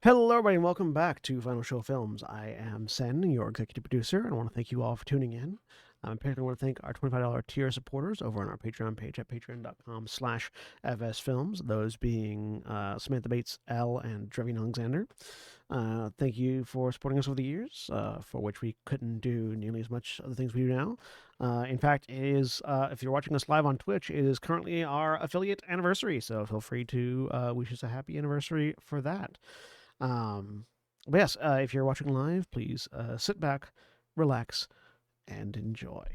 Hello, everybody, and welcome back to Final Show Films. I am Sen, your executive producer, and I want to thank you all for tuning in. I particularly want to thank our $25 tier supporters over on our Patreon page at patreon.com/FSFilms, those being Samantha Bates, L, and Trevian Alexander. Thank you for supporting us over the years, for which we couldn't do nearly as much of the things we do now. In fact, it is, if you're watching us live on Twitch, it is currently our affiliate anniversary, so feel free to wish us a happy anniversary for that. But yes, if you're watching live, please sit back, relax, and enjoy.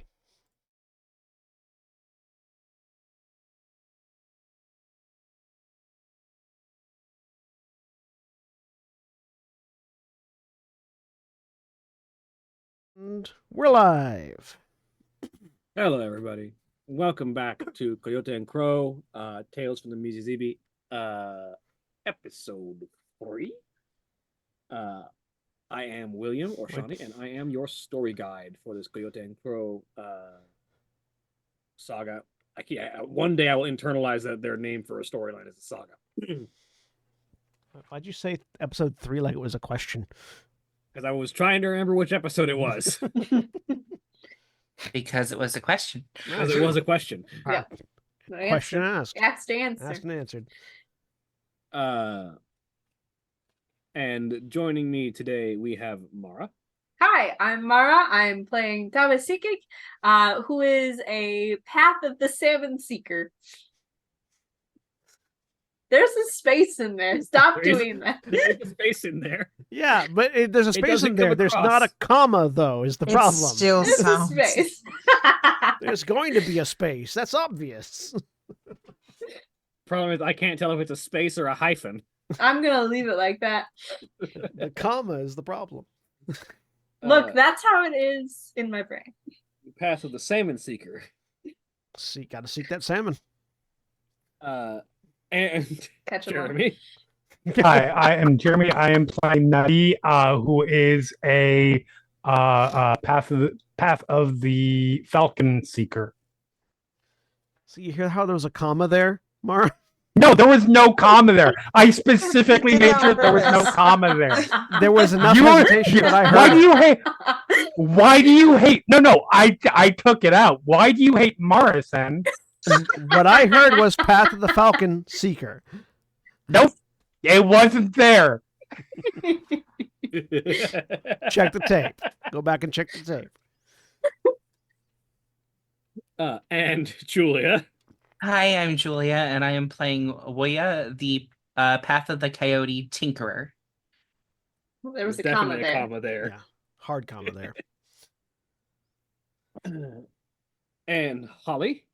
And we're live. Hello, everybody. Welcome back to Coyote and Crow, Tales from the Mizizibi, episode 3. I am William, or Shawnee, and I am your story guide for this Coyote and Crow saga. One day I will internalize that their name for a storyline is a saga. Why'd you say episode 3 like it was a question? Because I was trying to remember which episode it was. Because it was a question. Because it was a question. Yeah. Question asked. Asked to answer. Asked and answered. And joining me today, we have Mara. Hi, I'm Mara. I'm playing Tawasikik, who is a Path of the Salmon Seeker. There's a space in there. Stop doing that. There's a space in there. Yeah, but there's a space in there. There's across. not a comma, though, is the problem. Still There's a sounds. space. There's going to be a space. That's obvious. Problem is, I can't tell if it's a space or a hyphen. I'm gonna leave it like that. The comma is the problem. Look, that's how it is in my brain. Path of the Salmon Seeker. Gotta seek that salmon. And Catch 'em all. Jeremy. Hi, I am Jeremy. I am playing Nadi, who is a path of the Falcon Seeker. So you hear how there was a comma there, Mara? No, there was no comma there. I specifically made sure there was no comma there. There was enough hesitation that I heard. Why do you hate? Why do you hate? No. I took it out. Why do you hate Morrison? What I heard was Path of the Falcon Seeker. Nope, it wasn't there. Check the tape. Go back and check the tape. And Julia. Hi, I'm Julia, and I am playing Woya, the Path of the Coyote Tinkerer. There was a There's comma definitely there. a comma there. Yeah, hard comma there. And Holly.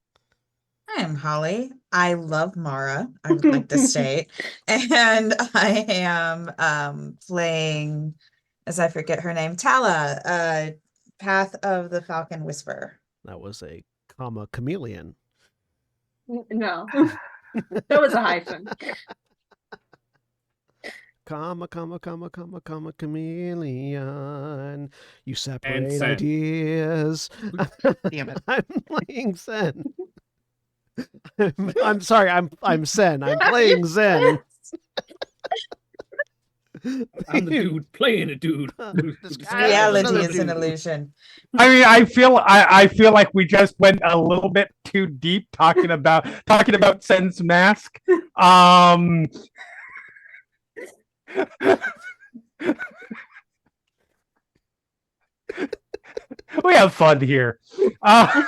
Hi, I'm Holly. I love Mara, I would like to state. And I am playing, as I forget her name, Tala, Path of the Falcon Whisperer. That was a comma chameleon. No. That was a hyphen. Comma, chameleon. You separate Sen. Ideas. Damn it. I'm playing Zen. I'm sorry, I'm Zen. I'm playing Zen. I'm the dude playing a dude. Reality is an illusion. I mean, I feel like we just went a little bit too deep talking about Sen's mask. We have fun here. Hi.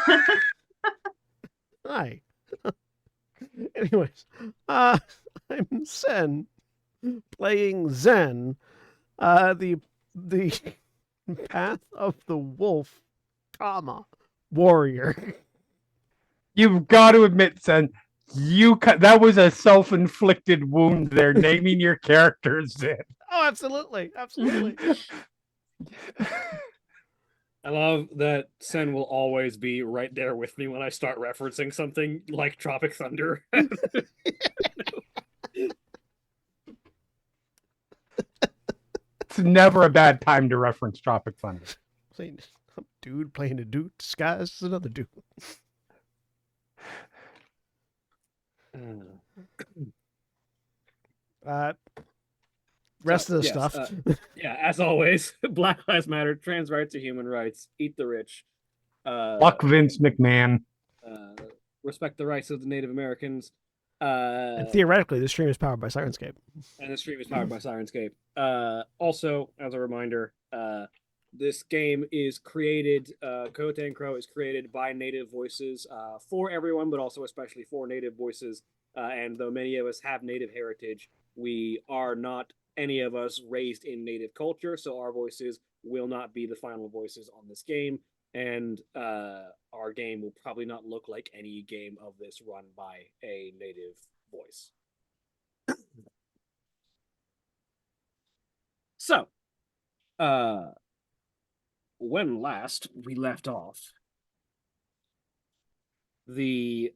Anyways, I'm Sen, playing Zen, the Path of the Wolf, comma, warrior. You've got to admit, Sen, that was a self-inflicted wound there, naming your characters Zen. Oh, absolutely. I love that Sen will always be right there with me when I start referencing something like Tropic Thunder. It's never a bad time to reference Tropic Thunder. Dude playing a dude disguised as another dude. rest of the yes, stuff. Yeah, as always, Black Lives Matter, trans rights are human rights, eat the rich, Fuck Vince McMahon. respect the rights of the Native Americans. And theoretically, this stream is powered by Sirenscape. And the stream is powered by Sirenscape. Also, as a reminder, this game is created, Coyote and Crow is created by native voices for everyone, but also especially for native voices. And though many of us have native heritage, we are not any of us raised in native culture, so our voices will not be the final voices on this game. And our game will probably not look like any game of this run by a native voice. So, when last we left off, the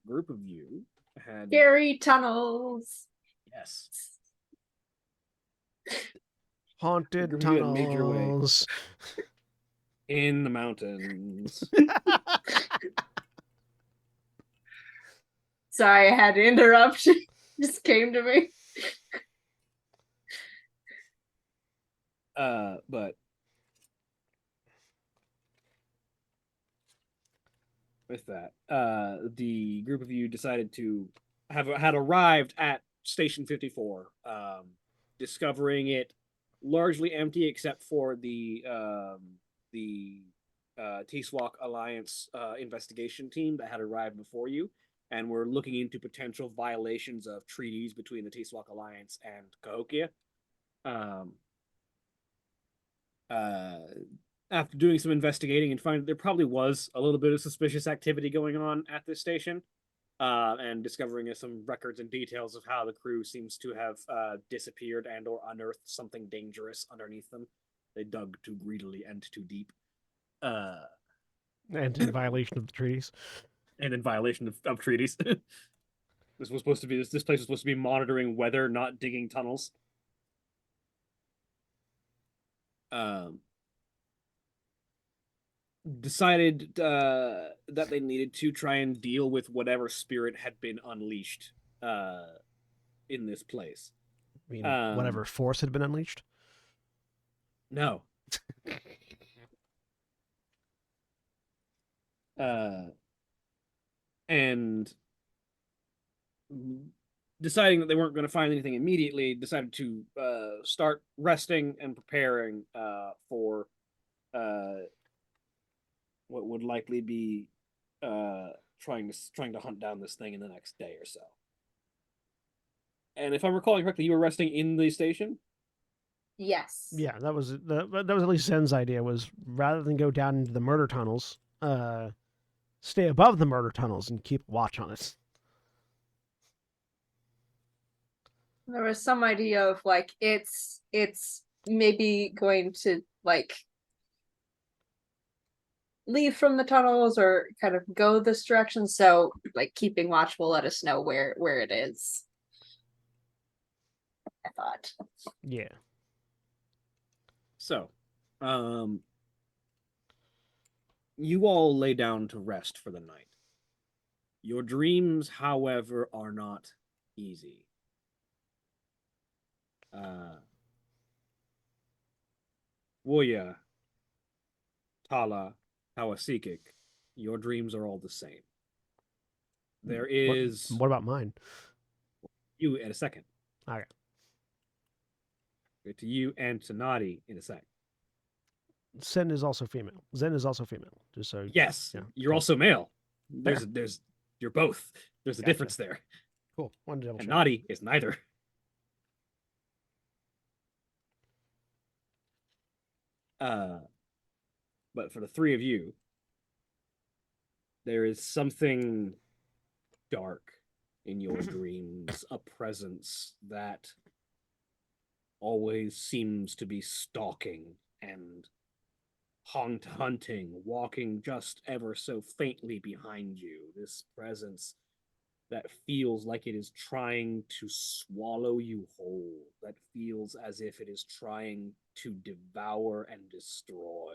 group of you had Scary tunnels. yes, Haunted Group of you had made your way. tunnels. in the mountains. Sorry, I had to interrupt. Just came to me. But with that, the group of you decided to had arrived at Station 54, discovering it largely empty except for the T-Swak Alliance investigation team that had arrived before you, and were looking into potential violations of treaties between the T-Swak Alliance and Cahokia. After doing some investigating and finding there probably was a little bit of suspicious activity going on at this station, and discovering some records and details of how the crew seems to have disappeared and or unearthed something dangerous underneath them. They dug too greedily and too deep. And in violation of the treaties. And in violation of treaties. This was supposed to be this place was supposed to be monitoring weather, not digging tunnels. Decided that they needed to try and deal with whatever spirit had been unleashed in this place. I mean, whatever force had been unleashed. No. And deciding that they weren't going to find anything immediately, decided to start resting and preparing for what would likely be trying to hunt down this thing in the next day or so. And if I'm recalling correctly, you were resting in the station? Yes. Yeah, that was at least Zen's idea, was rather than go down into the murder tunnels, stay above the murder tunnels and keep watch on it. There was some idea of like it's maybe going to like leave from the tunnels or kind of go this direction, so like keeping watch will let us know where it is. I thought. Yeah. So, you all lay down to rest for the night. Your dreams, however, are not easy. Woya, Tala, Hawasikik, your dreams are all the same. There is What about mine? you in a second. Okay. Get to you and to Nadi in a sec. Zen is also female. Just so Yes, yeah, you're cool. also male. Fair. There's you're both. There's a Gotcha. difference there. Cool. One double And check. Nadi is neither. But for the three of you, there is something dark in your dreams, a presence that always seems to be stalking and hunting, walking just ever so faintly behind you. This presence that feels like it is trying to swallow you whole, that feels as if it is trying to devour and destroy.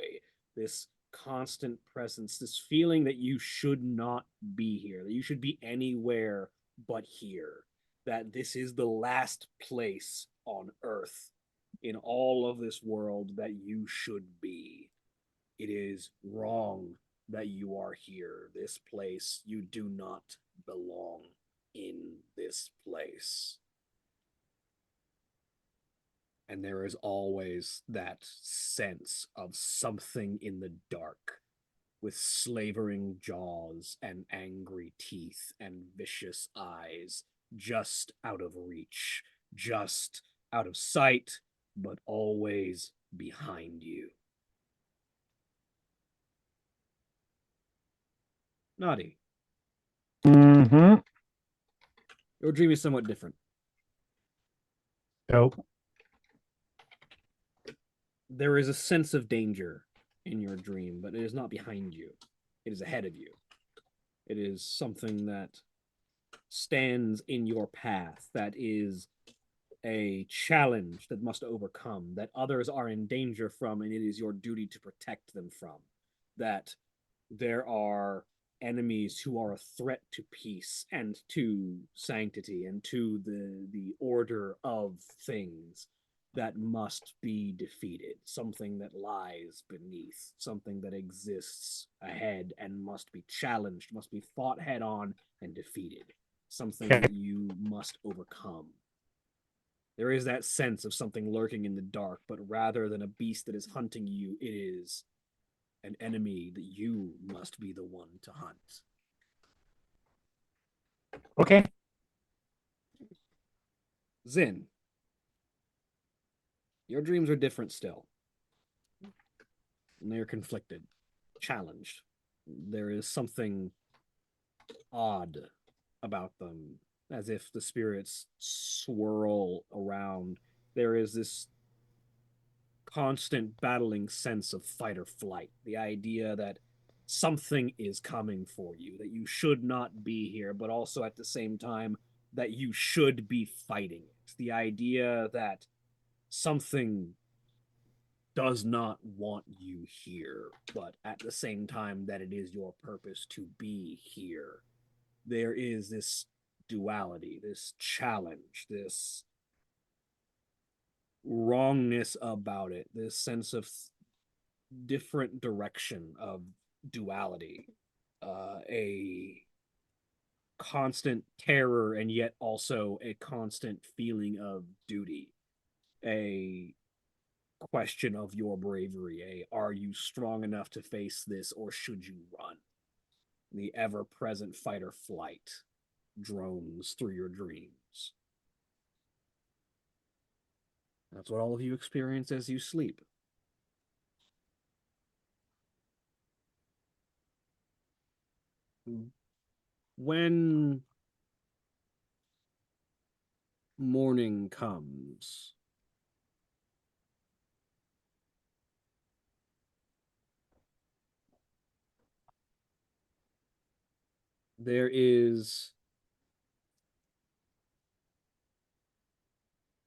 This constant presence, this feeling that you should not be here, that you should be anywhere but here, that this is the last place on Earth, in all of this world, that you should be. It is wrong that you are here. This place, you do not belong in this place. And there is always that sense of something in the dark, with slavering jaws and angry teeth and vicious eyes, just out of reach, just out of sight, but always behind you. Naughty. Mm-hmm. Your dream is somewhat different. Dope. There is a sense of danger in your dream, but it is not behind you. It is ahead of you. It is something that stands in your path, that is a challenge that must overcome, that others are in danger from, and it is your duty to protect them from. That there are enemies who are a threat to peace and to sanctity and to the order of things that must be defeated, something that lies beneath, something that exists ahead and must be challenged, must be fought head on and defeated, something Okay. that you must overcome. There is that sense of something lurking in the dark, but rather than a beast that is hunting you, it is an enemy that you must be the one to hunt. Okay. Zin, your dreams are different still. And they are conflicted, challenged. There is something odd about them, as if the spirits swirl around. There is this constant battling sense of fight or flight, the idea that something is coming for you, that you should not be here, but also at the same time that you should be fighting it. The idea that something does not want you here, but at the same time that it is your purpose to be here. There is this duality, this challenge, this wrongness about it, this sense of different direction of duality, a constant terror and yet also a constant feeling of duty, a question of your bravery, are you strong enough to face this or should you run? The ever-present fight or flight drones through your dreams. That's what all of you experience as you sleep. When morning comes, there is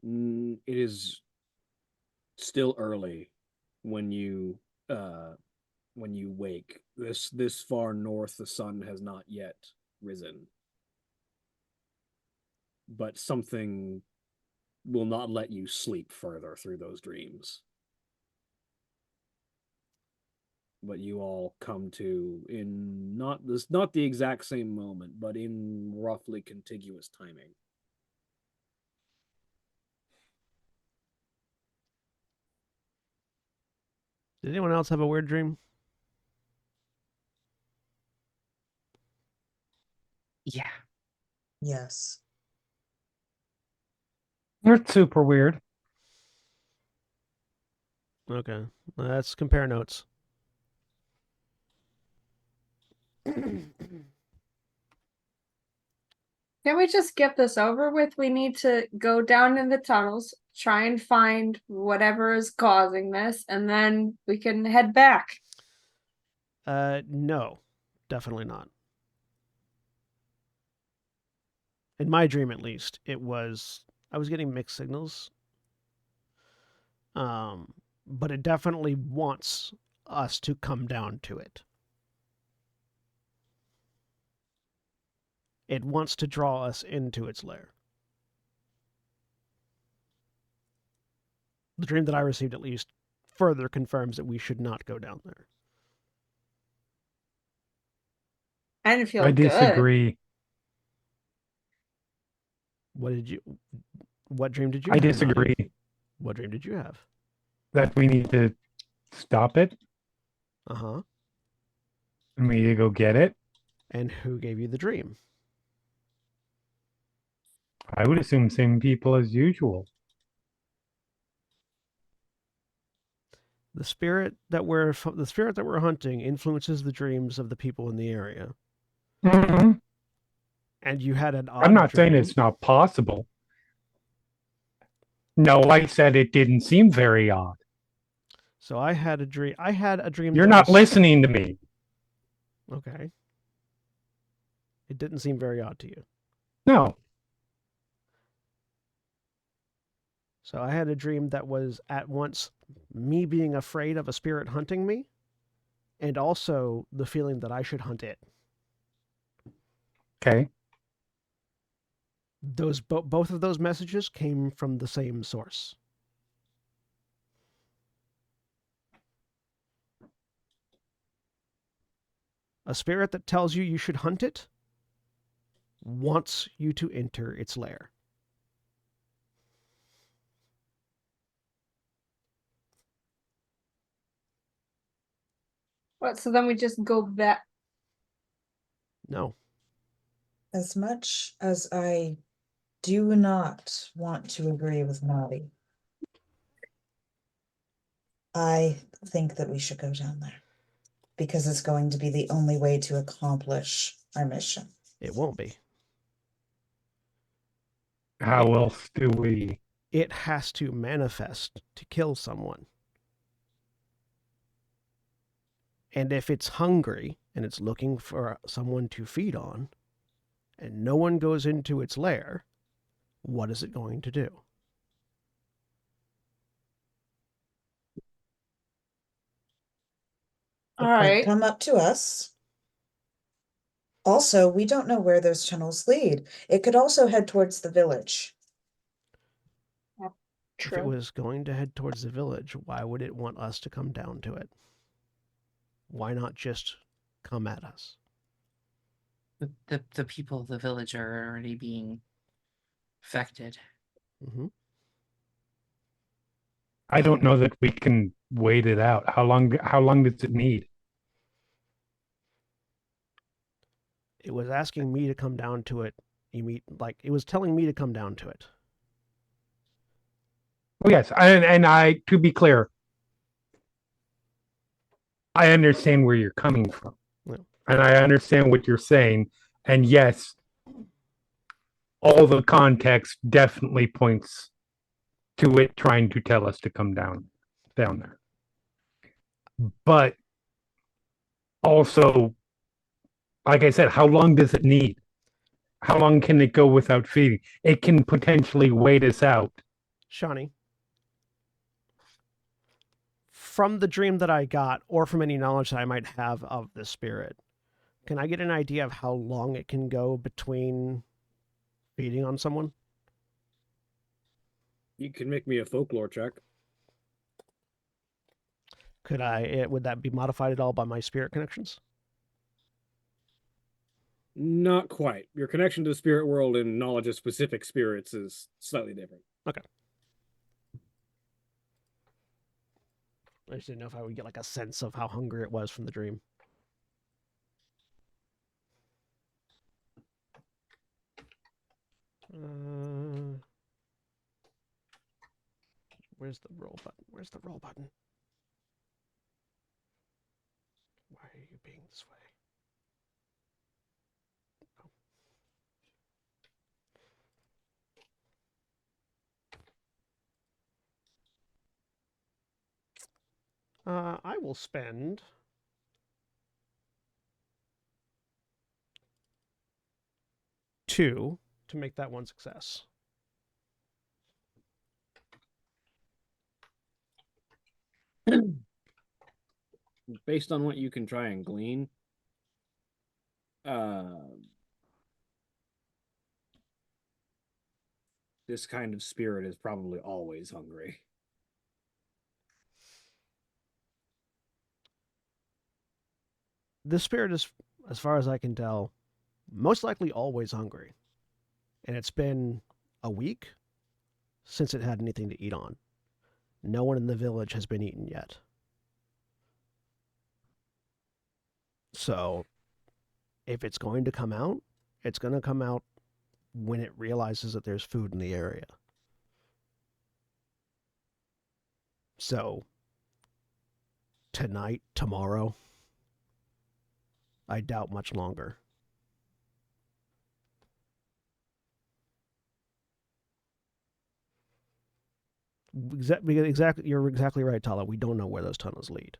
it is still early when you wake. This far north, the sun has not yet risen, but something will not let you sleep further through those dreams. But you all come to in not the exact same moment, but in roughly contiguous timing. Did anyone else have a weird dream? Yeah. Yes. You're super weird. Okay, let's compare notes. Can we just get this over with? We need to go down in the tunnels, try and find whatever is causing this, and then we can head back. No, definitely not. In my dream, at least, I was getting mixed signals. But it definitely wants us to come down to it. It wants to draw us into its lair. The dream that I received, at least, further confirms that we should not go down there. I didn't feel I good. disagree. What dream did you I have, Nadi? disagree What dream did you have? that we need to stop it Uh-huh. and we need to go get it. And who gave you the dream? I would assume same people as usual. The spirit that we're hunting influences the dreams of the people in the area. hmm And you had an odd I'm not saying dream. it's not possible. No, I said it didn't seem very odd. So I had a dream. You're that not was- listening to me. Okay. It didn't seem very odd to you. No. So I had a dream that was at once me being afraid of a spirit hunting me, and also the feeling that I should hunt it. Okay. Both of those messages came from the same source. A spirit that tells you should hunt it wants you to enter its lair. What? So then we just go back. No. As much as I do not want to agree with Nadi, I think that we should go down there because it's going to be the only way to accomplish our mission. It won't be. How else do we? It has to manifest to kill someone. And if it's hungry and it's looking for someone to feed on, and no one goes into its lair, what is it going to do? It All could right. come up to us. Also, we don't know where those tunnels lead. It could also head towards the village. If it was going to head towards the village, why would it want us to come down to it? Why not just come at us? The people of the village are already being affected. Mm-hmm. I don't know that we can wait it out. How long does it need? It was asking me to come down to it. It was telling me to come down to it. Oh, yes, and I to be clear, I understand where you're coming from. Yeah. And I understand what you're saying. And yes, all the context definitely points to it trying to tell us to come down there. But also, like I said, how long does it need? How long can it go without feeding? It can potentially wait us out. Shawnee, from the dream that I got, or from any knowledge that I might have of the spirit, can I get an idea of how long it can go between feeding on someone? You can make me a folklore check. Would that be modified at all by my spirit connections? Not quite. Your connection to the spirit world and knowledge of specific spirits is slightly different. Okay. I just didn't know if I would get like a sense of how hungry it was from the dream. Where's the roll button? Where's the roll button? Why are you being this way? I will spend 2 to make that one success. Based on what you can try and glean, this kind of spirit is probably always hungry. this spirit is, as far as I can tell, most likely always hungry. And it's been a week since it had anything to eat on. No one in the village has been eaten yet. So, if it's going to come out, it's going to come out when it realizes that there's food in the area. So, tonight, tomorrow, I doubt much longer. Exactly, you're exactly right, Tala. We don't know where those tunnels lead.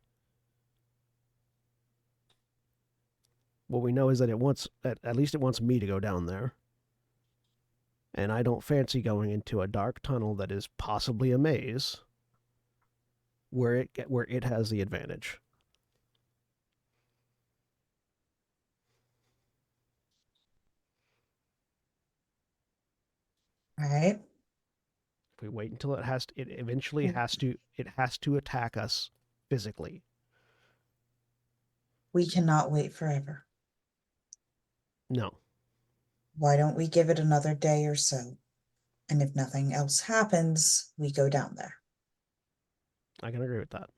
What we know is that it wants, at least it wants me to go down there. And I don't fancy going into a dark tunnel that is possibly a maze where it has the advantage. Right? If we wait until it eventually has to attack us physically. We cannot wait forever. No. Why don't we give it another day or so? And if nothing else happens, we go down there I can agree with that.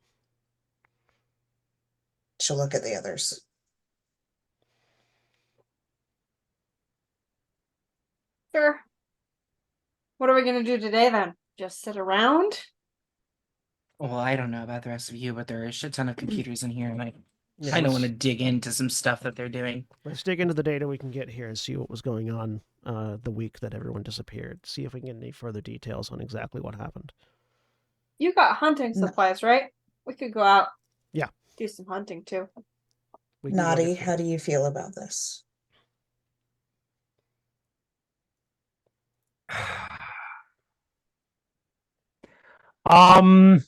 to look at the others. Sure. What are we gonna do today then? Just sit around? Well, I don't know about the rest of you, but there are a shit ton of computers in here, and I Yeah, kind of let's- want to dig into some stuff that they're doing. Let's dig into the data we can get here and see what was going on the week that everyone disappeared. See if we can get any further details on exactly what happened. You got hunting No. supplies, right? We could go out. Yeah. Do some hunting too. We can go Naughty, get- how do you feel about this? Um,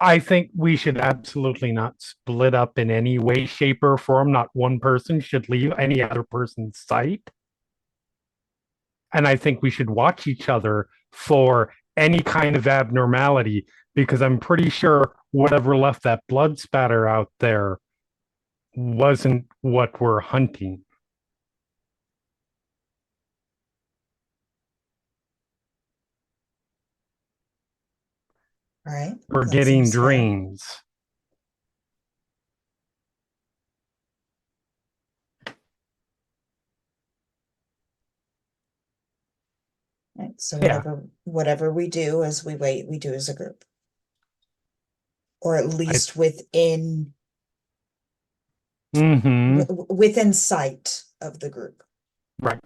I think we should absolutely not split up in any way, shape, or form. Not one person should leave any other person's sight. And I think we should watch each other for any kind of abnormality, because I'm pretty sure whatever left that blood spatter out there wasn't what we're hunting. Right? We're That getting seems fair. dreams. Right. So Yeah. whatever we do as we wait, we do as a group. Or at least within Mm-hmm. within sight of the group. Right.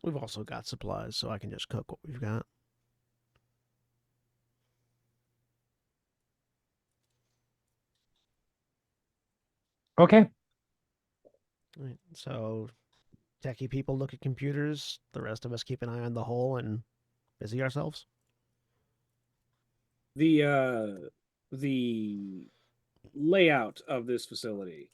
We've also got supplies, so I can just cook what we've got. Okay. Right. So, techie people look at computers. The rest of us keep an eye on the hole and busy ourselves. The layout of this facility,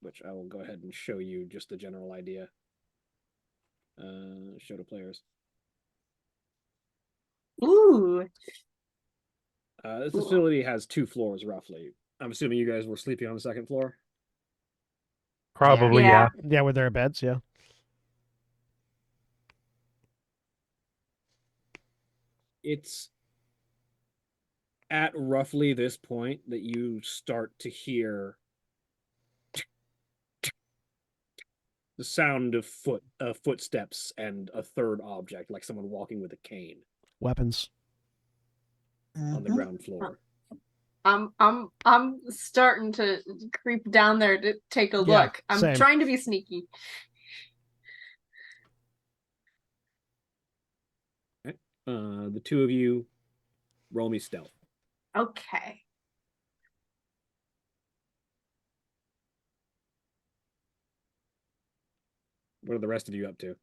which I will go ahead and show you just the general idea. Show to players. Ooh. This facility has 2 floors roughly. I'm assuming you guys were sleeping on the 2nd floor. Probably, Yeah. yeah. Yeah, with their beds, yeah. It's at roughly this point that you start to hear the sound of footsteps and a third object, like someone walking with a cane Weapons. on the Mhm. ground floor. I'm starting to creep down there to take a Yeah, look. I'm same. trying to be sneaky. The 2 of you roll me stealth. Okay. What are the rest of you up to?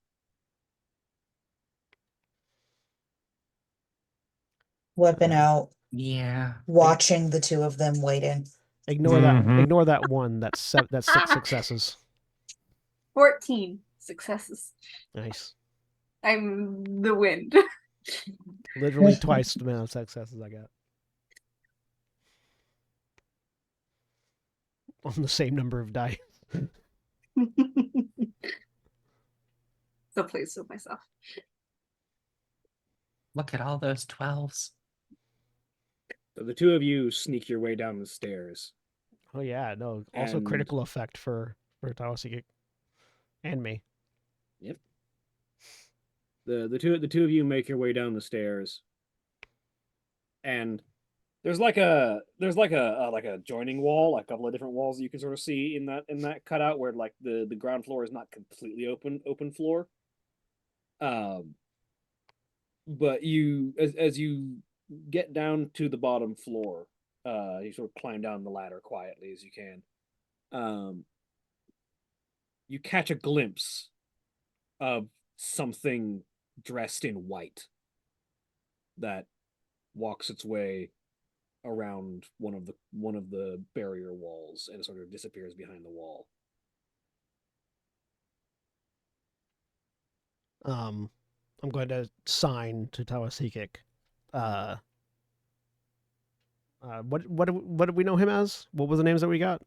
Weapon out, Yeah. watching the 2 of them wait in. Ignore that. Mhm. Ignore that one. That's 6 successes. 14. Successes. Nice. I'm the wind. Literally twice the amount of successes I got. On the same number of die. So pleased with myself. Look at all those 12s. So the two of you sneak your way down the stairs. Oh yeah, no. Also And- critical effect for Tawasiki. And me. Yep. The two of you make your way down the stairs, and there's like a joining wall, like a couple of different walls that you can sort of see in that cutout where like the ground floor is not completely open floor. But you as you get down to the bottom floor, you sort of climb down the ladder quietly as you can. You catch a glimpse of something dressed in white that walks its way around one of the barrier walls and sort of disappears behind the wall. I'm going to sign to Tawasikik. What did we know him as? What was the names that we got?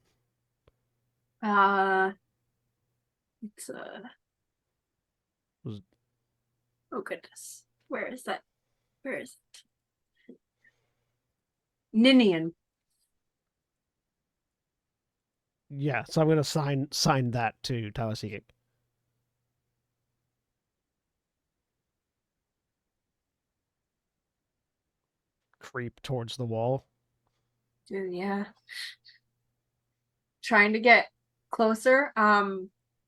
It's Was- oh goodness. Where is that? Where is it? Ninian. Yeah, so I'm going to sign that to Tawasikik. Creep towards the wall. Dude, yeah. Trying to get closer.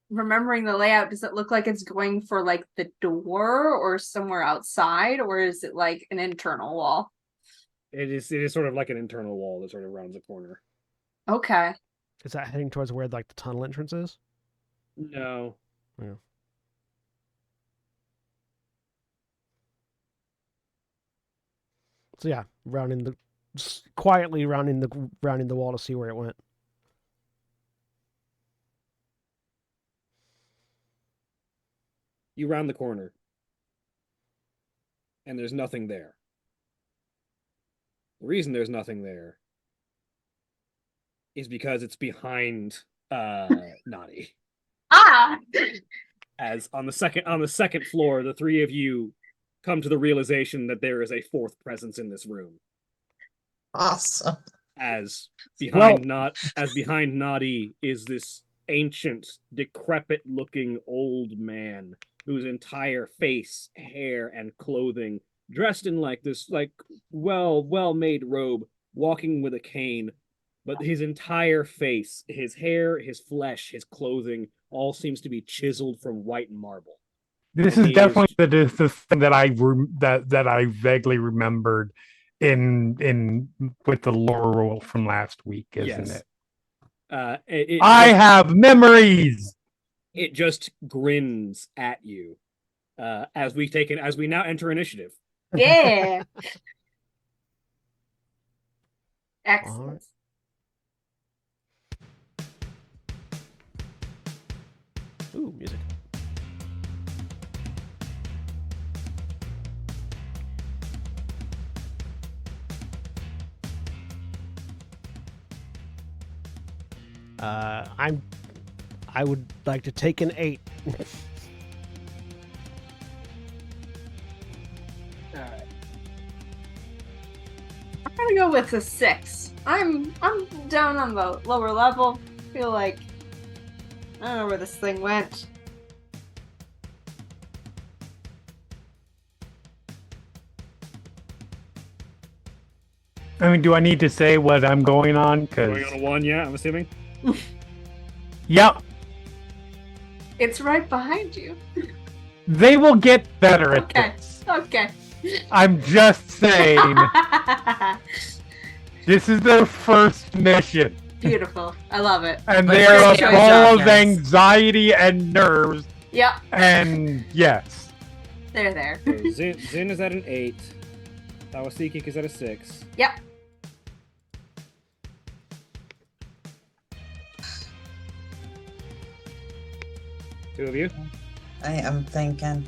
Remembering the layout, does it look like it's going for like the door or somewhere outside, or is it like an internal wall? It is sort of like an internal wall that sort of rounds the corner. Okay. Is that heading towards where like the tunnel entrance is? No. Yeah. So yeah, quietly rounding the wall to see where it went. You round the corner, and there's nothing there. The reason there's nothing there is because it's behind Nadi. Ah! As on the second floor, the three of you come to the realization that there is a fourth presence in this room. Awesome. As behind Nadi is this ancient, decrepit-looking old man whose entire face, hair, and clothing dressed in like this well-made robe, walking with a cane, but his entire face, his hair, his flesh, his clothing, all seems to be chiseled from white marble. This And is he definitely the thing that I vaguely remembered in with the lore roll from last week, isn't Yes. it? I have memories. It just grins at you as we now enter initiative. Yeah. Excellent. Ooh, music. I would like to take an 8. Alright. I'm gonna go with a 6. I'm down on the lower level. Feel like I don't know where this thing went. I mean, do I need to say what I'm going on? Going on a 1, yeah, I'm assuming. Yep, It's right behind you. they will get better at Okay. this. Okay. I'm just saying, this is their first mission, Beautiful. I love it. and But they first, are good full job, of guys. anxiety and nerves, Yep. and yes. They're there. So Zin is at an 8. Tawasikik is at a 6. Yep. Two of you. I am thinking.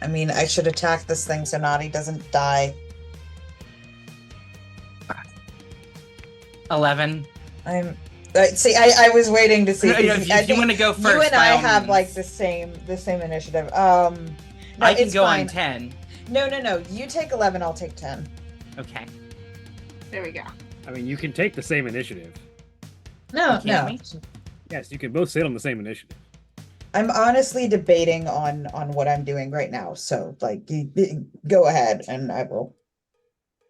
I mean, I should attack this thing so Naughty doesn't die. 11. I'm. See, I was waiting to see. No, 'Cause if I you think want to go first, you and by I all have means. like the same initiative. No, I can it's go fine. on 10. No. You take 11. I'll take 10. Okay. There we go. I mean, you can take the same initiative. No, You kidding no. me? Yes, you can both sit on the same initiative. I'm honestly debating on what I'm doing right now. So, like, go ahead, and I will.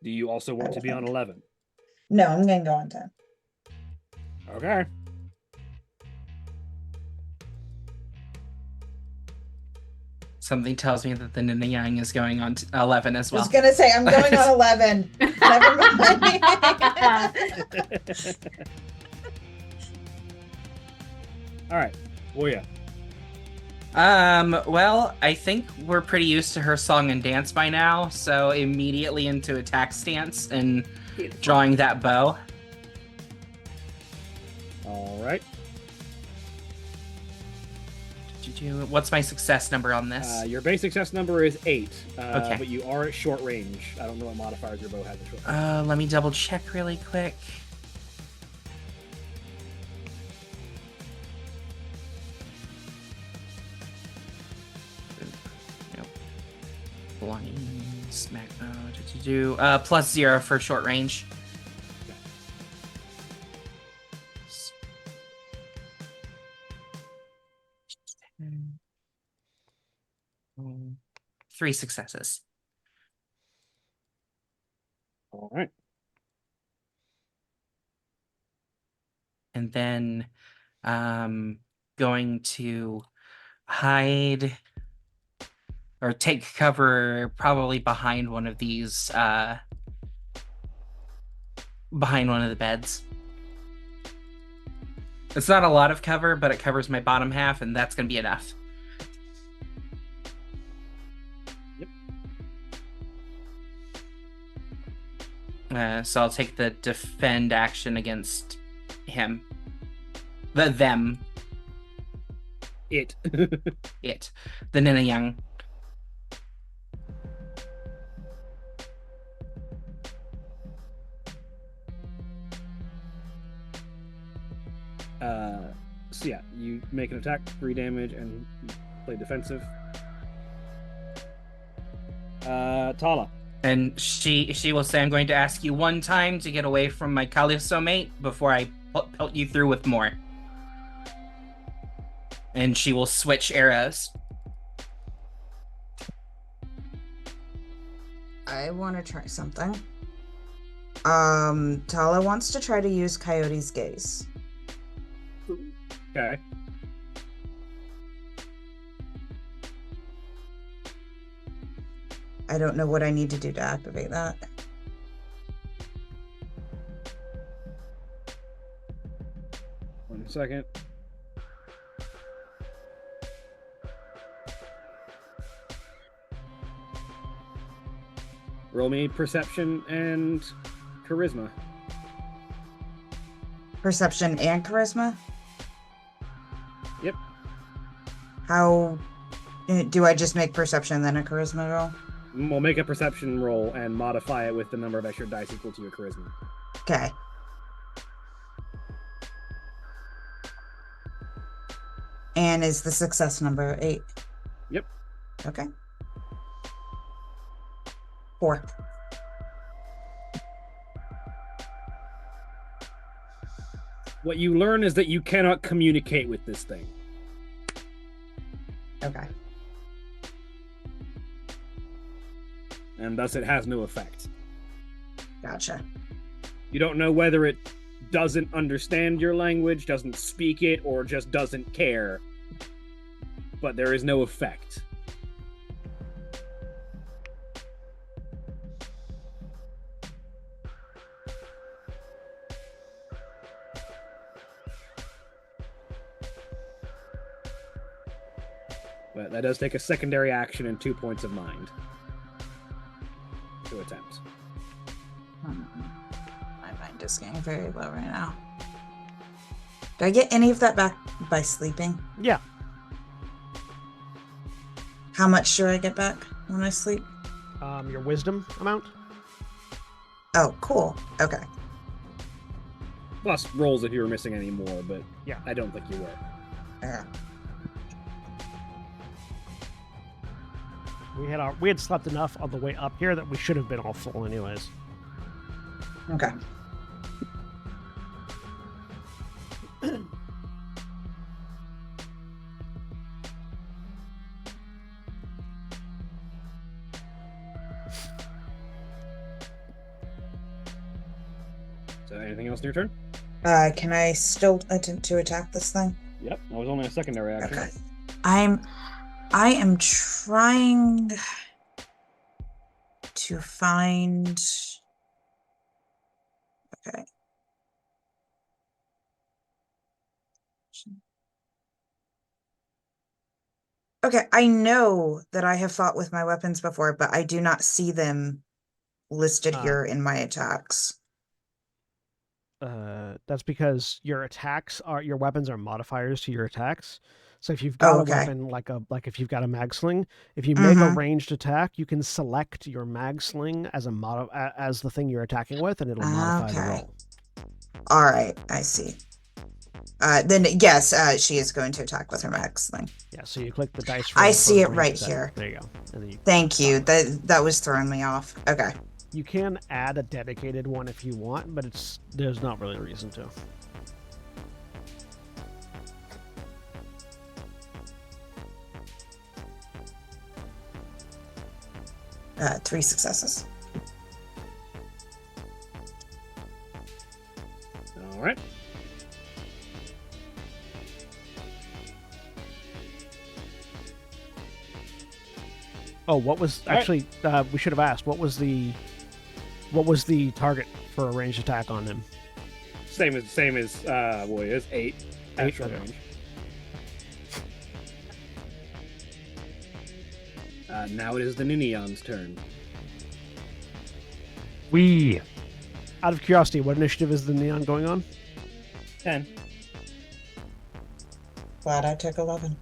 Do you also want to be on 11? No, I'm gonna go on 10. Okay. Something tells me that the Nina Yang is going on 11 as I well. was gonna say I'm going on 11. Never mind. All right. Well, yeah. Well, I think we're pretty used to her song and dance by now, so immediately into attack stance and Beautiful. drawing that bow. All right. What's my success number on this? Your base success number is 8, Okay. but you are at short range. I don't know what modifiers your bow has at short range. Let me double check really quick. Nope. Blind smack. +0 for short range. Three successes. All right. And then going to hide or take cover probably behind one of these behind one of the beds. It's not a lot of cover, but it covers my bottom half, and that's gonna be enough. So I'll take the defend action against him. Them. It. It. The Nina Yang. So yeah, you make an attack, 3 damage, and play defensive. Tala. And she will say, I'm going to ask you one time to get away from my Calypso mate before I pelt you through with more. And she will switch arrows. I want to try something. Tala wants to try to use Coyote's gaze. Okay. I don't know what I need to do to activate that. One second. Roll me perception and charisma. Perception and charisma? Yep. How do I just make perception and then a charisma roll? We'll make a perception roll and modify it with the number of extra dice equal to your charisma. Okay. And is the success number 8? Yep. Okay. 4. What you learn is that you cannot communicate with this thing. Okay. And thus it has no effect. Gotcha. You don't know whether it doesn't understand your language, doesn't speak it, or just doesn't care. But there is no effect. But that does take a secondary action and 2 points of mind to attempt. My mind is getting very low right now. Do I get any of that back By sleeping. Yeah. How much do I get back when I sleep? Your wisdom amount. Oh, cool. Okay. Plus rolls if you were missing any more, but Yeah. I don't think you were. Yeah. We had slept enough on the way up here that we should have been all full anyways. Okay. So anything else in your turn? Can I still attempt to attack this thing? Yep, that was only a secondary action. Okay. I am trying to find. Okay. Okay, I know that I have fought with my weapons before, but I do not see them listed here in my attacks. That's because your weapons are modifiers to your attacks. So if you've got a okay. weapon like if you've got a mag sling, if you make a ranged attack, you can select your mag sling as as the thing you're attacking with, and it'll modify the roll. All right, I see. Then yes, she is going to attack with her mag sling. Yeah, so you click the dice. I see it for right ranged attack. here. There you go. And then Thank you. That was throwing me off. Okay. You can add a dedicated one if you want, but there's not really a reason to. Three successes. All right. Oh, what was actually? We should have asked. What was the target for a ranged attack on him? Same as what it is 8 at short okay. range. Now it is the Ninion's turn. We. Out of curiosity, what initiative is the Neon going on? 10. Glad I took 11.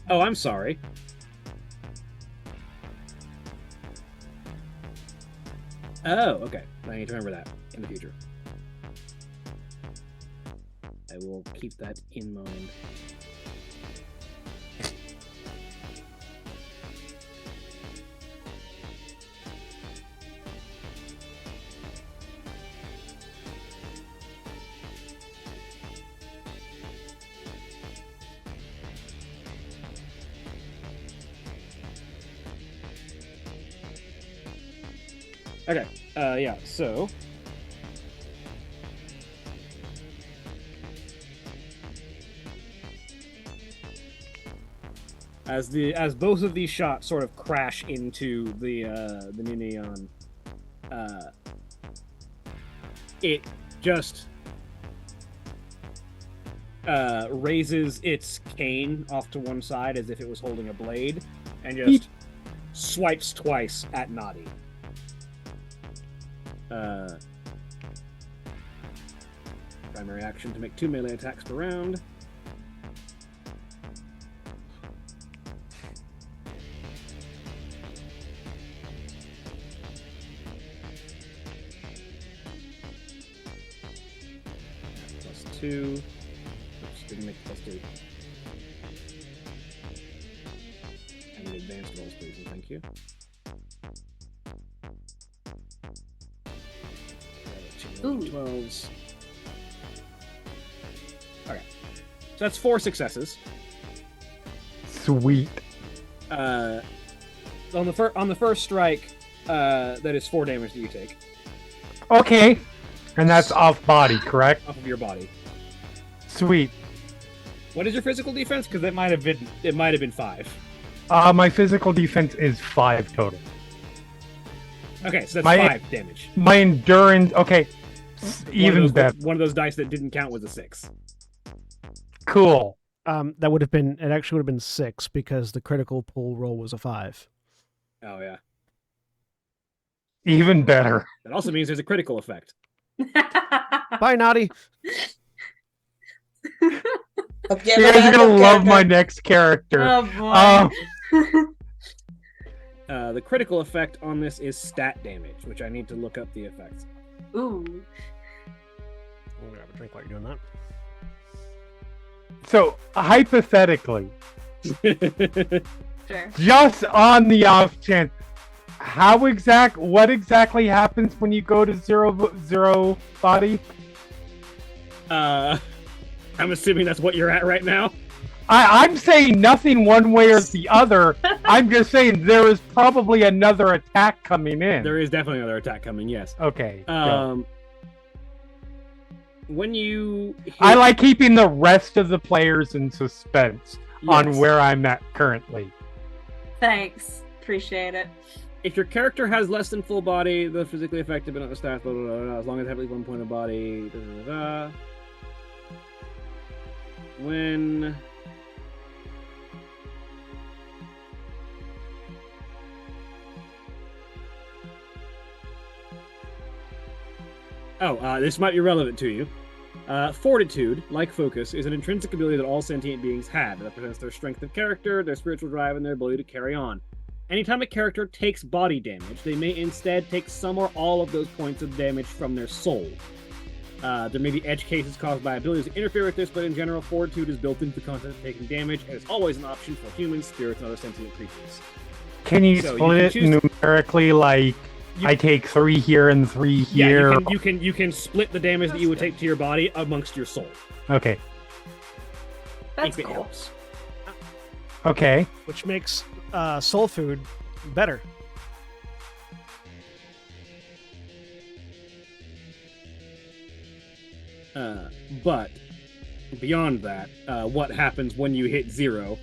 Oh, I'm sorry. Oh, okay. I need to remember that in the future. I will keep that in mind. Okay, yeah, so... As both of these shots sort of crash into the Ninion, it just raises its cane off to one side as if it was holding a blade, and just swipes twice at Nadi. Primary action to make 2 melee attacks per round. +2. Oops, didn't make +2. And the advanced rolls, please, and thank you. Ooh. 12s. Okay. So that's 4 successes. Sweet. On the first strike, that is 4 damage that you take Okay. And that's off body, correct? off of your body. Sweet. What is your physical defense? Because it might have been 5. My physical defense is 5 total. Okay, so that's My- 5 damage. My endurance, okay, even better. One of those dice that didn't count was a 6. Cool. That would have been. It actually would have been 6 because the critical pull roll was a 5. Oh yeah. Even better. That also means there's a critical effect. Bye, Naughty. Hope You guys are gonna love my next character. Oh boy. The critical effect on this is stat damage, which I need to look up the effects. Ooh. I'm gonna grab a drink while you're doing So hypothetically, Sure. just on the off chance, what exactly happens when you go to zero body? I'm assuming that's what you're at right now. I'm saying nothing one way or the other. I'm just saying there is probably another attack coming in. There is definitely another attack coming. Yes. Okay. Go. When you hit... I like keeping the rest of the players in suspense on Yes. where I'm at currently. Thanks. Appreciate it. If your character has less than full body, the physically affected but not the stats, blah, blah, blah, blah, as long as they have at least 1 point of body. Da, da, da, da. When this might be relevant to you. Fortitude, like focus, is an intrinsic ability that all sentient beings have. It represents their strength of character, their spiritual drive, and their ability to carry on. Anytime a character takes body damage, they may instead take some or all of those points of damage from their soul. There may be edge cases caused by abilities to interfere with this, but in general, fortitude is built into the concept of taking damage, and it's always an option for humans, spirits, and other sentient creatures. Can you So split you it can choose- numerically? Like I take 3 here and 3 here. Yeah, you can split the damage that you would take to your body amongst your soul. Okay. That's if it cool. helps. Okay. that, which makes soul food better. But beyond that, what happens when you hit 0,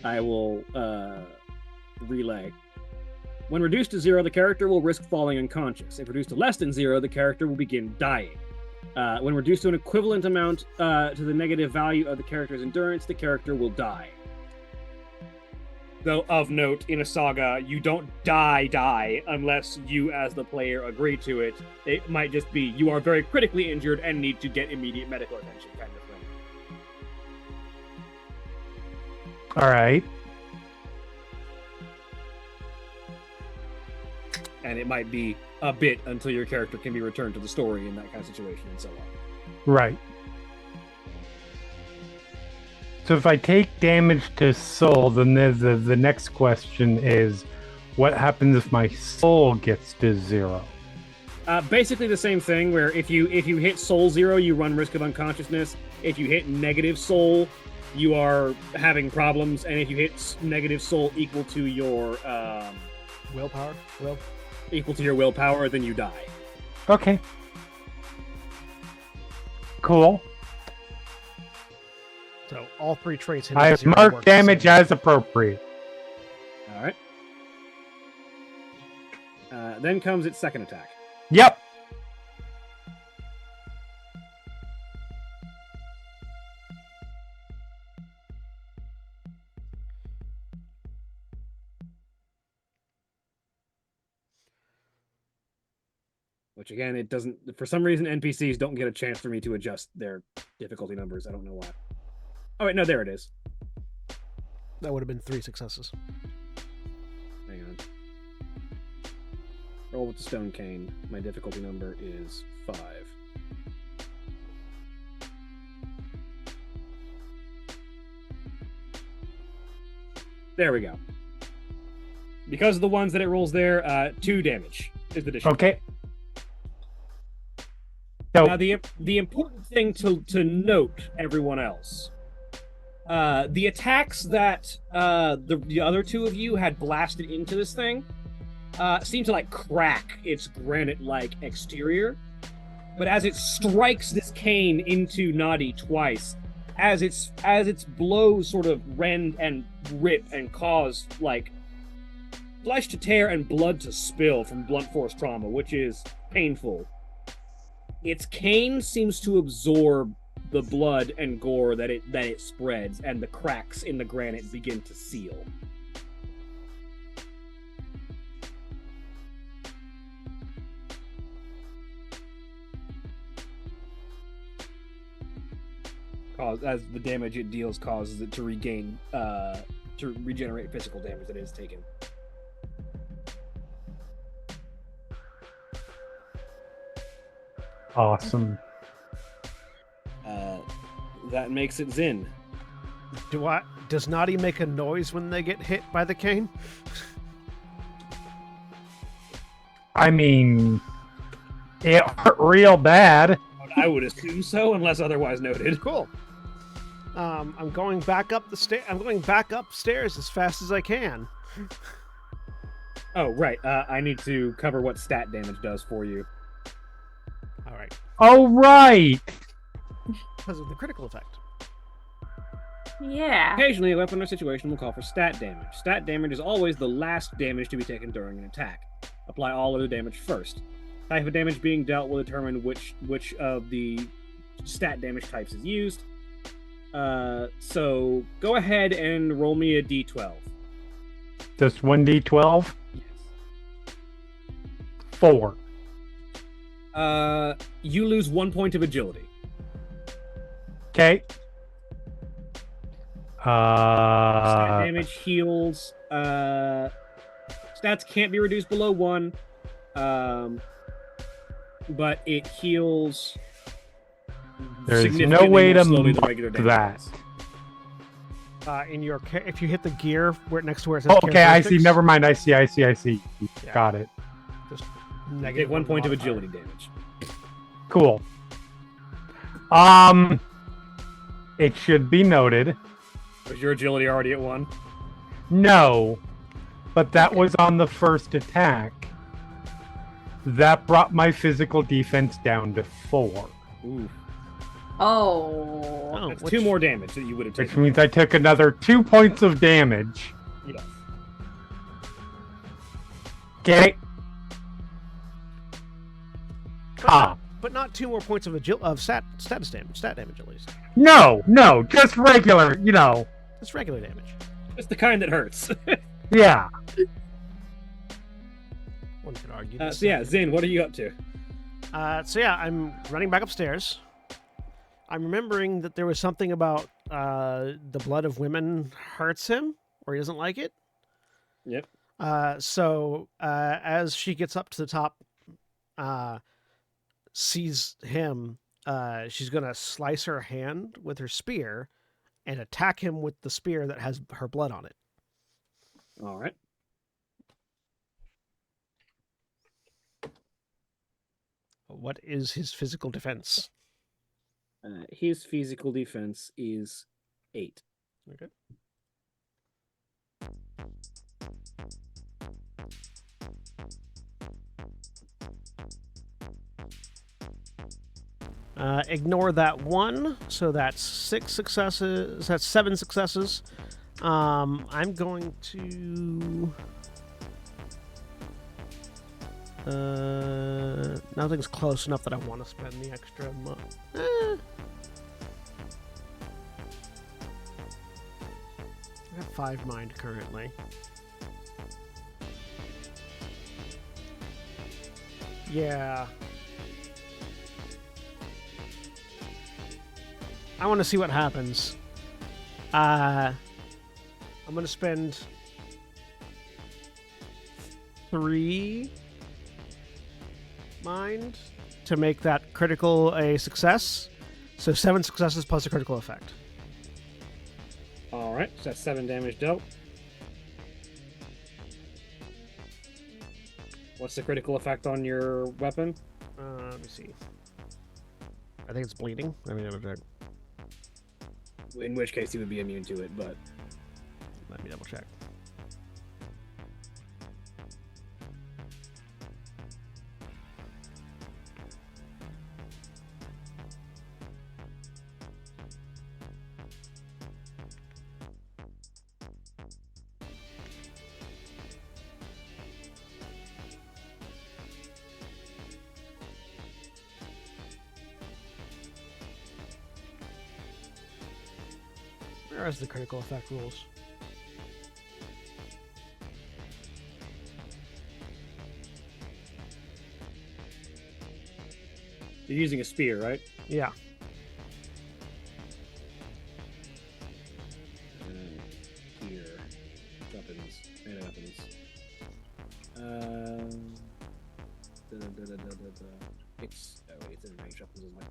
I will relay. When reduced to 0, the character will risk falling unconscious. If reduced to less than 0, the character will begin dying. When reduced to an equivalent amount to the negative value of the character's endurance, the character will die. Though, of note, in a saga, you don't die unless you, as the player, agree to it. It might just be you are very critically injured and need to get immediate medical attention, kind of thing. All right. And it might be a bit until your character can be returned to the story in that kind of situation and so on. Right. So if I take damage to soul, then the next question is, what happens if my soul gets to 0? Basically the same thing, where if you hit soul 0, you run risk of unconsciousness. If you hit negative soul, you are having problems, and if you hit negative soul equal to your willpower, then you die. Okay. Cool. So all 3 traits hit I at have 0 marked work the damage same. as appropriate. All right. Then comes its second attack. Yep. Which again, it doesn't. For some reason, NPCs don't get a chance for me to adjust their difficulty numbers. I don't know why. Oh wait, no, there it is. That would have been 3 successes. Hang on. Roll with the stone cane. My difficulty number is 5. There we go. Because of the ones that it rolls there, 2 damage is the addition. Okay. So Now, the important thing to note, everyone else, the attacks that the other 2 of you had blasted into this thing seem to like crack its granite-like exterior, but as it strikes this cane into Nadi twice, as its blows sort of rend and rip and cause like flesh to tear and blood to spill from blunt force trauma, which is painful. Its cane seems to absorb the blood and gore that it spreads, and the cracks in the granite begin to seal. As the damage it deals causes it to regenerate physical damage that it has taken. Awesome. That makes it Zin. Does Naughty make a noise when they get hit by the cane? I mean, it hurt real bad. I would assume so, unless otherwise noted. Cool. I'm going back up the stair. I'm going back upstairs as fast as I can. Oh, right. I need to cover what stat damage does for you. All right. Oh, right. Because of the critical effect. Yeah. Occasionally, a weapon or situation will call for stat damage. Stat damage is always the last damage to be taken during an attack. Apply all other damage first. Type of damage being dealt will determine which of the stat damage types is used. So go ahead and roll me a d12. Just 1d12? Yes. 4. You lose 1 point of agility. Okay. Stat damage heals. Stats can't be reduced below 1. But it heals. There's no significantly way more to slowly than mark regular damage that. does. If you hit the gear next to where it says Oh, okay, I see. characteristics, Never mind. I see. Yeah. Got it. Just You negative take 1 point of modifier. agility damage. Cool. It should be noted. Was your agility already at 1? No, but that was on the first attack. That brought my physical defense down to 4, Ooh. Oh. That's which- 2 more damage that you would have which taken. means I took another 2 points of damage. Yes. Okay. But not 2 more points of status damage. Stat damage, at least. No, just regular, It's regular damage. It's the kind that hurts. Yeah. One could argue. So yeah, Zin, what are you up to? I'm running back upstairs. I'm remembering that there was something about the blood of women hurts him, or he doesn't like it. Yep. So as she gets up to the top, sees him, she's gonna slice her hand with her spear and attack him with the spear that has her blood on it. All right. What is his physical defense? His physical defense is 8. Okay. Ignore that 1, so that's 6 successes. That's 7 successes. I'm going to. Nothing's close enough that I want to spend the extra money. I have 5 mind currently. Yeah. I want to see what happens. I'm going to spend 3 mind to make that critical a success. So 7 successes plus a critical effect. All right, so that's 7 damage dealt. What's the critical effect on your weapon? Let me see. I think it's bleeding. I mean, In which case, he would be immune to it, but let me double check. Where is the critical effect rules? You're using a spear, right? Yeah. Here. Weapons. Melee weapons. It's... Oh, wait, it's in range weapons, isn't it?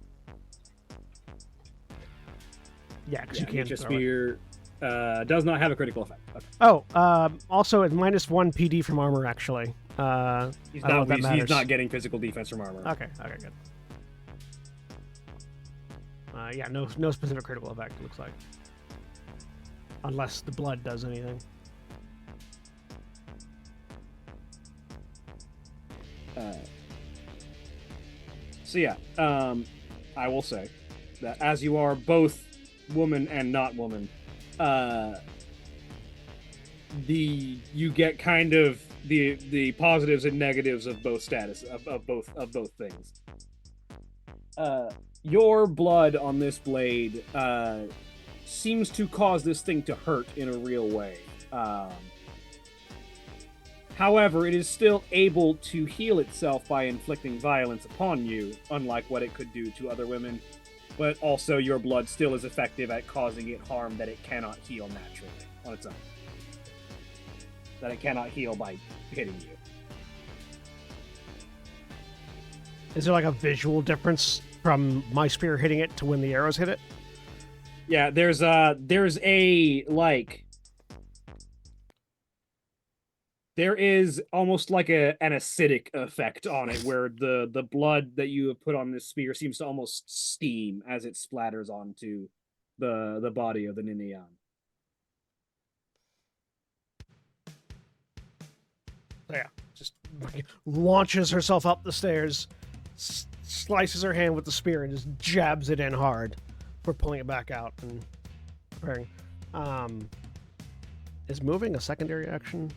Yeah, because Yeah, you can't Ninja throw it. Spear does not have a critical effect. Okay. Oh, also it's -1 PD from armor, actually. He's I don't know not, if that he's matters. not getting physical defense from armor. Okay, good. Yeah, no specific critical effect, it looks like. Unless the blood does anything. So yeah, I will say that as you are both woman and not woman, you get kind of the positives and negatives of both status of both things. Your blood on this blade seems to cause this thing to hurt in a real way. However, it is still able to heal itself by inflicting violence upon you, unlike what it could do to other women. But also, your blood still is effective at causing it harm that it cannot heal naturally on its own. That it cannot heal by hitting you. Is there like a visual difference from my spear hitting it to when the arrows hit it? Yeah, there's a like... There is almost like an acidic effect on it, where the blood that you have put on this spear seems to almost steam as it splatters onto the body of the Ninian. Yeah, just launches herself up the stairs, slices her hand with the spear, and just jabs it in hard for pulling it back out and preparing. Is moving a secondary action?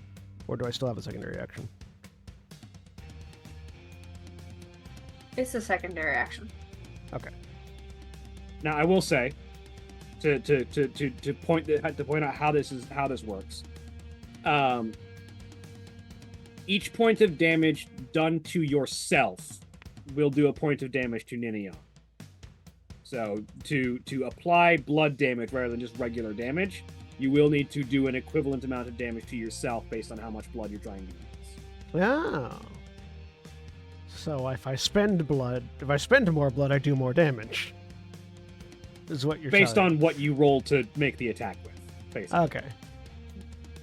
Or do I still have a secondary action? It's a secondary action. Okay. Now I will say, to point out how this works. Each point of damage done to yourself will do a point of damage to Ninian. So to apply blood damage rather than just regular damage, you will need to do an equivalent amount of damage to yourself based on how much blood you're trying to use. Oh. So if I spend more blood, I do more damage. Is what you're Based telling me. on what you roll to make the attack with, basically. Okay.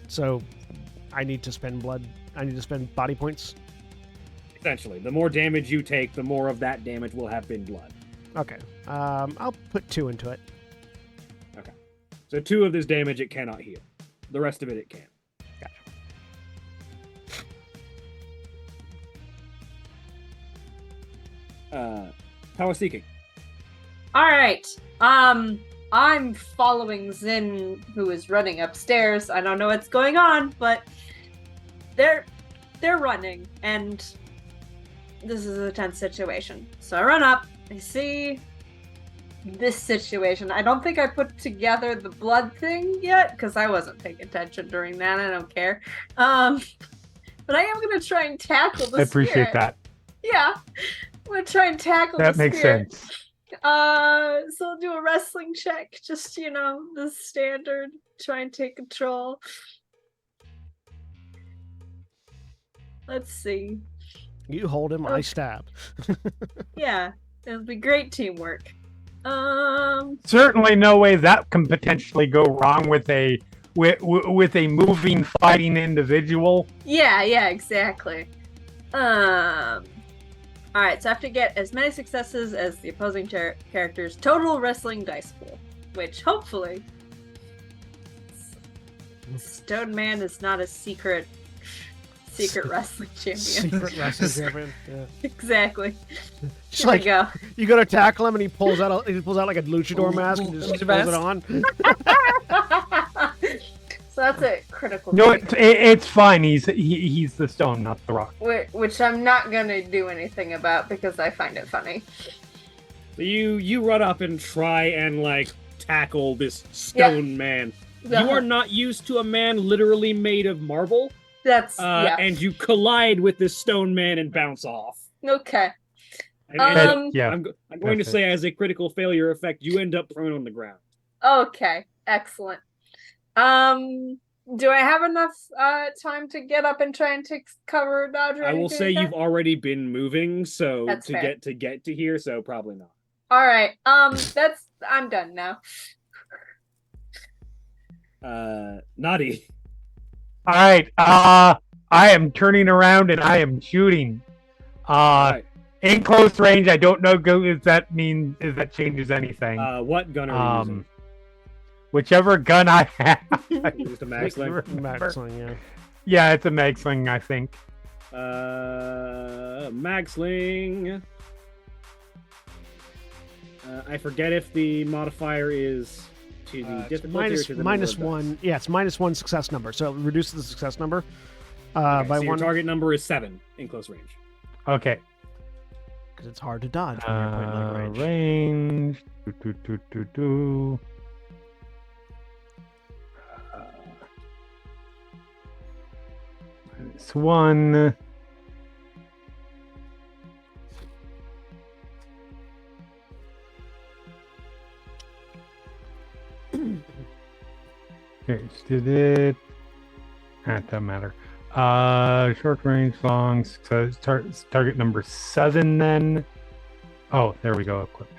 So I need to spend blood. I need to spend body points. Essentially, the more damage you take, the more of that damage will have been blood. Okay. I'll put 2 into it. Okay. So 2 of this damage it cannot heal. The rest of it can. Gotcha. Power seeking. All right. I'm following Zin, who is running upstairs. I don't know what's going on, but they're running, and this is a tense situation. So I run up. I see this situation. I don't think I put together the blood thing yet because I wasn't paying attention during that. I don't care. But I am gonna try and tackle the I appreciate spirit. that. Yeah, I'm gonna try and tackle That the makes spirit. sense. So I'll do a wrestling check. Just, the standard. Try and take control. Let's see. You hold him, I Okay. stab. Yeah, it'll be great teamwork. Certainly no way that can potentially go wrong with a with a moving, fighting individual. Yeah, exactly. Alright, so I have to get as many successes as the opposing character's total wrestling dice pool, which hopefully Stone Man is not a secret wrestling champion. Secret wrestling champion. Yeah. Exactly. Just Here we like go. you go to tackle him, and he pulls out like a luchador mask and just pulls it on. So that's a critical. No, hit, it's fine. He's the stone, not the rock. which I'm not gonna do anything about because I find it funny. You run up and try and tackle this stone man. You are not used to a man literally made of marble, That's yeah. and you collide with this stone man and bounce off. Okay. Yeah. I'm going to say, as a critical failure effect, you end up prone on the ground. Okay. Excellent. Do I have enough time to get up and try and take cover, dodge? Or I will anything say like that? you've already been moving, so That's fair. to get to here, so probably not. All right. I'm done now. Naughty. All right. I am turning around and I am shooting. Right. In close range. I don't know. If that changes anything? What gun are you using? Whichever gun I have. Just a mag sling? Mag sling, yeah. Yeah, it's a mag sling, I think. Mag sling. I forget if the modifier is to the difficulty or to the minus number of one. dice. Yeah, it's minus one success number, so it reduces the success number Okay, by so your one. target number is 7 in close range. Okay. Because it's hard to dodge when you're point blank range. Range. Minus one. Okay, just did it. That doesn't matter. Short range, long. So it's target number 7 then. Oh, there we go. Equipped.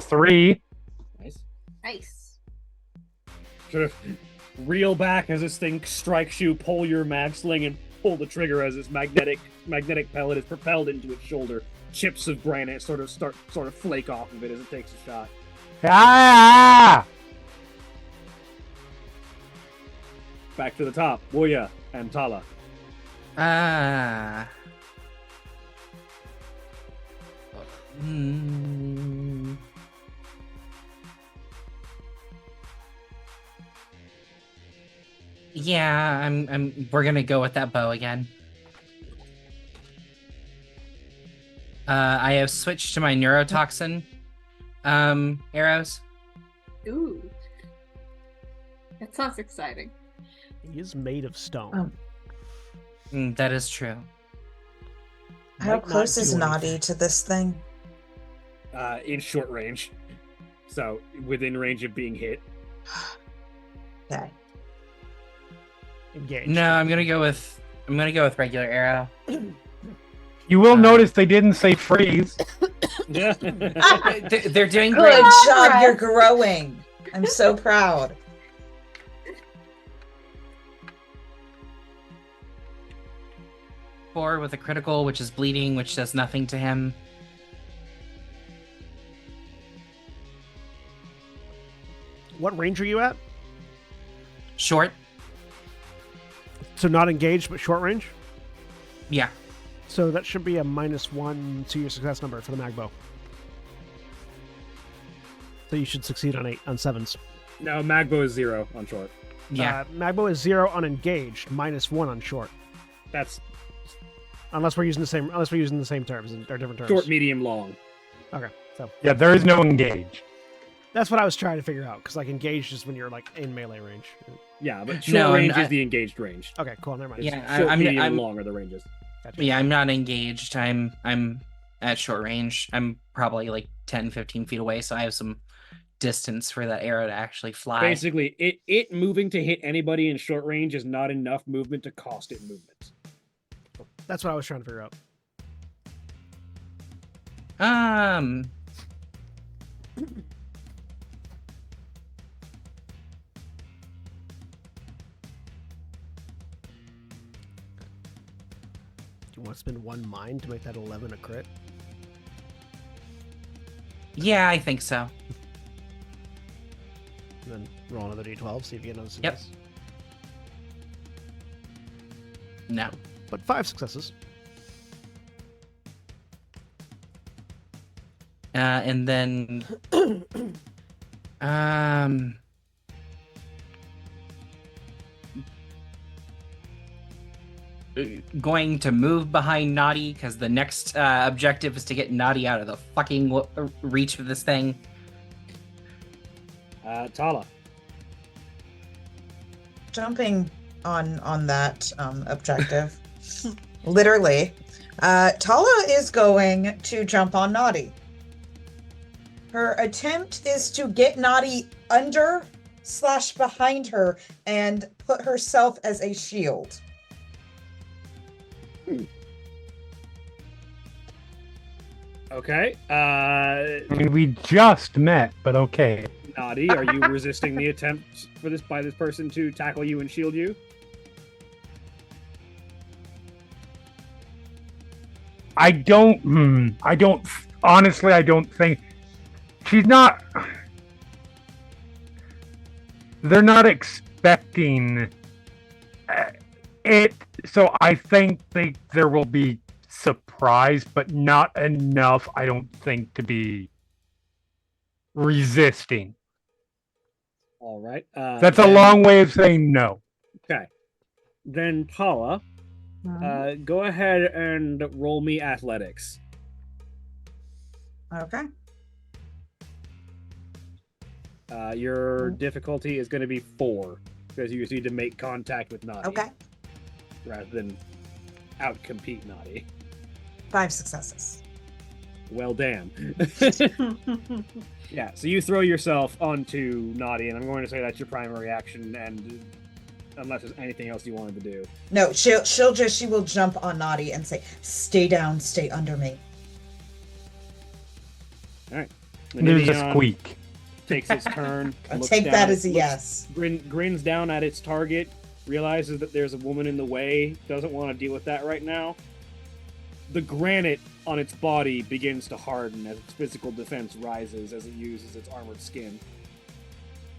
3. Nice. Sort of reel back as this thing strikes you, pull your mag sling, and pull the trigger as this magnetic pellet is propelled into its shoulder. Chips of granite sort of flake off of it as it takes a shot. Ah! Back to the top, Woya and Tala. Yeah, we're gonna go with that bow again. I have switched to my neurotoxin arrows. Ooh. That sounds exciting. He is made of stone. That is true. How Might not close do is Naughty anything. to this thing? In short range. So, within range of being hit. Okay. Engaged. No, I'm gonna go with regular arrow. You will notice they didn't say freeze. Yeah. They're doing Good great. job, you're growing. I'm so proud. Four with a critical, which is bleeding, which does nothing to him. What range are you at? Short. So not engaged, but short range? Yeah. So that should be a -1 to your success number for the magbow. So you should succeed on 7s. No, Magbo is 0 on short. Yeah. Magbow is 0 on engaged, -1 on short. That's Unless we're using the same terms or different terms. short, medium, long. Okay, so Yeah, there is no engage. that's what I was trying to figure out because like engaged is when you're like in melee range. Yeah, but short No, range and is the engaged range. Okay, cool. Never mind. Yeah, Short, I'm medium, and long are the ranges. Gotcha. Yeah, I'm not engaged. I'm at short range. I'm probably like 10, 15 feet away, so I have some distance for that arrow to actually fly. Basically, it moving to hit anybody in short range is not enough movement to cost it movement. That's what I was trying to figure out. Do you want to spend 1 mind to make that 11 a crit? Yeah, I think so. And then roll another d12, see if you get another Yep. success. No. But 5 successes. And then going to move behind Naughty because the next objective is to get Naughty out of the fucking reach of this thing. Tala. Jumping on that objective, literally, Tala is going to jump on Naughty. Her attempt is to get Naughty under / behind her and put herself as a shield. Okay. I mean, we just met, but okay. Naughty, are you resisting the attempt by this person to tackle you and shield you? Honestly, I don't think she's not. They're not expecting it, so I think there will be surprise, but not enough, I don't think, to be resisting. All right. That's a long way of saying no. Okay. Then Tala, go ahead and roll me athletics. Okay. Your difficulty is going to be 4 because you just need to make contact with Naughty. Okay. Rather than outcompete Naughty. 5 successes. Well, damn. Yeah, so you throw yourself onto Naughty, and I'm going to say that's your primary action, and unless there's anything else you wanted to do. No, she will jump on Naughty and say, "Stay down, stay under me." All right. There's a squeak. Takes its turn. I'll looks take down, that as a yes. Grins down at its target, realizes that there's a woman in the way, doesn't want to deal with that right now. The granite on its body begins to harden as its physical defense rises as it uses its armored skin.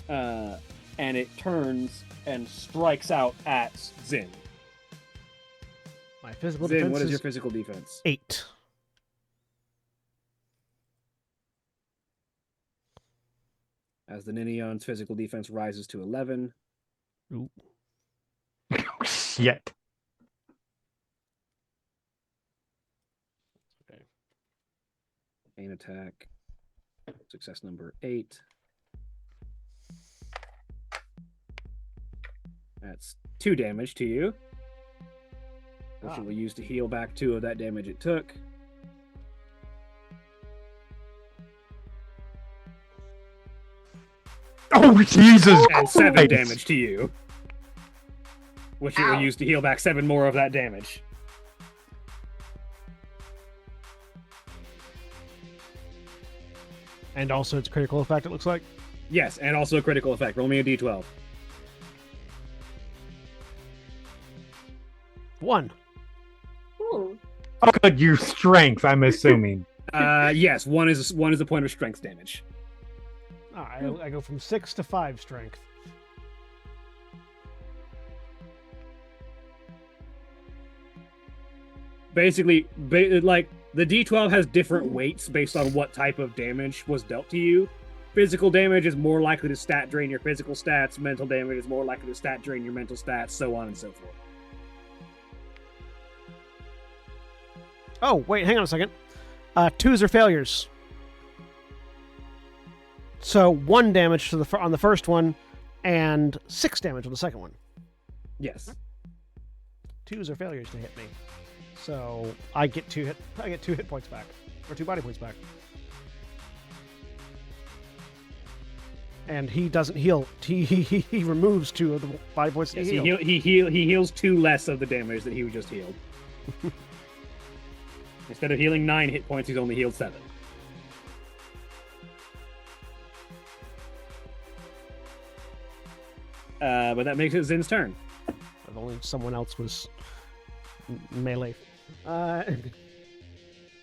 And it turns and strikes out at Zin. My physical Zin, defense what is your physical defense? 8. As the Ninion's physical defense rises to 11. Ooh. Shit. Okay. Main attack. Success number 8. That's 2 damage to you. Which it will use to heal back 2 of that damage it took. Oh, Jesus And 7 Christ. damage to you. Which it will use to heal back 7 more of that damage. And also its critical effect, it looks like. Yes, and also a critical effect. Roll me a d12. 1. Ooh. Oh, good, your strength, I'm assuming. Yes, one is a point of strength damage. I go from 6 to 5 strength. Basically, like, the d12 has different weights based on what type of damage was dealt to you. Physical damage is more likely to stat drain your physical stats. Mental damage is more likely to stat drain your mental stats, so on and so forth. Oh, wait, hang on a second. 2s are failures. So 1 damage to on the first one, and 6 damage on the second one. Yes. 2s are failures to hit me. So I get 2 hit points back, or 2 body points back. And he doesn't heal. He removes 2 of the body points that Yes, he healed. he heals 2 less of the damage that he just healed. Instead of healing 9 hit points, he's only healed 7. But that makes it Zin's turn. If only someone else was melee.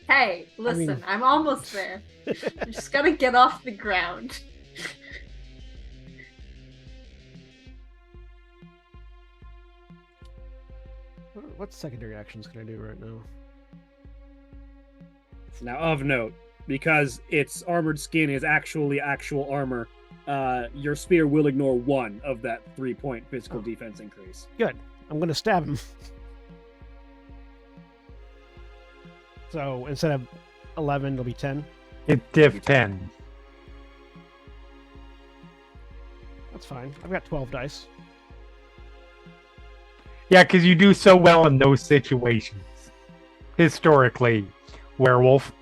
Hey, listen, I'm almost there. I just gotta get off the ground. What secondary actions can I do right now? Now, of note, because its armored skin is actually actual armor, your spear will ignore 1 of that 3-point physical defense increase. Good. I'm going to stab him. So instead of 11, it'll be 10. It's diff 10. That's fine. I've got 12 dice. Yeah, because you do so well in those situations. Historically, werewolf.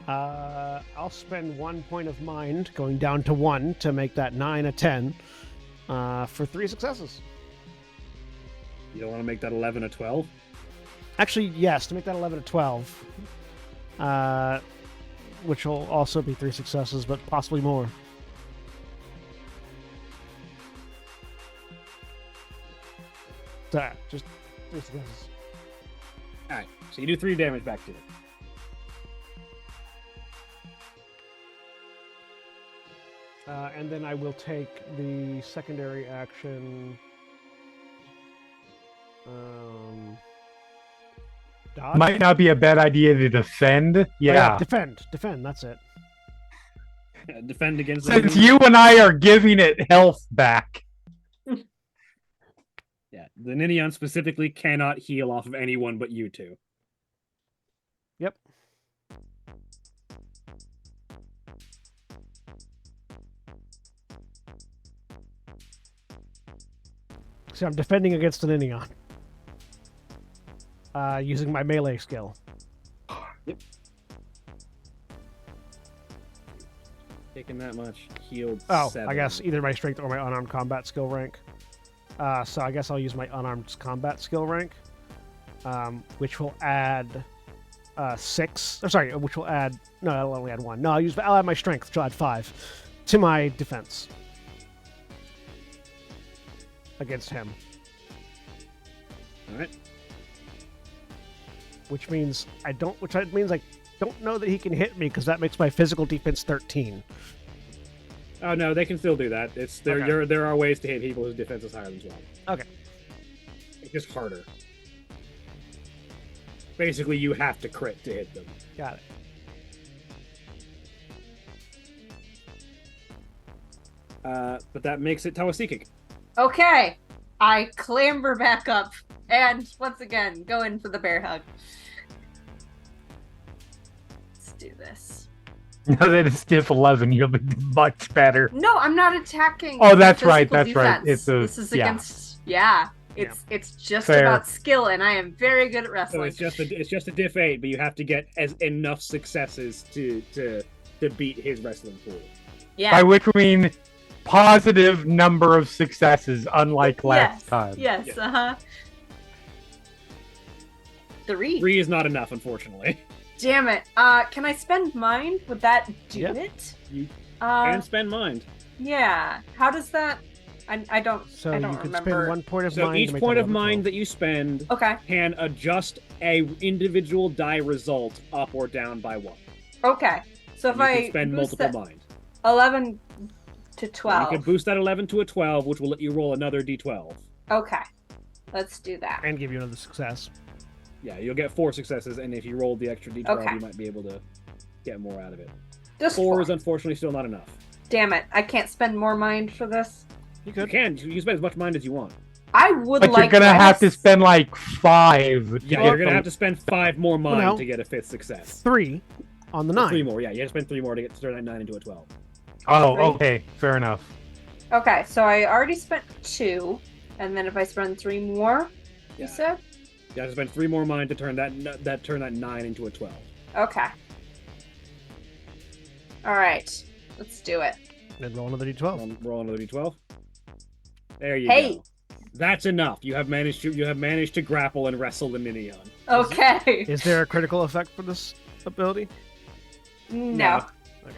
I'll spend 1 point of mind, going down to 1, to make that 9 a 10 for 3 successes. You don't want to make that 11 a 12? Actually, yes, to make that 11 a 12. Which will also be 3 successes, but possibly more. Just 3 successes. Alright, so you do 3 damage back to it. And then I will take the secondary action. Dodge? Might not be a bad idea to defend. Oh, Yeah. defend. That's it. Defend against the Since enemy. you and I are giving it health back. Yeah, the Ninion specifically cannot heal off of anyone but you two. Yep. So I'm defending against an Inion. Using my melee skill. Yep. Taking that much, healed. Oh, 7. I guess either my strength or my unarmed combat skill rank. So I guess I'll use my unarmed combat skill rank, which will add 6. Or sorry, which will add. No, I'll only add 1. No, I'll add my strength, which will add 5 to my defense against him. All right. Which means I don't know that he can hit me because that makes my physical defense 13. Oh no, they can still do that. It's there. Okay. There are ways to hit people whose defense is higher than 12. Okay. It's just harder. Basically, you have to crit to hit them. Got it. But that makes it Tawasikik. Okay. I clamber back up and once again go in for the bear hug. Let's do this. Now that it's diff 11, you'll be much better. No, I'm not attacking. Oh, that's right, physical that's right. defense. It's a- This is yeah. against. Yeah. It's just Fair. about skill, and I am very good at So wrestling. it's just a diff 8, but you have to get enough successes to beat his wrestling pool. Yeah. By which we mean positive number of successes, unlike last time. Yes. Yeah. 3. 3 is not enough, unfortunately. Damn it. Can I spend mind? Would that do Yeah. it? You Uh, can spend mind. yeah. How does that? I don't. So I don't you can remember. spend 1 point of So mind. each to make point that of 11, mind 12. that you spend Okay. can adjust a individual die result up or down by 1. Okay. So if And you I can spend boost multiple that mind. 11 to 12. You can boost that 11 to a 12, which will let you roll another d12. Okay. Let's do that. And give you another success. Yeah, you'll get 4 successes, and if you roll the extra d12, Okay. you might be able to get more out of it. Just 4 4. is unfortunately still not enough. Damn it. I can't spend more mind for this. You You could. can spend as much mind as you want. I would But like you're gonna have to less. spend like 5 to Yeah, get you're gonna the- have to spend 5 more mind no. to get a 5th success. 3 on the Or 9. 3 more, yeah. You have to spend 3 more to turn that 9 into a 12. Oh, 3. okay, fair enough. Okay, so I already spent 2, and then if I spend 3 more, you Yeah. said? You have to spend 3 more mind to turn that 9 into a 12. Okay. Alright. Let's do it. Then roll another d12. Roll another d12. There you Hey. go. That's enough. You have managed to grapple and wrestle the Minion. Okay. Is there a critical effect for this ability? No. Okay.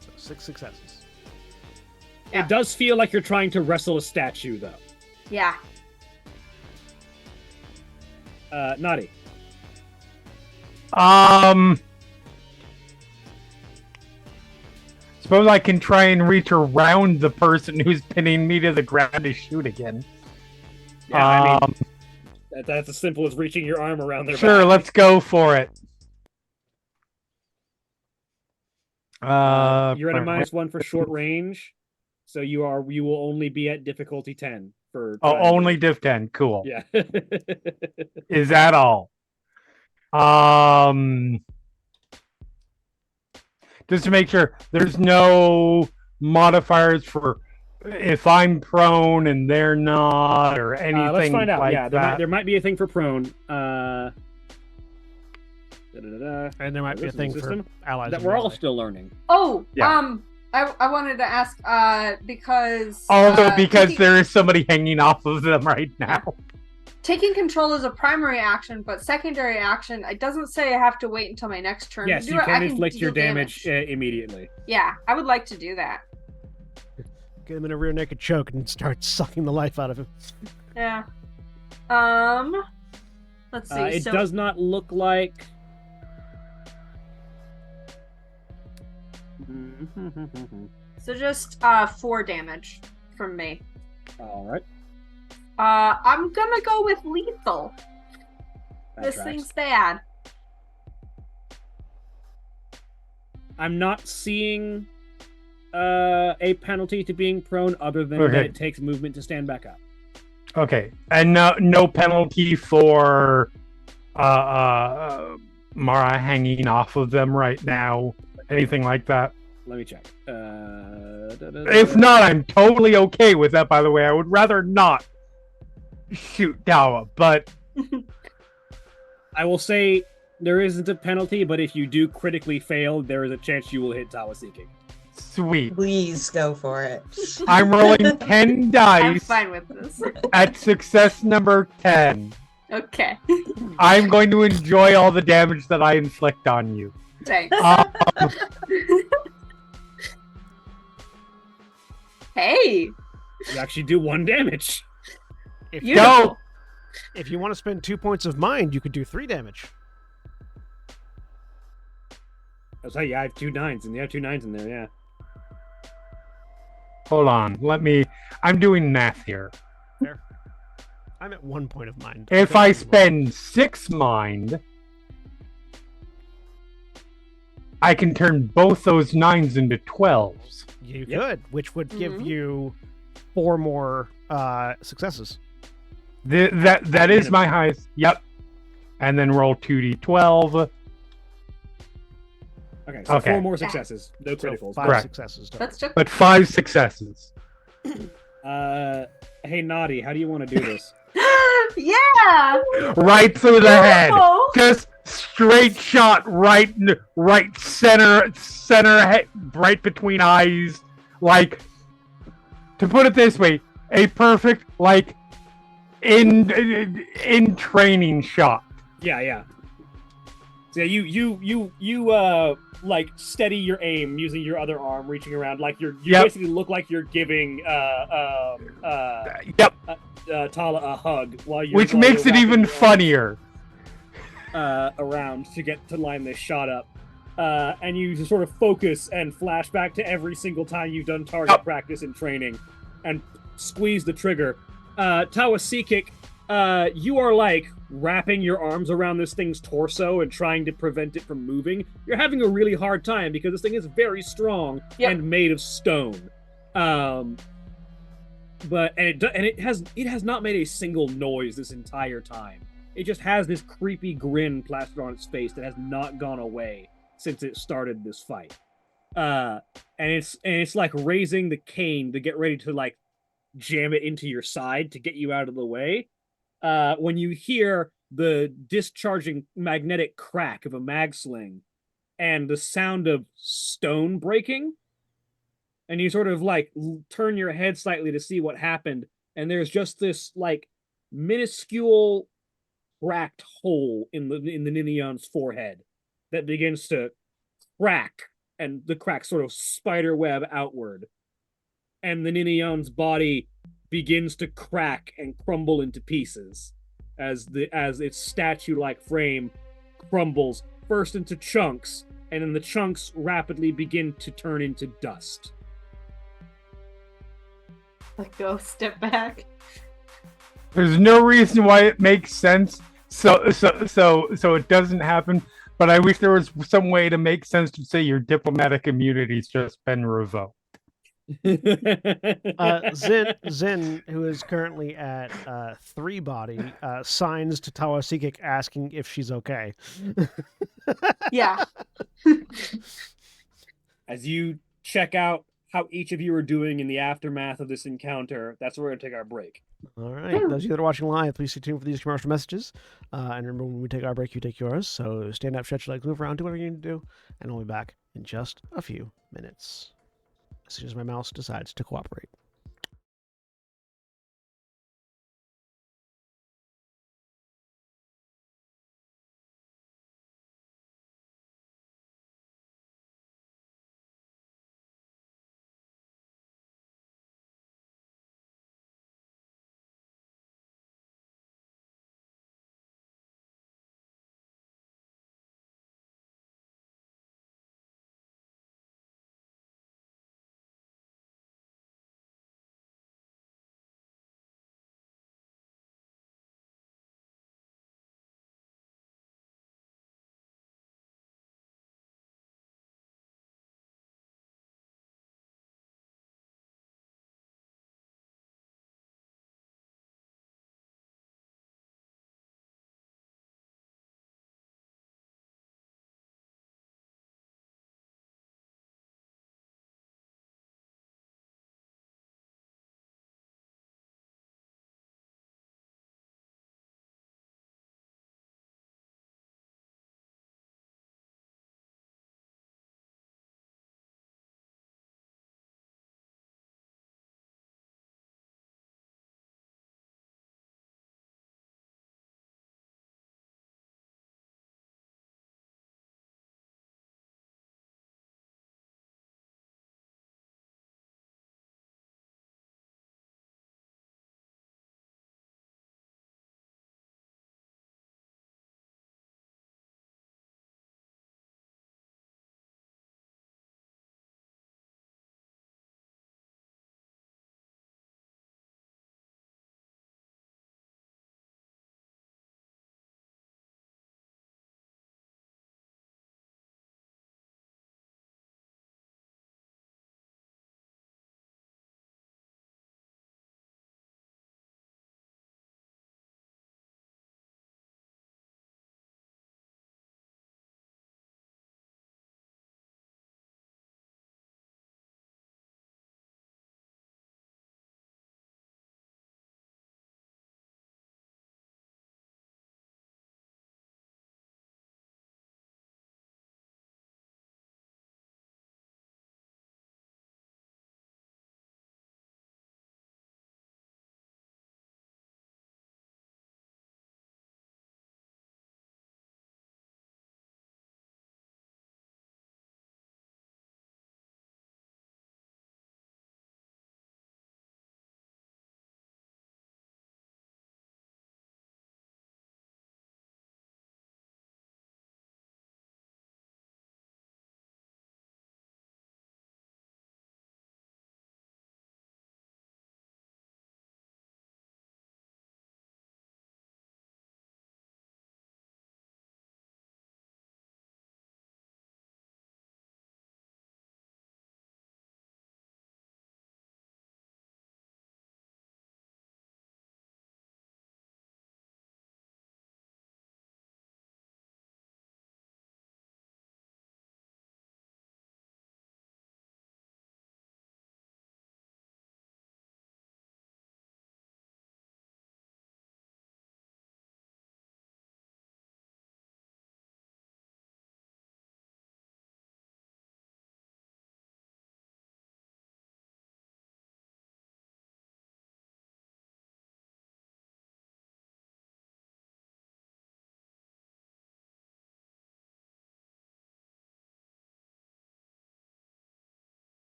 So 6 successes. Yeah. It does feel like you're trying to wrestle a statue, though. Yeah. Naughty. Suppose I can try and reach around the person who's pinning me to the ground to shoot again. Yeah, I mean, that's as simple as reaching your arm around their Sure, back. let's go for it. You're at a -1 for short range, so you will only be at difficulty 10 for. Oh, trying to- only Div 10. Cool. Yeah. Is that all? Just to make sure, there's no modifiers for if I'm prone and they're not, or anything Let's find out. like Yeah, that. there might be a thing for prone. And there might be a This is thing the for system allies. that in we're all melee. still learning. Oh, Yeah. I wanted to ask, because Also, because taking, there is somebody hanging off of them right now. taking control is a primary action, but secondary action, it doesn't say I have to wait until my next turn Yes, to do you it. I can inflict your deal damage immediately. Yeah, I would like to do that. Get him in a rear naked choke and start sucking the life out of him. Yeah. Let's see. It does not look like. So just 4 damage from me. All right. I'm gonna go with lethal. That This tracks. thing's bad. I'm not seeing a penalty to being prone other than that Okay. it takes movement to stand back up. Okay, and no penalty for Mara hanging off of them right now. Anything like that? Let me check. If not, I'm totally okay with that. By the way, I would rather not shoot Dawa, but I will say there isn't a penalty, but if you do critically fail, there is a chance you will hit Tawa Seeking. sweet. Please go for it. I'm rolling 10 I'm dice fine with this. at success number 10. Okay. I'm going to enjoy all the damage that I inflict on you. Thanks. Hey. You actually do 1 damage. If You you, Go! if you want to spend 2 points of mind, you could do 3 damage. I was like, yeah, I have 2 9s, and you have 2 9s in there, yeah. Hold on, I'm doing math here. I'm at 1 point of mind. If I spend 6 mind, I can turn both those 9s into 12s. You Yep. could, which would give Mhm. you 4 more successes. That is my highest. Yep. And then roll 2d12. Okay, so Okay. 4 more successes. No So criticals. 5 Correct. successes. total. That's just But 5 successes. Hey, Naughty, how do you want to do this? yeah. Right through the head. Beautiful. Just straight shot right center head, right between eyes. Like, to put it this way, a perfect, like, in training shot. Yeah. So yeah, you like steady your aim using your other arm, reaching around, like you Yep. basically look like you're giving Yep. Tala a hug while you're Which makes it wrapping even your funnier. arms, around to get to line this shot up. And you just sort of focus and flash back to every single time you've done target Yep. practice and training, and squeeze the trigger. Tawa Seekick, you are like wrapping your arms around this thing's torso and trying to prevent it from moving. You're having a really hard time because this thing is very strong Yep. and made of stone. But it has not made a single noise this entire time. It just has this creepy grin plastered on its face that has not gone away since it started this fight. And it's like raising the cane to get ready to like jam it into your side to get you out of the way. When you hear the discharging magnetic crack of a mag sling and the sound of stone breaking, and you sort of like turn your head slightly to see what happened, and there's just this like minuscule cracked hole in the Ninion's forehead that begins to crack, and the crack sort of spider web outward, and the Ninion's body begins to crack and crumble into pieces as its statue-like frame crumbles first into chunks, and then the chunks rapidly begin to turn into dust. Let go. Step back. There's no reason why it makes sense. So it doesn't happen. But I wish there was some way to make sense to say your diplomatic immunity's just been revoked. Zin, who is currently at 3 body, signs to Tawa Seekik asking if she's okay. Yeah. As you check out how each of you are doing in the aftermath of this encounter, that's where we're going to take our break. All right. Those of you that are watching live, please stay tuned for these commercial messages. And remember, when we take our break, you take yours. So stand up, stretch your legs, move around, do whatever you need to do. And we'll be back in just a few minutes. As soon as my mouse decides to cooperate.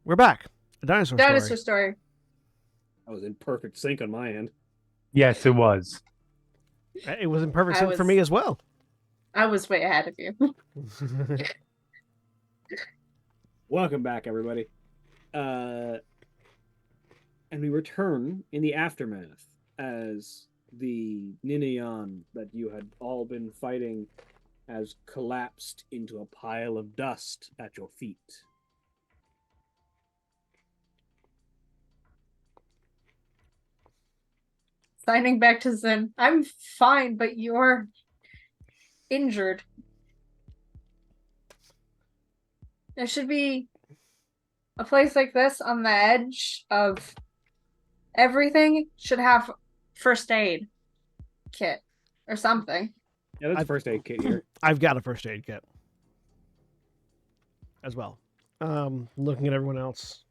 We're back. A dinosaur Dinosaur story. story. I was in perfect sync on my end. Yes, it was. It was in perfect I sync for was- me as well. I was way ahead of you. Welcome back, everybody. And we return in the aftermath as the Ninayan that you had all been fighting has collapsed into a pile of dust at your feet. Signing back to Zen. I'm fine, but you're injured. There should be a place like this on the edge of everything should have first aid kit or something. Yeah, that's first aid kit here. I've got a first aid kit as well. Looking at everyone else.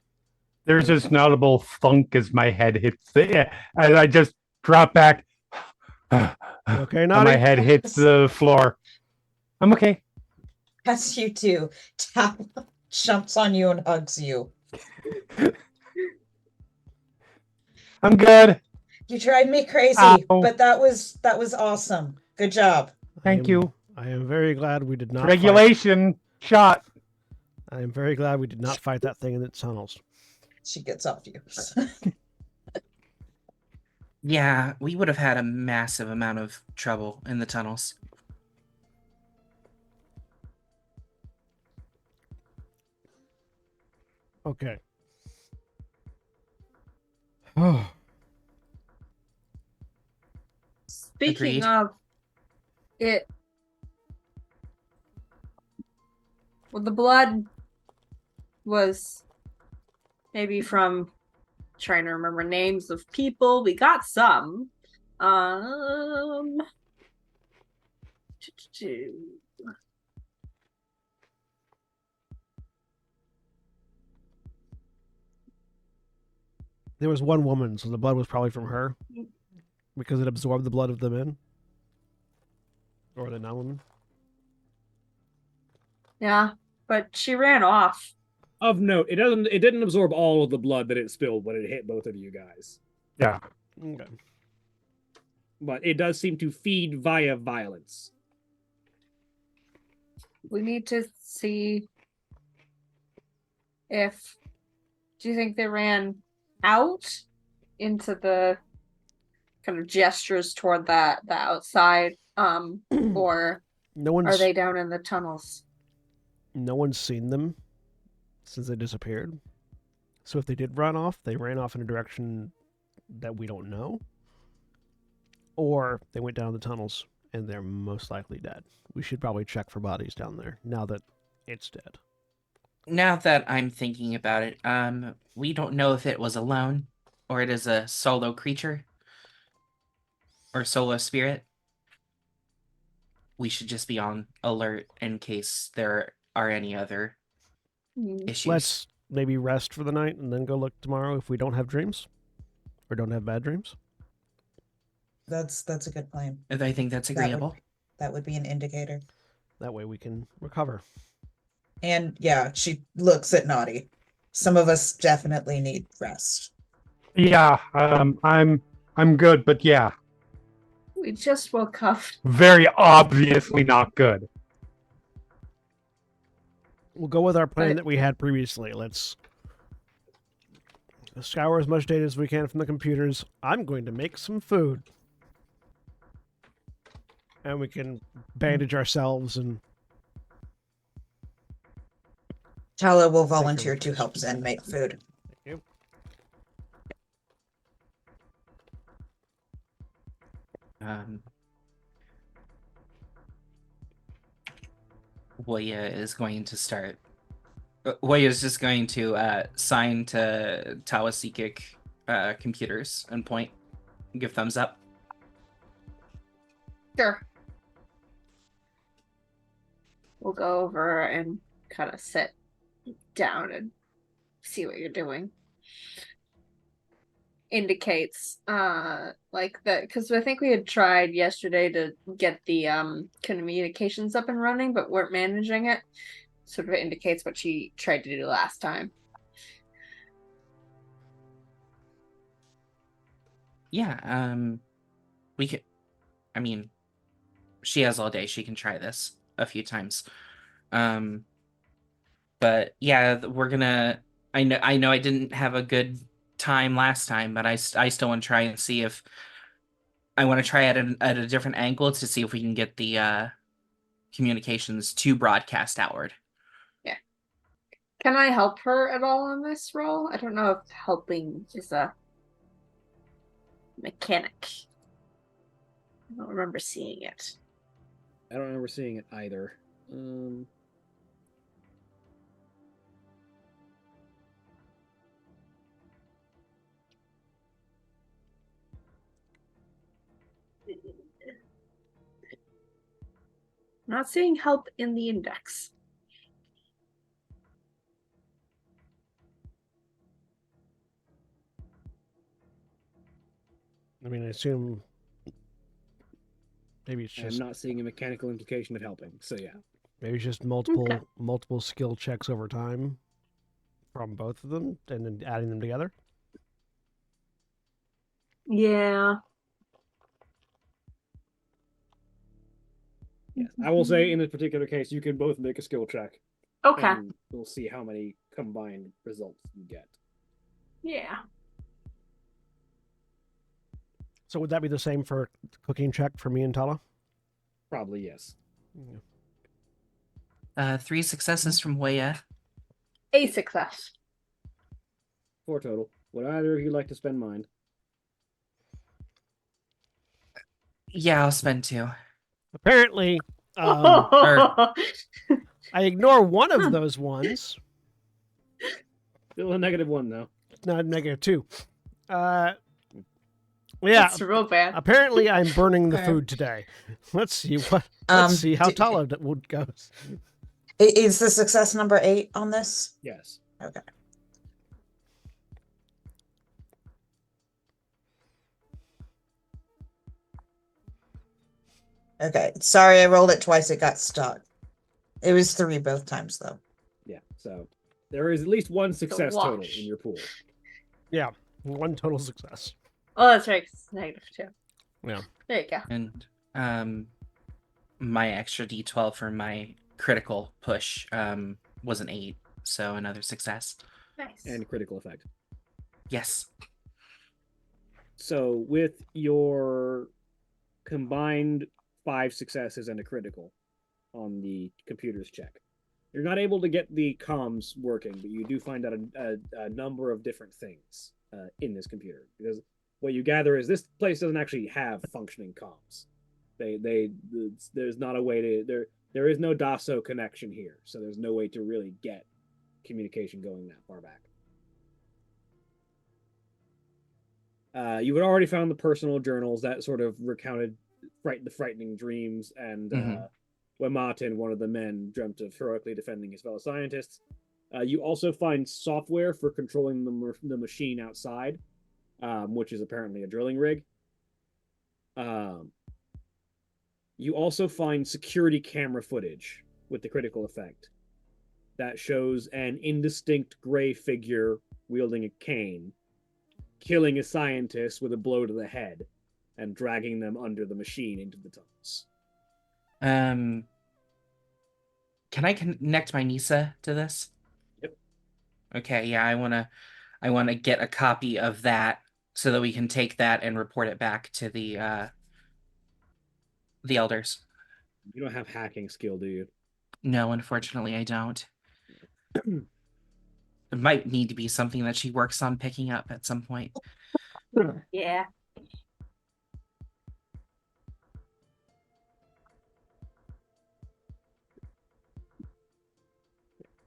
There's this audible thunk as my head hits the, as I just drop back. Okay, and Naughty? my head hits the floor. I'm okay. As you do, Tal jumps on you and hugs you. I'm good. You drive me crazy, Ow. but that was awesome. Good job. Thank you. I am very glad we did not fight. Regulation shot. I am very glad we did not fight that thing in the tunnels. She gets off you. Yeah, we would have had a massive amount of trouble in the tunnels. Okay. Oh, Speaking Agreed. of it, well, the blood was maybe from trying to remember names of people. We got some. there was one woman, so the blood was probably from her because it absorbed the blood of the men or the non-women. Yeah, but she ran off. Of note, it didn't absorb all of the blood that it spilled when it hit both of you guys. Yeah. Okay. But it does seem to feed via violence. We need to see if. Do you think they ran out into the kind of gestures toward the outside, or No one's are they down in the tunnels? no one's seen them since they disappeared. So if they did run off, they ran off in a direction that we don't know. Or they went down the tunnels and they're most likely dead. We should probably check for bodies down there now that it's dead. Now that I'm thinking about it, we don't know if it was alone or it is a solo creature or solo spirit. We should just be on alert in case there are any other issues. Let's maybe rest for the night and then go look tomorrow if we don't have dreams or don't have bad dreams. That's a good plan. I think that's agreeable. That would be an indicator. That way we can recover. And yeah, she looks at Naughty. Some of us definitely need rest. Yeah. I'm good, but yeah, We just woke up. very obviously not good. We'll go with our plan Right. that we had previously. Let's scour as much data as we can from the computers. I'm going to make some food. And we can bandage ourselves and Tala will volunteer to help Zen make food. thank you. Woya is going to start. Woya is just going to sign to Tawasikik computers and point, give thumbs up. Sure. We'll go over and kind of sit down and see what you're doing. Indicates like that, because I think we had tried yesterday to get the communications up and running but weren't managing it. Sort of indicates what she tried to do last time. Yeah, we could. I mean, she has all day. She can try this a few times. But yeah, we're gonna. I know. I didn't have a good time last time, but I still want to try and see if I want to try at a different angle to see if we can get the communications to broadcast outward. Can I help her at all on this roll? I don't know if helping is a mechanic. I don't remember seeing it. I don't remember seeing it either. Not seeing help in the index. I mean, I assume maybe it's I'm just not seeing a mechanical implication of helping. So yeah. maybe it's just Okay. multiple skill checks over time from both of them, and then adding them together. Yeah. Yes. I will say in this particular case, you can both make a skill check, Okay. and we'll see how many combined results you get. Yeah. So would that be the same for cooking check for me and Tala? Probably yes. 3 successes from Waya. A success. 4 total. Would either of you like to spend mine? Yeah, I'll spend 2. Apparently, or- I ignore one of those ones. Still a -1 though. Not -2. Yeah. That's real bad. Apparently, I'm burning the Okay. food today. Let's see Let's see how d- Tala goes. Is the success number 8 on this? Yes. Okay. Okay. Sorry, I rolled it twice. It got stuck. It was 3 both times, though. Yeah. So there is at least one success total wash. in your pool. Yeah, one total success. Oh, that's right. It's -2. Yeah. There you go. And my extra D12 for my critical push was an 8, so another success. Nice. And critical effect. Yes. So with your combined 5 successes and a critical on the computer's check, you're not able to get the comms working, but you do find out a number of different things in this computer. Because what you gather is this place doesn't actually have functioning comms. There's not a way to there is no DASO connection here, so there's no way to really get communication going that far back. You had already found the personal journals that sort of recounted the frightening dreams, and when Martin, one of the men, dreamt of heroically defending his fellow scientists. You also find software for controlling the machine outside, which is apparently a drilling rig. You also find security camera footage with the critical effect that shows an indistinct gray figure wielding a cane, killing a scientist with a blow to the head, and dragging them under the machine into the tunnels. Can I connect my Nisa to this? Yep. Okay, yeah, I wanna get a copy of that so that we can take that and report it back to the elders. You don't have hacking skill, do you? No, unfortunately, I don't. It might need to be something that she works on picking up at some point. Yeah.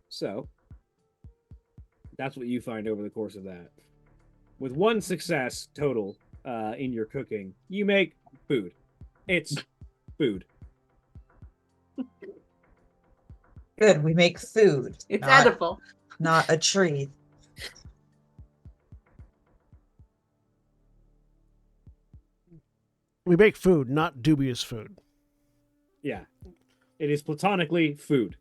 So, that's what you find over the course of that. With 1 success total in your cooking, you make food. It's food. Good. We make food. It's not, edible. not a tree. We make food, not dubious food. Yeah. It is platonically food.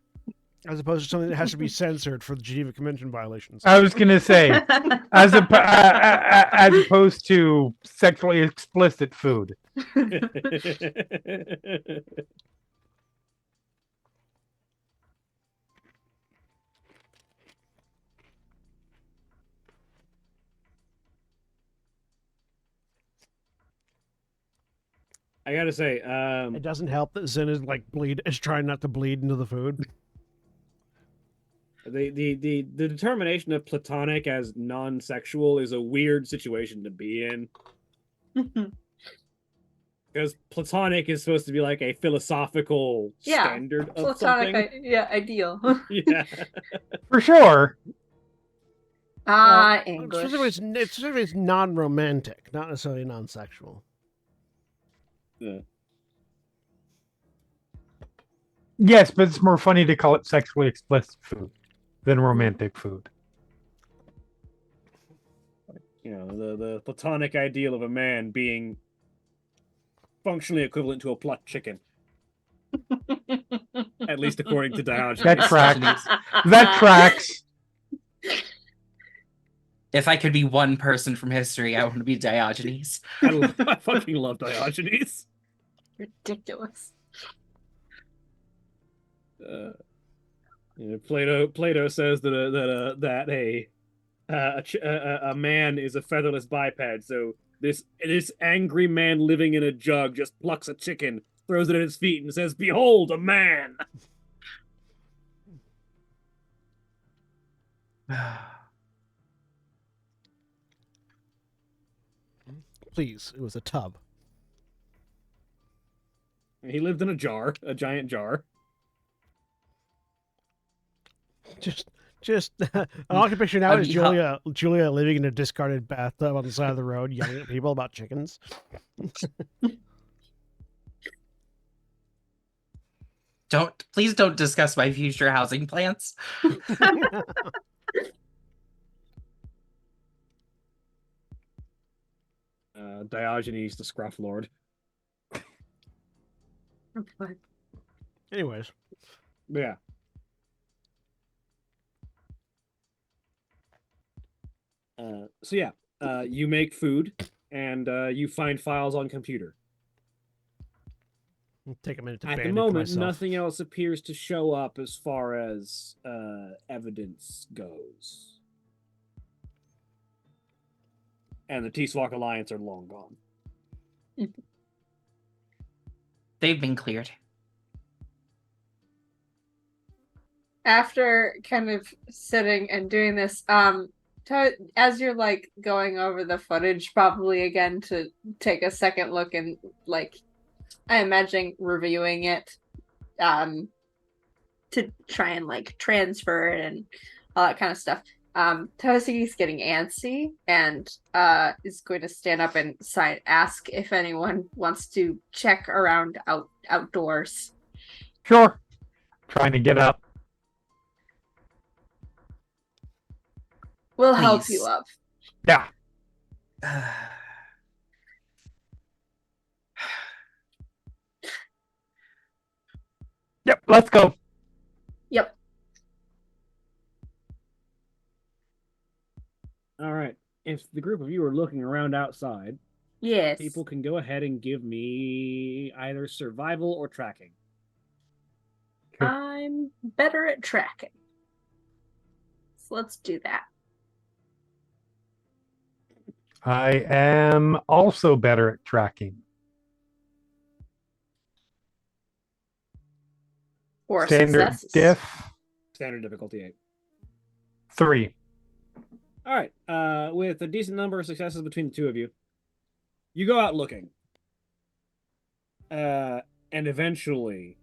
As opposed to something that has to be censored for the Geneva Convention violations. I was gonna say, as opposed to sexually explicit food. I gotta say, It doesn't help that Zin is trying not to bleed into the food. the determination of platonic as non-sexual is a weird situation to be in. Because platonic is supposed to be like a philosophical standard of something. Ideal. Yeah. For sure. English. Specifically, it's non-romantic, not necessarily non-sexual. Yeah. Yes, but it's more funny to call it sexually explicit food than romantic food. You know, the platonic ideal of a man being functionally equivalent to a plucked chicken. At least according to Diogenes. That tracks. That tracks. If I could be one person from history, I want to be Diogenes. I fucking love Diogenes. Ridiculous. Plato says that a man is a featherless biped. So this angry man living in a jug just plucks a chicken, throws it at his feet, and says, "Behold, a man." Please, it was a tub. He lived in a jar, a giant jar. Just all I can picture now is Yeah. Julia living in a discarded bathtub on the side of the road, yelling at people about chickens. Please don't discuss my future housing plans. Diogenes, the Scruff Lord. Anyways, Yeah. You make food and you find files on computer. take a minute to At the bandage moment, myself. nothing else appears to show up as far as evidence goes. And the T-Swak Alliance are long gone. They've been cleared. After kind of sitting and doing this, as you're like going over the footage, probably again to take a second look and like, I imagine reviewing it, to try and like transfer it and all that kind of stuff. Tosiki's getting antsy and is going to stand up and ask if anyone wants to check around outdoors. Sure. Trying to get up. We'll help Please. you up. Yeah. Yep, let's go. Yep. All right. If the group of you are looking around outside, Yes. people can go ahead and give me either survival or tracking. I'm better at tracking. So let's do that. I am also better at tracking. Or Standard successes. diff Standard difficulty 8. 3. All right. With a decent number of successes between the two of you, you go out looking. And eventually,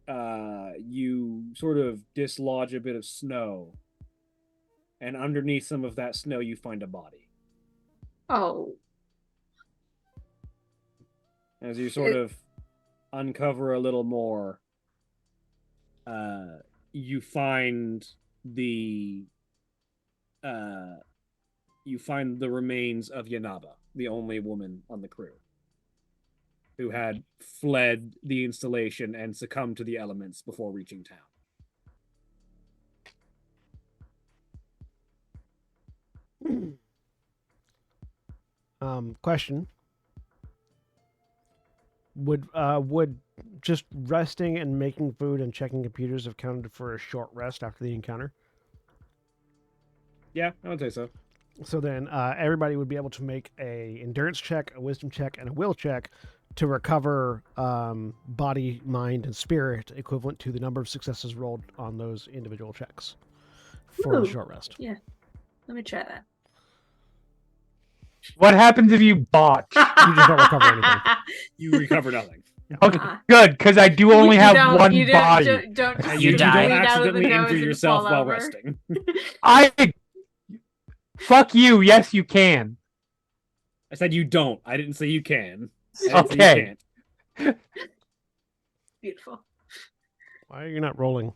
you sort of dislodge a bit of snow. And underneath some of that snow, you find a body. Oh. As you sort of uncover a little more, you find the remains of Yanaba, the only woman on the crew, who had fled the installation and succumbed to the elements before reaching town. Question: would just resting and making food and checking computers have counted for a short rest after the encounter? Yeah, I would say so. So then everybody would be able to make a endurance check, a wisdom check, and a will check to recover body, mind, and spirit equivalent to the number of successes rolled on those individual checks for the Ooh. short rest. Yeah. Let me try that. What happens if you botch? You just don't recover anything. You recover nothing. Okay, good, because I do only have one body. Don't just You die. breathe out of the accidentally nose injure and yourself fall while over. resting. Fuck you. Yes, you can. I said you don't. I didn't say you can. I didn't say Okay. you can't. Beautiful. Why are you not rolling?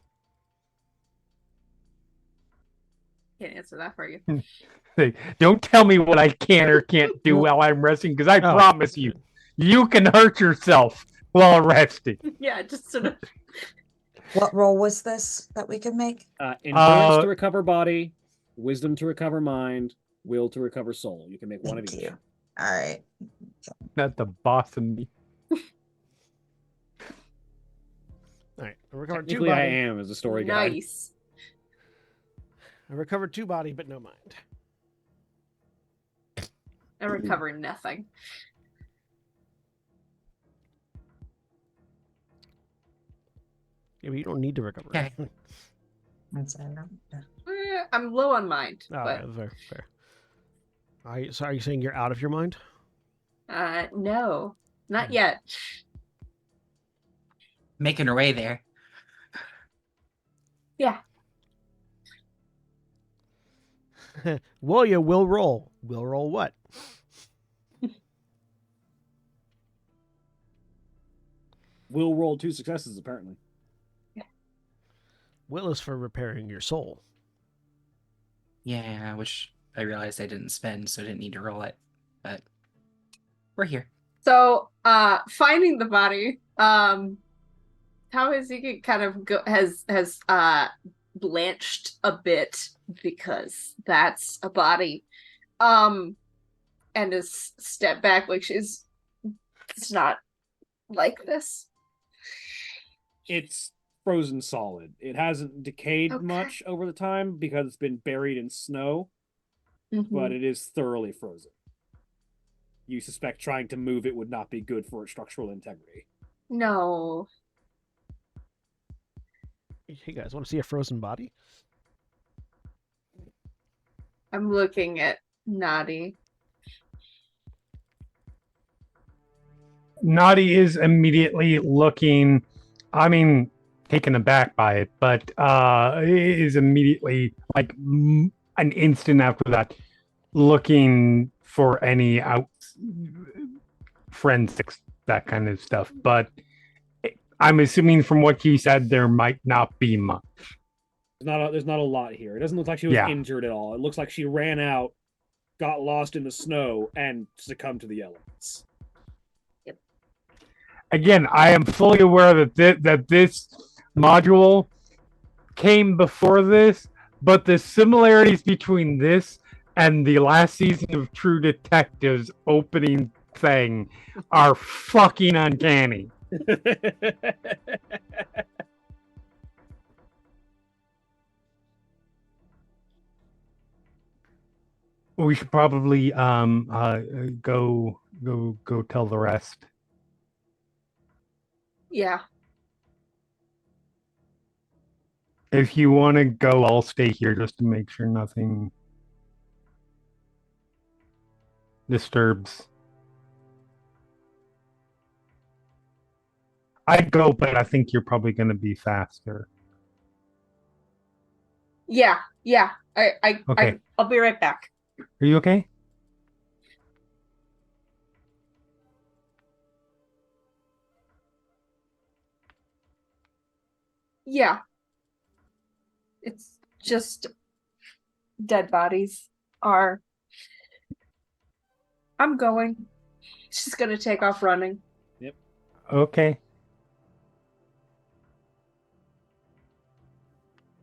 Can't answer that for you. Don't tell me what I can or can't do while I'm resting, because I promise you, you can hurt yourself while resting. Yeah, just sort of. What role was this that we could make? Endurance to recover body, wisdom to recover mind, will to recover soul. You can make one of Thank each. you. All right. Not the boss of me. All right, I recovered two Technically, I body. am as a story guide. Nice. I recovered two body, but no mind. I recover nothing. Yeah, but you don't need to recover. Okay. I'm low on mind, Oh, but yeah, fair. Are you saying you're out of your mind? no, not yet. Making her way there. Yeah. Well, you will roll. Will roll what? Will roll 2 successes, apparently. Will is for repairing your soul. Yeah, which I realized I didn't spend, so I didn't need to roll it. But we're here. So, finding the body, how has he kind of has blanched a bit because that's a body, and has stepped back like it's not like this. It's frozen solid. It hasn't decayed Okay. much over the time because it's been buried in snow, but it is thoroughly frozen. You suspect trying to move it would not be good for its structural integrity. No. Hey guys, want to see a frozen body? I'm looking at Nadi. Naughty is immediately looking, taken aback by it, but is immediately, like, an instant after that, looking for any forensics, that kind of stuff. But I'm assuming from what you said, there might not be much. There's not a lot here. It doesn't look like she was injured at all. It looks like she ran out, got lost in the snow, and succumbed to the elements. Again, I am fully aware that this module came before this, but the similarities between this and the last season of True Detective's opening thing are fucking uncanny. We should probably go tell the rest. Yeah. If you want to go, I'll stay here just to make sure nothing disturbs. I'd go, but I think you're probably going to be faster. Yeah. Okay. I'll be right back. Are you okay? Yeah. It's just dead bodies are. I'm going. She's gonna take off running. Yep. Okay.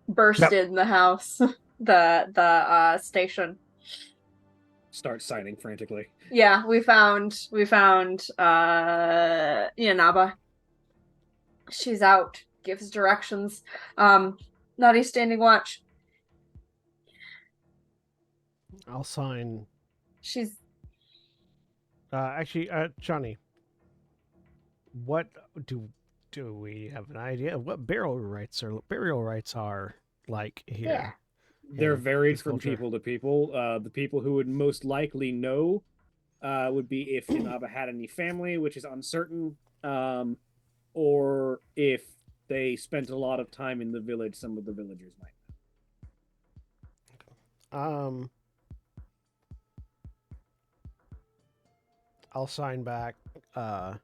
Burst in the house, the station. Start signing frantically. Yeah, we found Yanaba. She's out, gives directions. Naughty standing watch. I'll sign. She's Actually, Johnny, what do we have an idea of what burial rights are like here? They're in varied this from culture? people to people. The people who would most likely know would be if Inaba had any family, which is uncertain, or if they spent a lot of time in the village. Some of the villagers might. Um, I'll sign back. Let's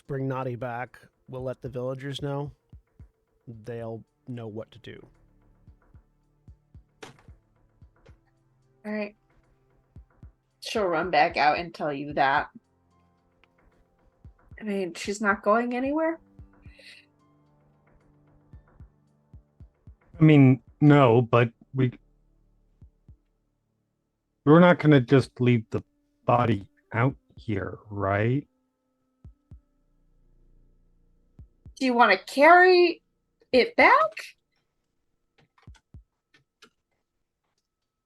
bring Naughty back. We'll let the villagers know. They'll know what to do. all right. She'll run back out and tell you that. I mean, she's not going anywhere. I mean, no, but we're not going to just leave the body out here, right? Do you want to carry it back?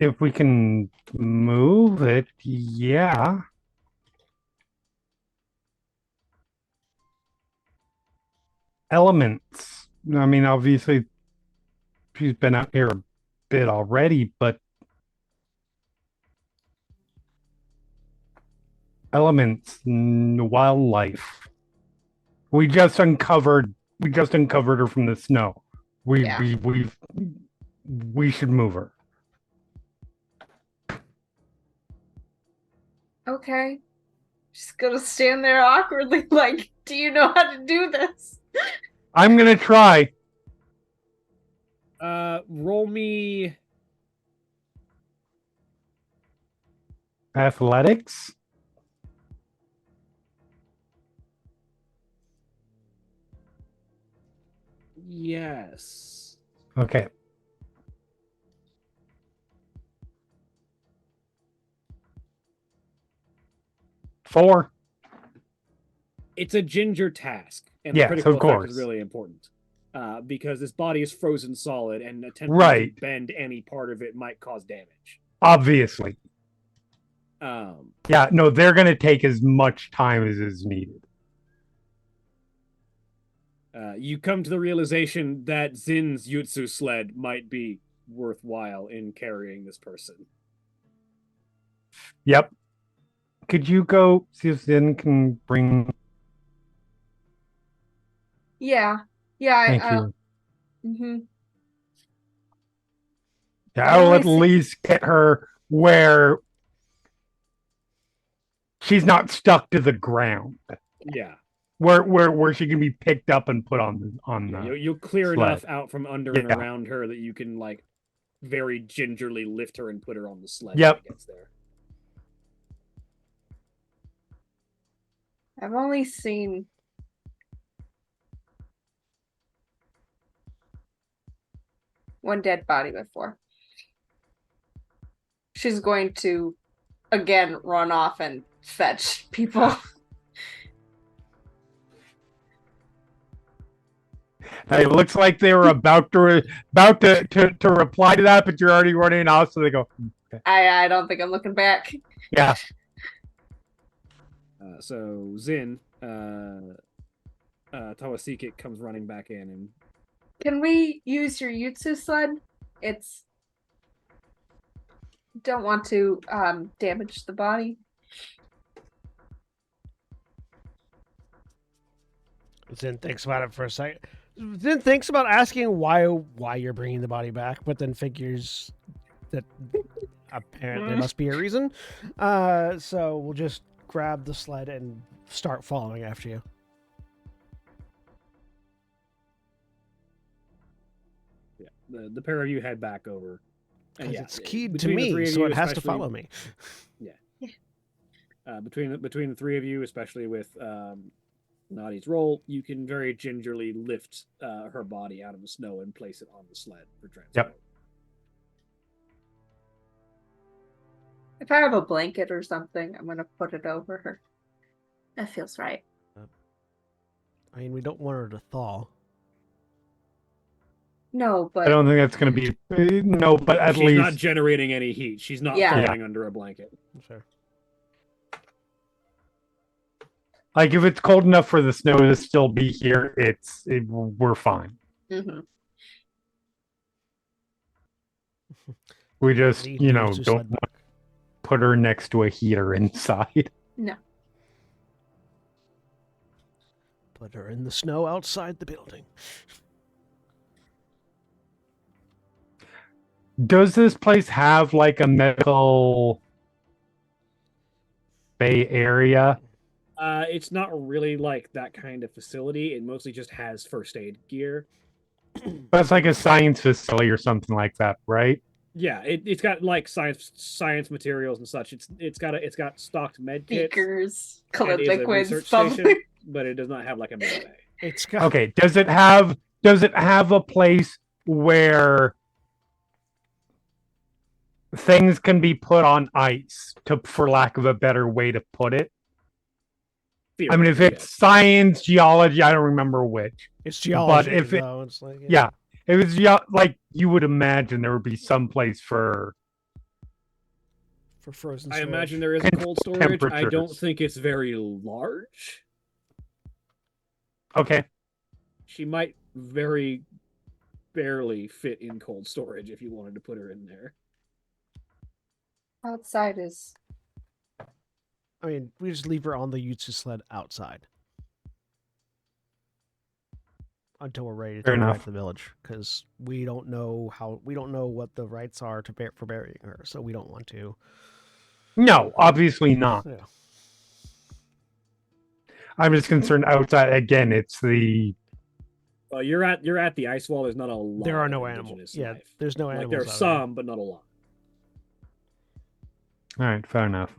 If we can move it, yeah. Elements. I mean, obviously, she's been out here a bit already, but elements, wildlife. We just uncovered her from the snow. Yeah. We should move her. Okay. She's gonna stand there awkwardly, like, do you know how to do this? I'm gonna try. Roll me. Athletics. Yes. Okay. Four. It's a ginger task, and Yes, the critical of effect is course. really important. Because this body is frozen solid, and attempting Right. to bend any part of it might cause damage. Obviously. Um, Yeah, no, they're going to take as much time as is needed. you come to the realization that Zin's Jutsu sled might be worthwhile in carrying this person. Yep. Could you go see if Zin can bring? Yeah. Yeah, Thank you. Mhm. Yeah, I've I'll only at seen- least get her where she's not stuck to the ground. Yeah. Where she can be picked up and put on Yeah, the you'll clear sled. enough out from under and Yeah. around her that you can like very gingerly lift her and put her on the sled Yep. when it gets there. I've only seen one dead body before. She's going to again run off and fetch people. It looks like they were about to reply to that, but you're already running off, so they go, okay. I don't think I'm looking back. Yeah. So Zin, Tawasikit comes running back in and Can we use your Jutsu sled? It's don't want to damage the body. Zin thinks about it for a second. Zin thinks about asking why you're bringing the body back, but then figures that apparently there must be a reason. So we'll just grab the sled and start following after you. yeah, the pair of you head back over. And Because it's keyed to between the me, three of so you, it has to especially- follow me. between the three of you, especially with Nadi's roll, you can very gingerly lift her body out of the snow and place it on the sled for transport. Yep. If I have a blanket or something, I'm gonna put it over her. That feels right. I mean, we don't want her to thaw. No, I but don't think that's going to be no, but at She's not least generating any heat. She's not Yeah. thawing under a blanket. Sure. like if it's cold enough for the snow to still be here, we're fine. mhm. We just Lead needles to don't sled back. put her next to a heater inside. No. Put her in the snow outside the building. Does this place have like a medical bay area? It's not really like that kind of facility. It mostly just has first aid gear. But it's like a science facility or something like that, right? Yeah, it's got like science materials and such. It's got stocked med kits. Beakers, and colored is a liquids, research something. station, but it does not have like a med bay. It's got Okay. Does it have a place where things can be put on ice, for lack of a better way to put it? I mean, if Theoretically, it's science, geology, I don't remember which. it's geology. if it- though. It's like Yeah, if it's like you would imagine there would be some place for. for frozen. I storage. imagine there is a cold storage. I don't Temperatures. think it's very large. Okay. She might very barely fit in cold storage if you wanted to put her in there. Outside is I mean, we just leave her on the Yutsu sled outside until we're ready to Fair take her back enough. to the village, because we don't know what the rights are for burying her, so we don't want to. No, obviously not. Yeah. I'm just concerned outside. Again, it's the. Well, you're at the ice wall. There's not a lot. There are of no indigenous animals. Yeah, life. there's no Like animals. there are out there. some, but not a lot. All right, fair enough.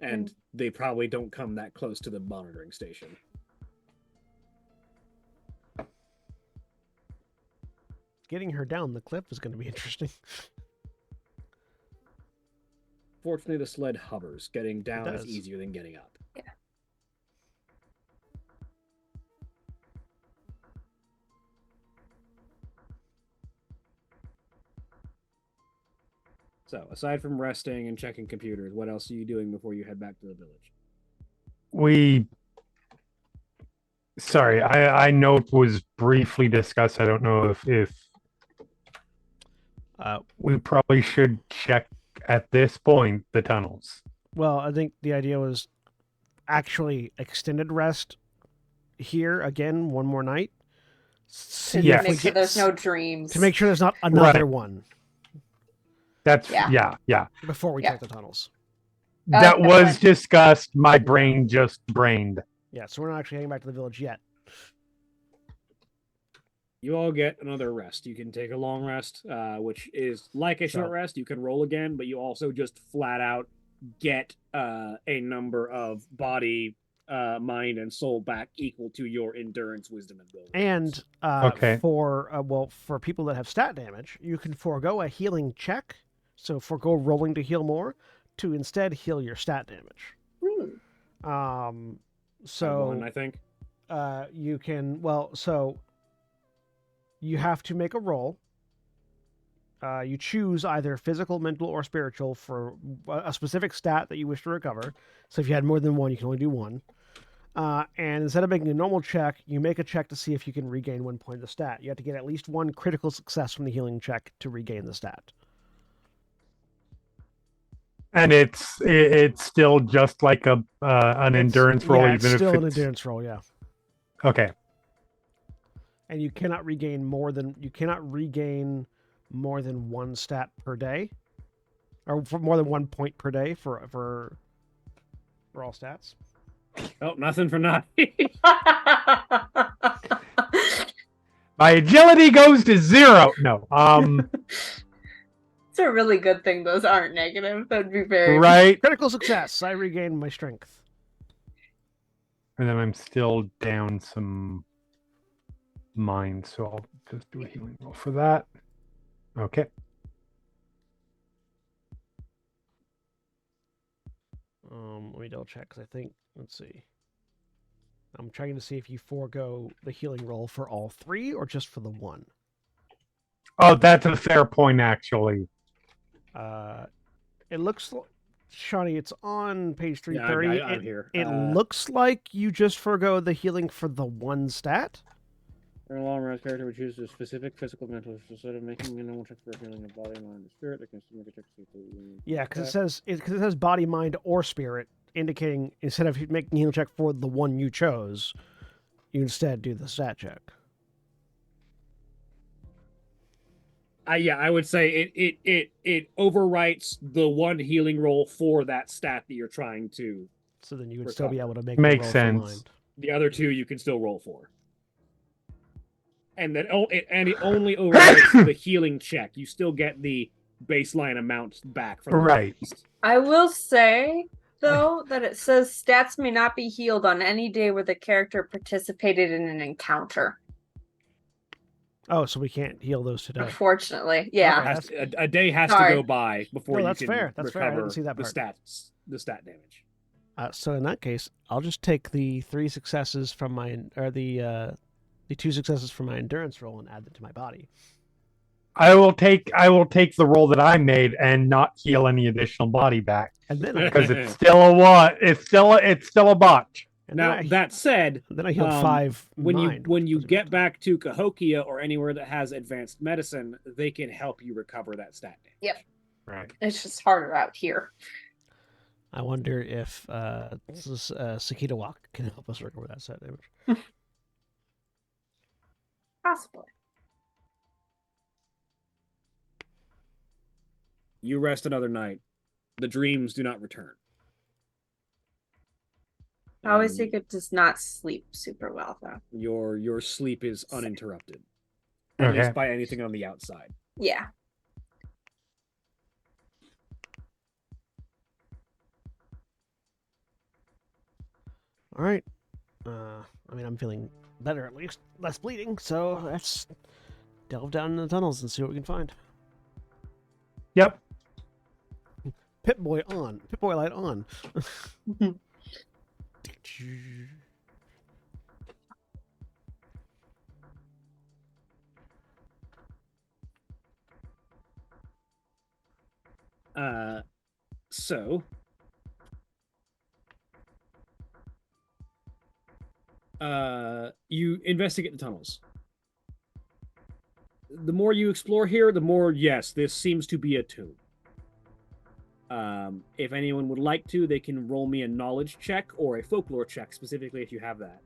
And they probably don't come that close to the monitoring station. Getting her down the cliff is going to be interesting. Fortunately, the sled hovers. Getting down is does. easier than getting up. Yeah. So, aside from resting and checking computers, what else are you doing before you head back to the village? Sorry, I know it was briefly discussed. I don't know if we probably should check at this point the tunnels. Well, I think the idea was actually extended rest here again one more night. See Yeah. if we make sure get there's no dreams. to make sure there's not another Right. one That's Yeah. yeah. before we Yeah. check the tunnels. That Okay, was fine. discussed. My brain just brained. Yeah, so we're not actually heading back to the village yet. You all get another rest. You can take a long rest, which is like a short So- rest. You can roll again, but you also just flat out get a number of body, mind, and soul back equal to your endurance, wisdom, and will. And Okay. for people that have stat damage, you can forego a healing check, so forego rolling to heal more, to instead heal your stat damage. So one, I think. you can so you have to make a roll. You choose either physical, mental, or spiritual for a specific stat that you wish to recover. So if you had more than one, you can only do one. And instead of making a normal check, you make a check to see if you can regain 1 point of the stat. You have to get at least one critical success from the healing check to regain the stat. And it's still just like an endurance roll, Yeah, even it's if still an it's endurance roll. Yeah, okay. and you cannot regain more than one stat per day, or for more than 1 point per day for all stats. Oh, nothing for nothing. My agility goes to 0. No, It's a really good thing those aren't negative. That'd be very right. Critical success. I regain my strength. And then I'm still down some mind, so I'll just do a healing roll for that. Okay. Let me double check because I think. Let's see. I'm trying to see if you forego the healing roll for all three or just for the one. Oh, that's a fair point, actually. It looks like, Shawnee, it's on page Yeah, 330. I'm here. It looks like you just forego the healing for the one stat. In a long run, character would choose a specific physical mental instead of making a normal check for healing of body, mind, and spirit. They can still make a check to see if they Yeah, because it says body, mind, or spirit, indicating instead of making a healing check for the one you chose, you instead do the stat check. Yeah, I would say it overwrites the one healing roll for that stat that you're trying to. So then you would still be able to make Makes the roll sense. for mind. The other two you can still roll for. And then it only overwrites the healing check. You still get the baseline amount back from the Right. text. I will say, though, that it says stats may not be healed on any day where the character participated in an encounter. Oh, so we can't heal those today. Unfortunately, yeah. Okay. A day has Sorry. to go by before No, you that's can fair. That's fair. I recover didn't see that the part. the stat damage. So in that case, I'll just take the 3 successes from my, or the 2 successes from my endurance roll and add them to my body. I will take the roll that I made and not heal any additional body back And then because it's still a what? It's still a botch. Now that said, then I healed 5 when mind, you which was get good. back to Cahokia or anywhere that has advanced medicine, they can help you recover that stat damage. Yep. Right. It's just harder out here. I wonder if Sakita Walk can help us recover that stat damage. Possibly. You rest another night. The dreams do not return. I always think it does not sleep super well, though. Your sleep is uninterrupted, at Okay. least by anything on the outside. Yeah. All right. I mean, I'm feeling better at least, less bleeding. So let's delve down into the tunnels and see what we can find. Yep. Pip-Boy on. Pip-Boy light on. So you investigate the tunnels. The more you explore here, the more, yes, this seems to be a tomb. If anyone would like to, they can roll me a knowledge check or a folklore check, specifically if you have that.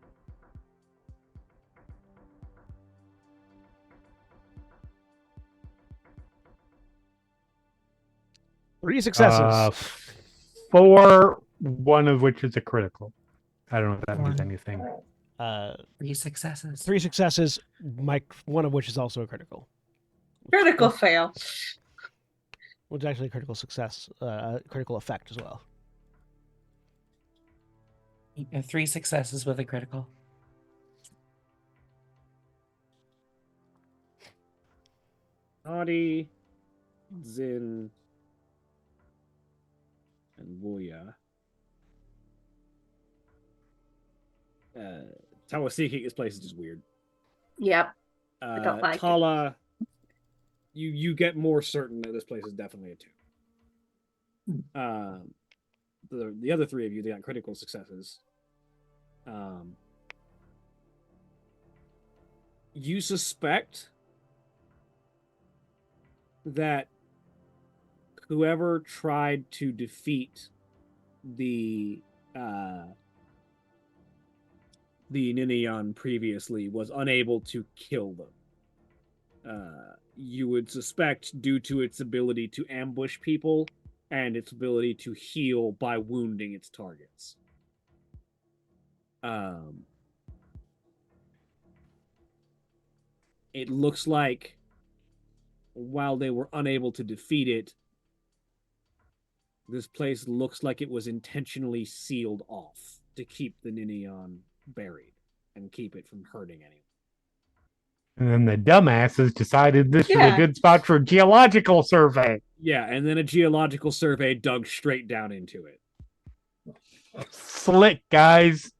Three successes. 4, one of which is a critical. I don't know if that means anything. 3 successes. 3 successes, one of which is also a critical. Critical fail. Which is actually a critical success, critical effect as well. 3 successes with a critical. Adi, Zin, and Wuya. Tawasiki, this place is just weird. Yep. I don't like Tala, you get more certain that this place is definitely a tomb. The other 3 of you, they got critical successes. You suspect that whoever tried to defeat the Ninian previously was unable to kill them. You would suspect due to its ability to ambush people and its ability to heal by wounding its targets. It looks like while they were unable to defeat it, this place looks like it was intentionally sealed off to keep the Ninian buried and keep it from hurting anyone. And then the dumbasses decided this was Yeah. a good spot for a geological survey. Yeah, and then a geological survey dug straight down into it. Slick, guys.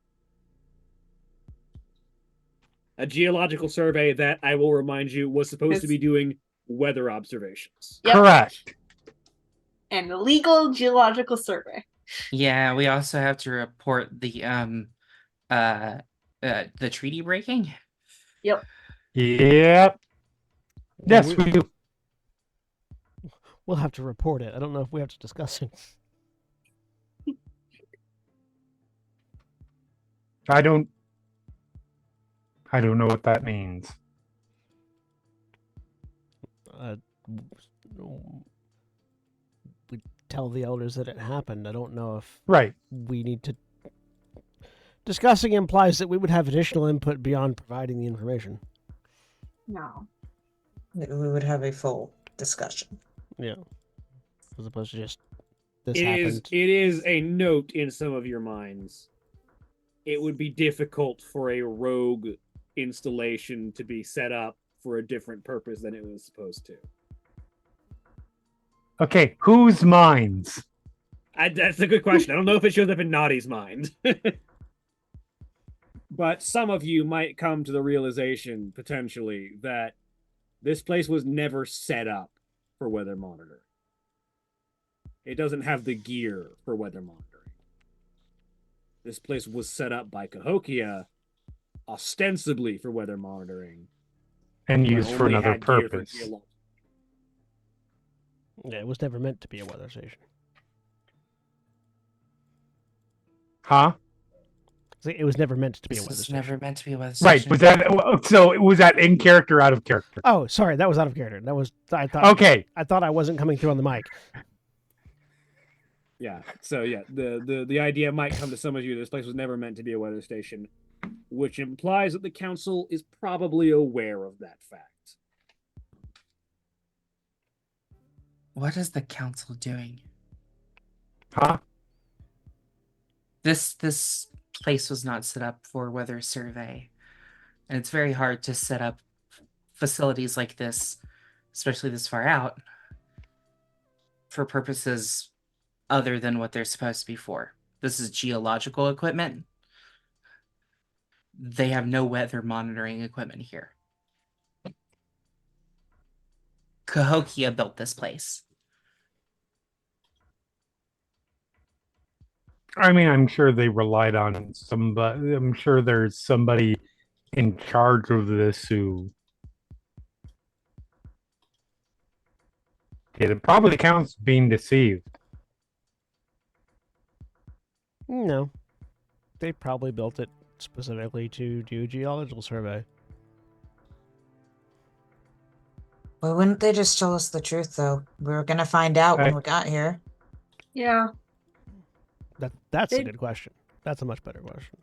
A geological survey that, I will remind you, was supposed to be doing weather observations. Yep. Correct. An illegal geological survey. Yeah, we also have to report the treaty breaking. Yep. Yep. Well, Yes, we do. We'll have to report it. I don't know if we have to discuss it. I don't know what that means. We tell the elders that it happened. I don't know if Right. we need to. Discussing implies that we would have additional input beyond providing the information. No. We would have a full discussion. Yeah. As opposed to just this It happened. is a note in some of your minds. It would be difficult for a rogue installation to be set up for a different purpose than it was supposed to. Okay, whose minds? That's a good question. I don't know if it shows up in Naughty's mind. But some of you might come to the realization, potentially, that this place was never set up for weather monitoring. It doesn't have the gear for weather monitoring. This place was set up by Cahokia ostensibly for weather monitoring. And but used for only another had gear for purpose. geological. Yeah, it was never meant to be a weather station. Huh? It was never meant to be a This weather was station. never meant to be a weather Right. station. Was that in character, out of character? Oh, sorry, that was out of character. I thought. Okay. I thought I wasn't coming through on the mic. Yeah. So yeah, the idea might come to some of you. This place was never meant to be a weather station, which implies that the council is probably aware of that fact. What is the council doing? Huh? This place was not set up for weather survey, and it's very hard to set up facilities like this, especially this far out, for purposes other than what they're supposed to be for. This is geological equipment. They have no weather monitoring equipment here. Cahokia built this place. I mean, I'm sure they relied on somebody. I'm sure there's somebody in charge of this who it probably counts being deceived. No, they probably built it specifically to do a geological survey. Why wouldn't they just tell us the truth, though? We were gonna find out when I- we got here. Yeah. That's a They- good question. That's a much better question.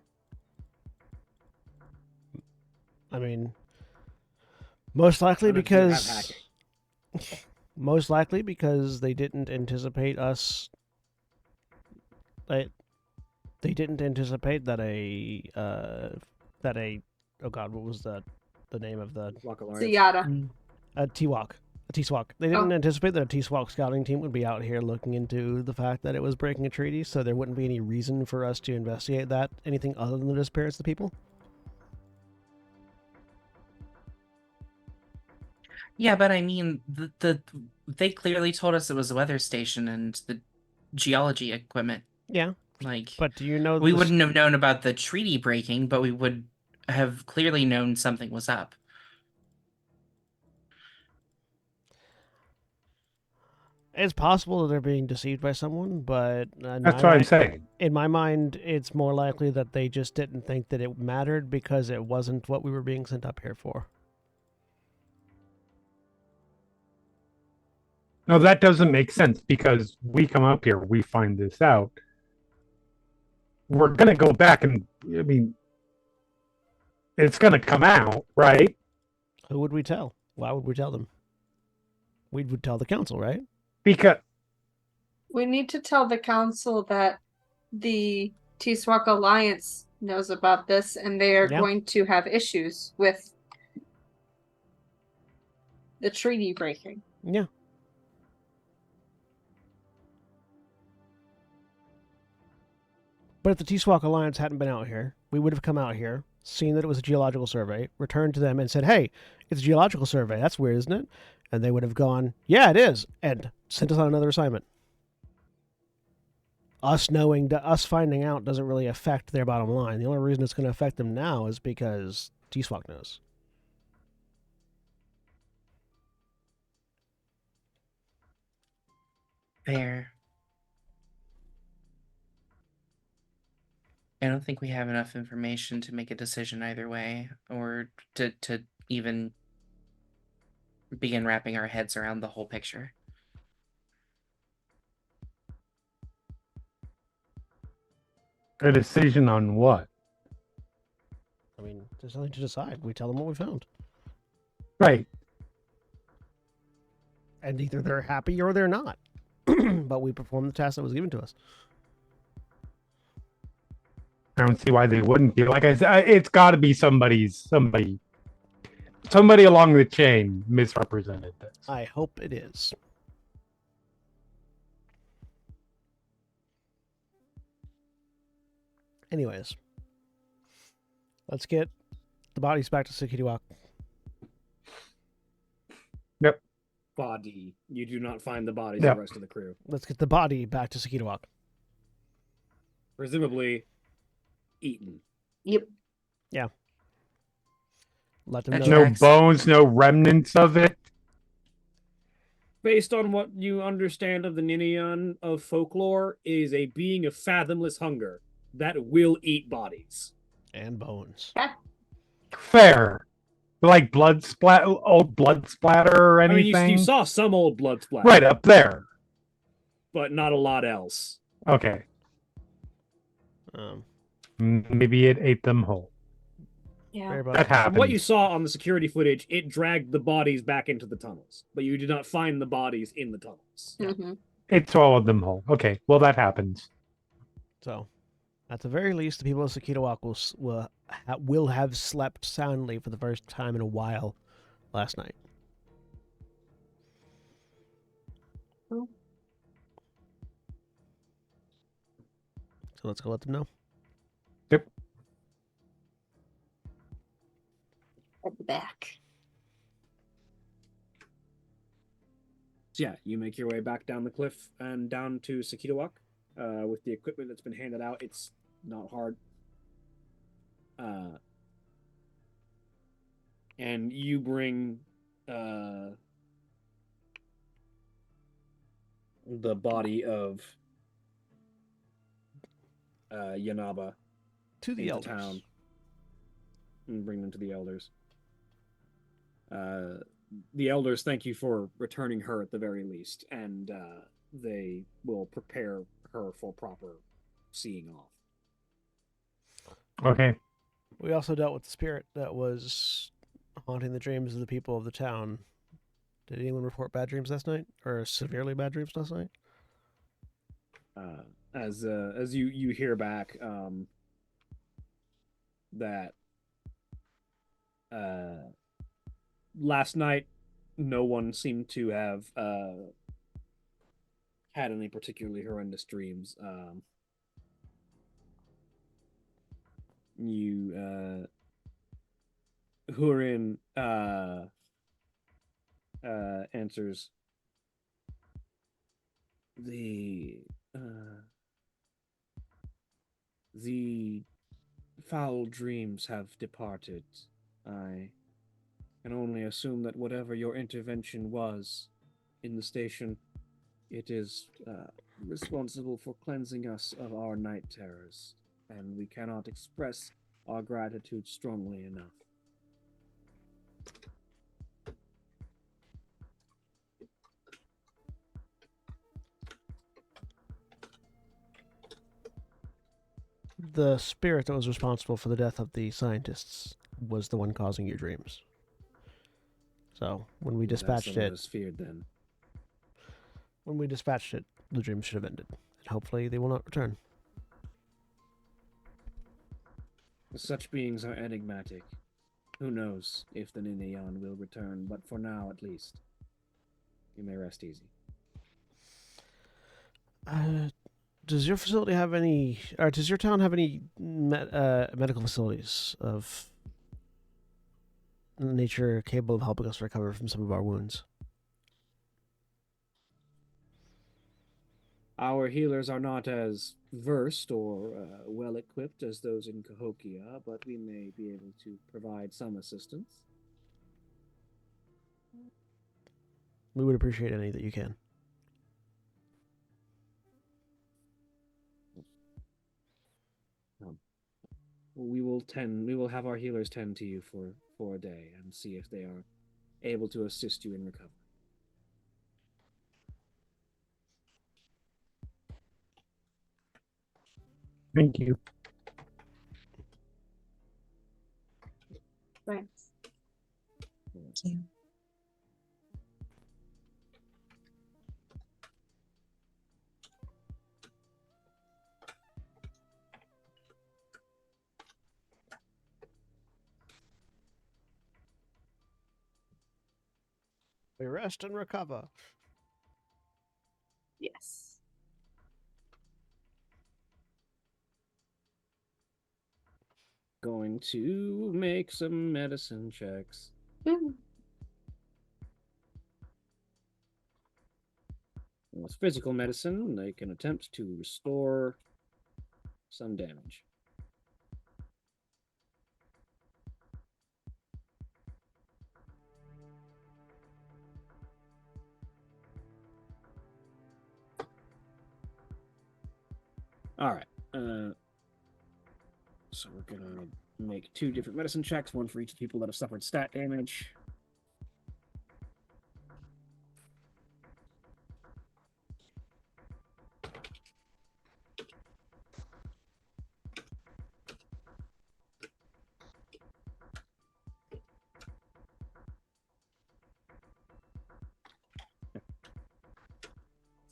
I mean, most likely How much do you have because hacking? most likely because they didn't anticipate us. They didn't anticipate that a oh god, what was the name of the Walk Alliance. So yada. a T-Walk. A T-Swalk. They didn't anticipate that a T-Swalk scouting team would be out here looking into the fact that it was breaking a treaty, so there wouldn't be any reason for us to investigate that, anything other than the disappearance of the people. Yeah, but I mean, they clearly told us it was a weather station and the geology equipment. Yeah, Like, but do you know we the- wouldn't have known about the treaty breaking, but we would have clearly known something was up. It's possible that they're being deceived by someone, but That's what I'm saying. in my mind, it's more likely that they just didn't think that it mattered because it wasn't what we were being sent up here for. No, that doesn't make sense because we come up here, we find this out. We're going to go back and, I mean, it's going to come out, right? Who would we tell? Why would we tell them? We would tell the council, right? Because, We need to tell the council that the T-Swak Alliance knows about this and they are Yeah. going to have issues with the treaty breaking. Yeah. But if the T-Swalk Alliance hadn't been out here, we would have come out here, seen that it was a geological survey, returned to them and said, hey, it's a geological survey. That's weird, isn't it? And they would have gone, yeah, it is, and sent us on another assignment. Us finding out doesn't really affect their bottom line. The only reason it's going to affect them now is because T-Swalk knows. Fair. I don't think we have enough information to make a decision either way, or to even begin wrapping our heads around the whole picture. A decision on what? I mean, there's nothing to decide. We tell them what we found. Right. And either they're happy or they're not. But we performed the task that was given to us. I don't see why they wouldn't be. Like I said, it's got to be somebody along the chain misrepresented this. I hope it is. Anyways, let's get the bodies back to Sikitiwak. Yep. Body. You do not find the bodies Yep. of the rest of the crew. Let's get the body back to Sikitiwak. Presumably eaten. Yep. Let them That's know. No Tracks. bones, no remnants of it. Based on what you understand of the Ninian of folklore, is a being of fathomless hunger that will eat bodies. And bones. Fair. Like old blood splatter or I mean, anything. you saw some old blood splatter, Right up there. but not a lot else. Okay. Um, Maybe it ate them whole. Yeah. very That much. From happened. what you saw on the security footage, it dragged the bodies back into the tunnels, but you did not find the bodies in the tunnels. Mm-hmm. It swallowed them whole. Okay. Well, that happens. So, at the very least, the people of Sikitiwak will have slept soundly for the first time in a while last night. Cool. So let's go let them know. At the back. So yeah, you make your way back down the cliff and down to Sakitawak. With the equipment that's been handed out, it's not hard. And you bring the body of Yanaba To the into elders. town and bring them to the elders. The elders thank you for returning her at the very least, and they will prepare her for proper seeing off. Okay. We also dealt with the spirit that was haunting the dreams of the people of the town. Did anyone report bad dreams last night, or severely bad dreams last night? As you hear back that last night no one seemed to have had any particularly horrendous dreams. Hurin answers the foul dreams have departed. I can only assume that whatever your intervention was in the station, it is responsible for cleansing us of our night terrors, and we cannot express our gratitude strongly enough. The spirit that was responsible for the death of the scientists was the one causing your dreams. So when we dispatched That's it, was feared then. the dreams should have ended. And hopefully they will not return. Such beings are enigmatic. Who knows if the Ninayan will return, but for now at least, you may rest easy. does your facility have any, or does your town have any medical facilities of nature capable of helping us recover from some of our wounds? Our healers are not as versed or well equipped as those in Cahokia, but we may be able to provide some assistance. We would appreciate any that you can. We will have our healers tend to you for a day and see if they are able to assist you in recovery. Thank you. Thanks. Thank you. We rest and recover. Yes. Going to make some medicine checks. With physical medicine, they can attempt to restore some damage. All right. So we're gonna make 2 different medicine checks, one for each people that have suffered stat damage.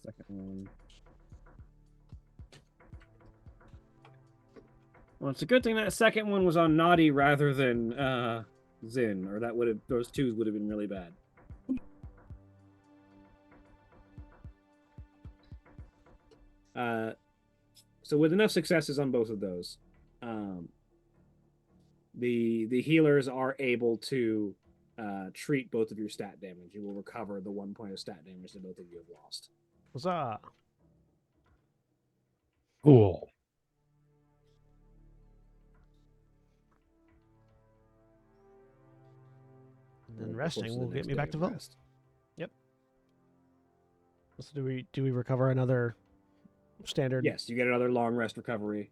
Second one. Well, it's a good thing that second one was on Naughty rather than Zin, or that would have those 2s would have been really bad. So with enough successes on both of those, the healers are able to treat both of your stat damage. You will recover the 1 point of stat damage that both of you have lost. Huzzah! Cool. And then Of resting course, the will get next me day back to of full. rest. So do we recover another standard? Yes, you get another long rest recovery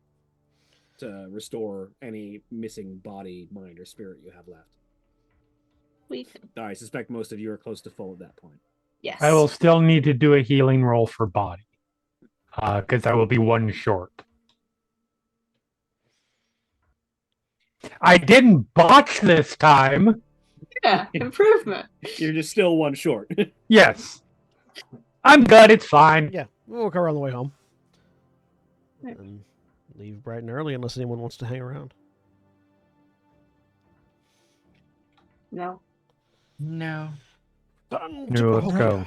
to restore any missing body, mind, or spirit you have left. I suspect most of you are close to full at that point. Yes. I will still need to do a healing roll for body. Because I will be 1 short. I didn't botch this time. Yeah, improvement. You're just still 1 short. Yes. I'm good. It's fine. Yeah, we'll recover on the way home. Right. And leave bright and early unless anyone wants to hang around. No. No. Done No, let's go.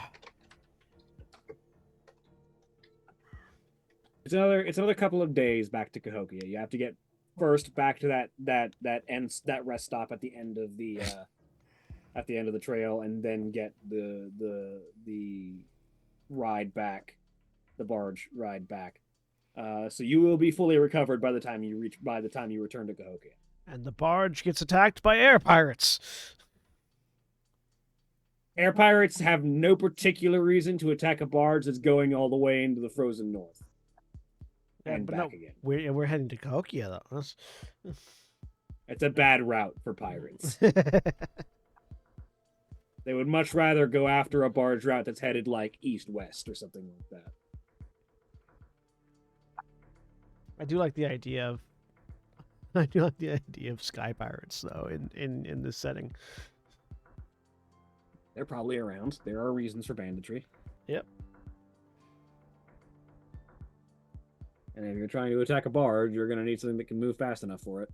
It's another couple of days back to Cahokia. You have to get first back to that rest stop at the end of the trail, and then get the ride back, the barge ride back. So you will be fully recovered by the time you return to Cahokia. And the barge gets attacked by air pirates. Air pirates have no particular reason to attack a barge that's going all the way into the frozen north. And but back no, again. We're heading to Cahokia though. It's a bad route for pirates. They would much rather go after a barge route that's headed like east-west or something like that. I do like the idea of sky pirates though in this setting. They're probably around. There are reasons for banditry. Yep. And if you're trying to attack a barge, you're going to need something that can move fast enough for it.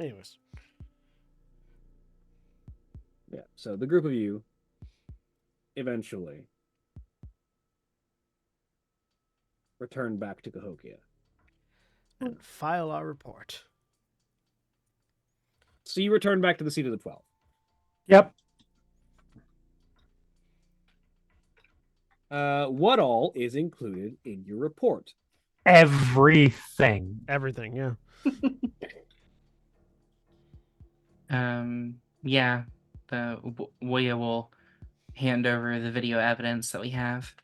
Anyways. Yeah, so the group of you eventually return back to Cahokia. And file our report. So you return back to the seat of the 12. Yep. What all is included in your report? Everything. Everything, yeah. Yeah, Woya will hand over the video evidence that we have.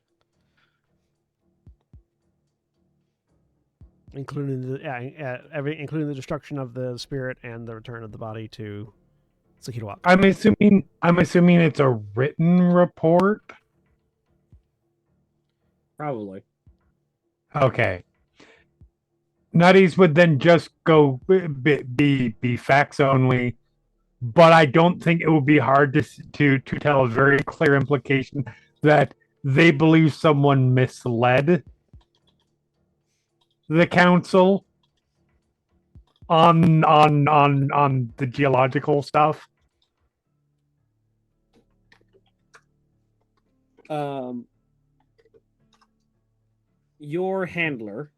Including including the destruction of the spirit and the return of the body to Sakitawak. I'm assuming it's a written report. Probably. Okay. Nutties would then just go be facts only, but I don't think it would be hard to tell a very clear implication that they believe someone misled the council on the geological stuff. Your handler,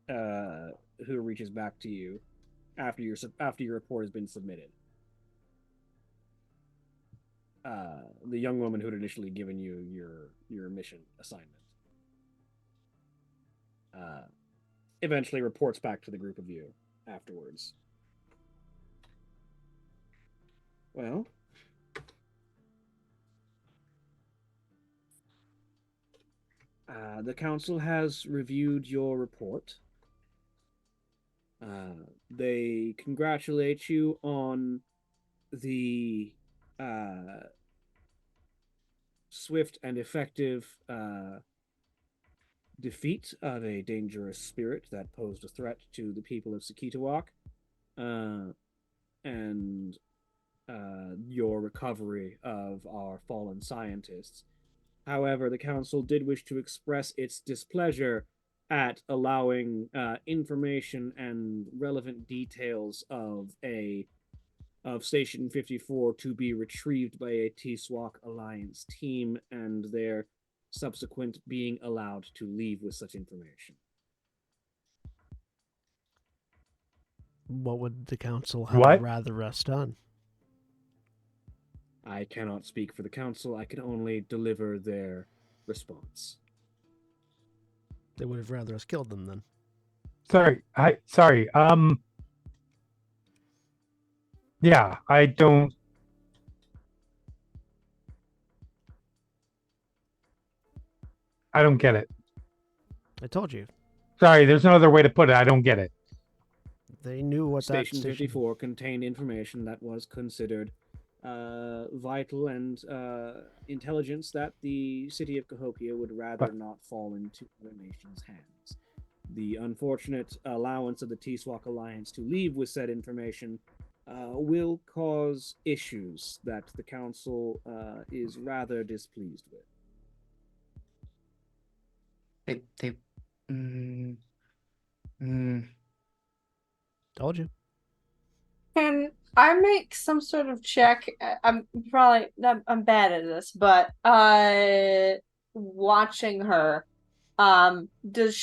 who reaches back to you after your report has been submitted. The young woman who had initially given you your mission assignment. Eventually reports back to the group of you afterwards. Well, the council has reviewed your report. They congratulate you on the swift and effective defeat of a dangerous spirit that posed a threat to the people of Sakitawak, and your recovery of our fallen scientists. However, the council did wish to express its displeasure at allowing information and relevant details of Station 54 to be retrieved by a T-SWAC Alliance team, and their subsequent being allowed to leave with such information. What would the council have What? rather us done? I cannot speak for the council. I can only deliver their response. They would have rather us killed them then. Sorry. Yeah, I don't. I don't get it. I told you. Sorry, there's no other way to put it. I don't get it. They knew what Station that 54 contained information that was considered vital and intelligence that the city of Cahokia would rather not fall into other nations' hands. The unfortunate allowance of the T-SWAC Alliance to leave with said information will cause issues that the council is rather displeased with. Told you. Can I make some sort of check? I'm bad at this, but watching her, does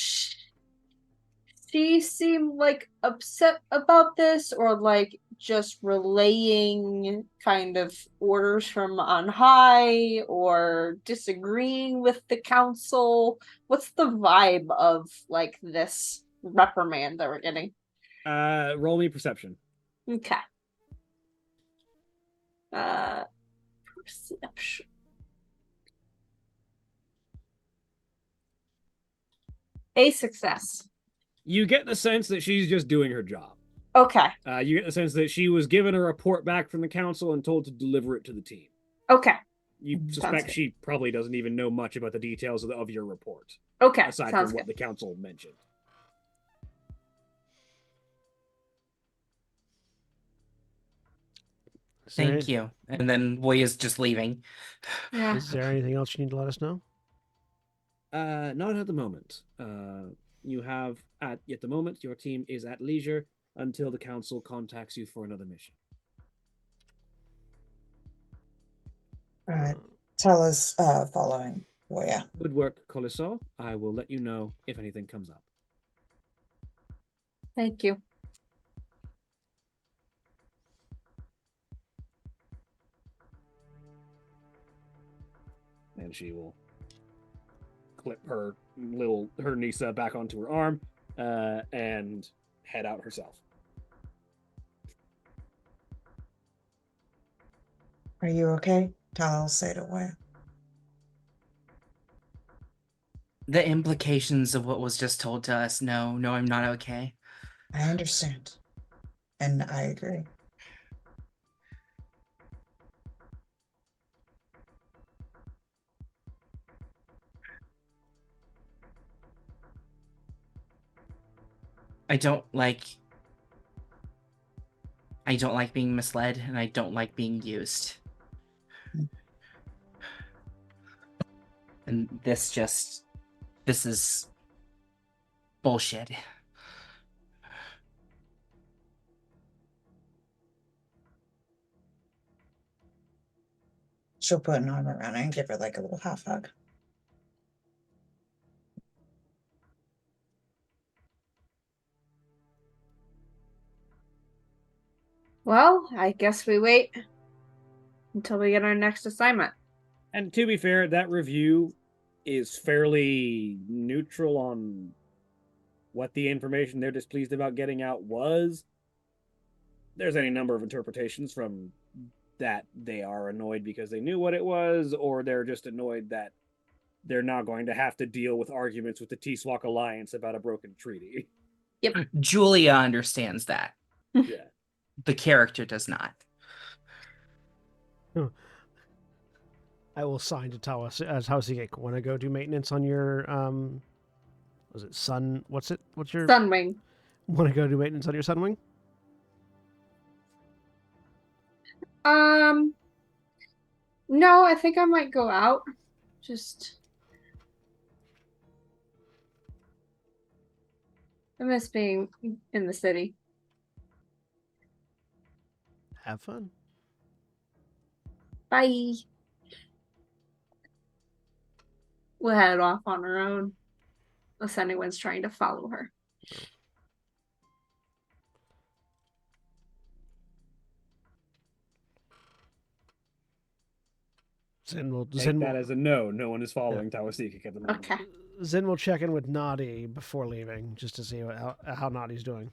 she seem like upset about this, or like just relaying kind of orders from on high, or disagreeing with the council? What's the vibe of like this reprimand that we're getting? Roll me perception. Okay. Perception. A success. You get the sense that she's just doing her job. Okay. You get the sense that she was given a report back from the council and told to deliver it to the team. Okay. You suspect she probably doesn't even know much about the details of your report. Okay. Aside Sounds from what good. the council mentioned. Thank you. And then Woya's just leaving. Yeah. Is there anything else you need to let us know? Not at the moment. You have at the moment your team is at leisure until the council contacts you for another mission. Tala's following Woya. Good work, Colisol. I will let you know if anything comes up. Thank you. And she will clip her Nisa back onto her arm and head out herself. Are you okay? Tala will say to Woya. The implications of what was just told to us. No, I'm not okay. I understand. And I agree. I don't like being misled, and I don't like being used. And this is bullshit. She'll put an arm around her and give her like a little half hug. Well, I guess we wait until we get our next assignment. And to be fair, that review is fairly neutral on what the information they're displeased about getting out was. There's any number of interpretations from that they are annoyed because they knew what it was, or they're just annoyed that they're now going to have to deal with arguments with the T-Swak Alliance about a broken treaty. Julia understands that. Yeah. The character does not. I will sign to Tawasigek when I go do maintenance on your was it Sun? What's your Sunwing. Want to go do maintenance on your Sunwing? No, I think I might go out. I miss being in the city. Have fun. Bye. We'll head off on our own, unless anyone's trying to follow her. Take that as a no. No one is following Tawasikik at the moment. Okay. Zin will check in with Nadi before leaving, just to see how Nadi's doing.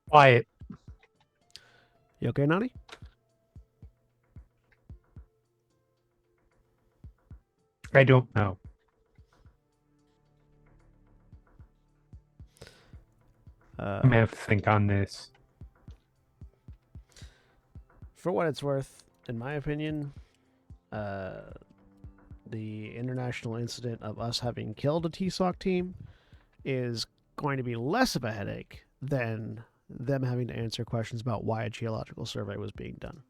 Quiet. You okay, Nadi? I don't know. I'm gonna have to think on this. For what it's worth, in my opinion, the international incident of us having killed a TSOC team is going to be less of a headache than them having to answer questions about why a geological survey was being done.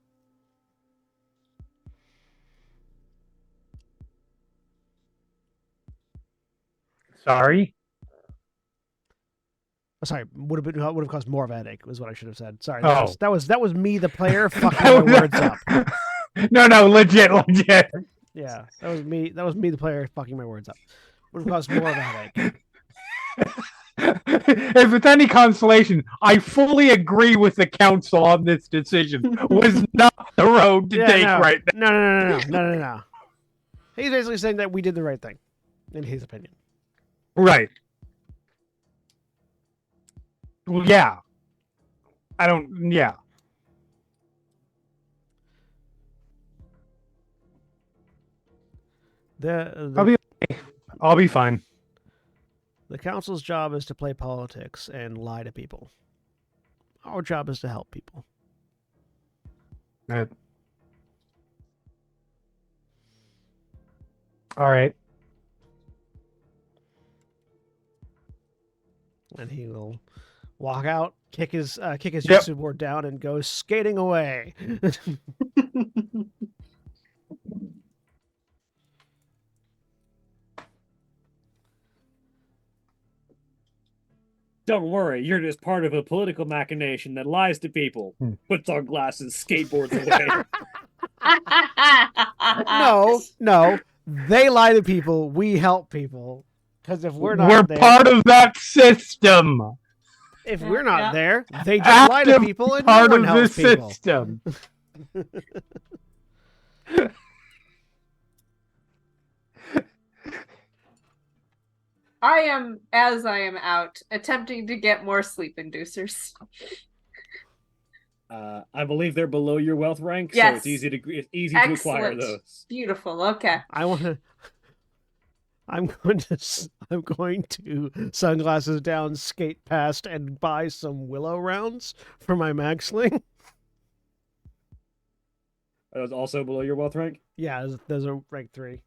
Sorry. Sorry, would have caused more of a headache. Was what I should have said. Sorry, Oh. that was me, the player, fucking my words up. No, legit. Yeah, that was me, the player, fucking my words up. Would have caused more of a headache. If it's any consolation, I fully agree with the council on this decision. Was not the road to take right now. No. He's basically saying that we did the right thing, in his opinion. Right. Well, yeah. Yeah. I'll be fine. The council's job is to play politics and lie to people. Our job is to help people. All right. And he will walk out, kick his jutsu board down, and go skating away. Don't worry, you're just part of a political machination that lies to people. Puts on glasses, skateboards away. No. They lie to people. We help people. Because if we're We're not there, part of that system. if we're not Yeah. there, they just lie to Active people, and no part one of the helps people. system. I am out, attempting to get more sleep inducers. I believe they're below your wealth rank, so Yes. it's easy to acquire those. Beautiful. Okay. I'm going to sunglasses down, skate past, and buy some willow rounds for my mag sling. Are those also below your wealth rank? Yeah, those are rank 3.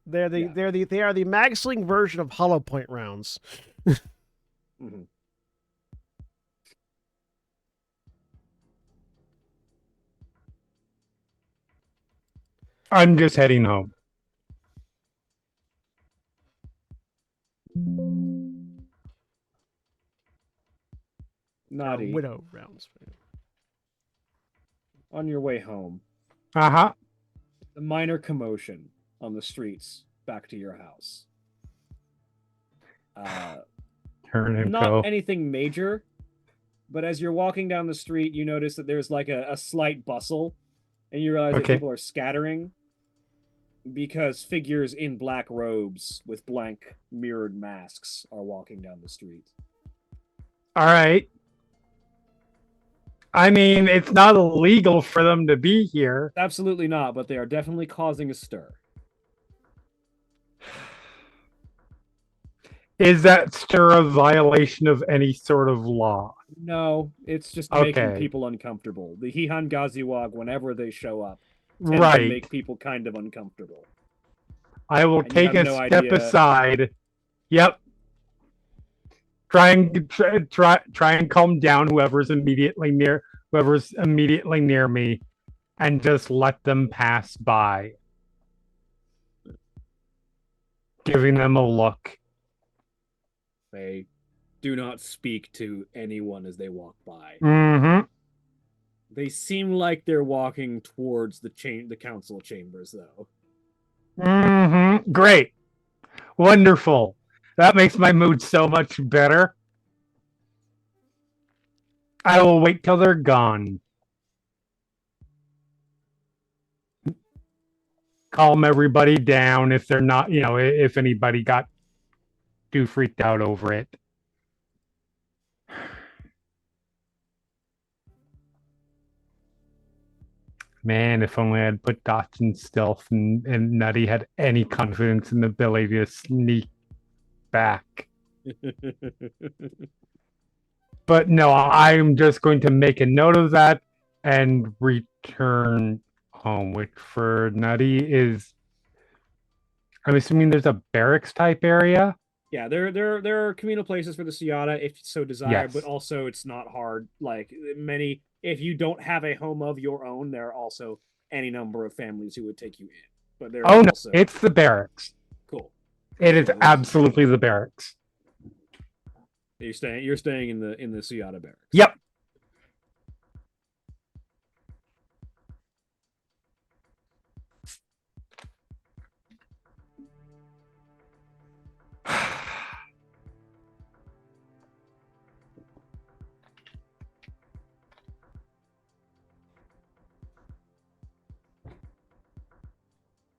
They are Yeah. the mag sling version of hollow point rounds. Mm-hmm. I'm just heading home. Naughty. Widow rounds. On your way home, Uh-huh. a minor commotion on the streets back to your house. Turn and Not go. anything major, but as you're walking down the street, you notice that there's like a slight bustle, and you realize that Okay. people are scattering because figures in black robes with blank mirrored masks are walking down the street. All right. I mean, it's not illegal for them to be here. Absolutely not, but they are definitely causing a stir. Is that stir a violation of any sort of law? No, it's just making Okay. people uncomfortable. The Hihan Gaziwag, whenever they show up, tend to Right. make people kind of uncomfortable. I will And you take a have no step idea- aside. Yep. Try and calm down whoever's immediately near me, and just let them pass by, giving them a look. They do not speak to anyone as they walk by. Mm-hmm. They seem like they're walking towards the council chambers, though. Mm-hmm. Great. Wonderful. That makes my mood so much better. I will wait till they're gone. Calm everybody down if they're not, if anybody got too freaked out over it. Man, if only I'd put dots in stealth and Nutty had any confidence in the ability to sneak back. But no, I'm just going to make a note of that and return home, which for Nutty is, I'm assuming there's a barracks type area. Yeah, there are communal places for the Seata if so desired, Yes. but also it's not hard. Like many, if you don't have a home of your own, there are also any number of families who would take you in. But there Oh are no, also it's the barracks. cool. It is absolutely the barracks. You're staying in the Seata barracks. Yep.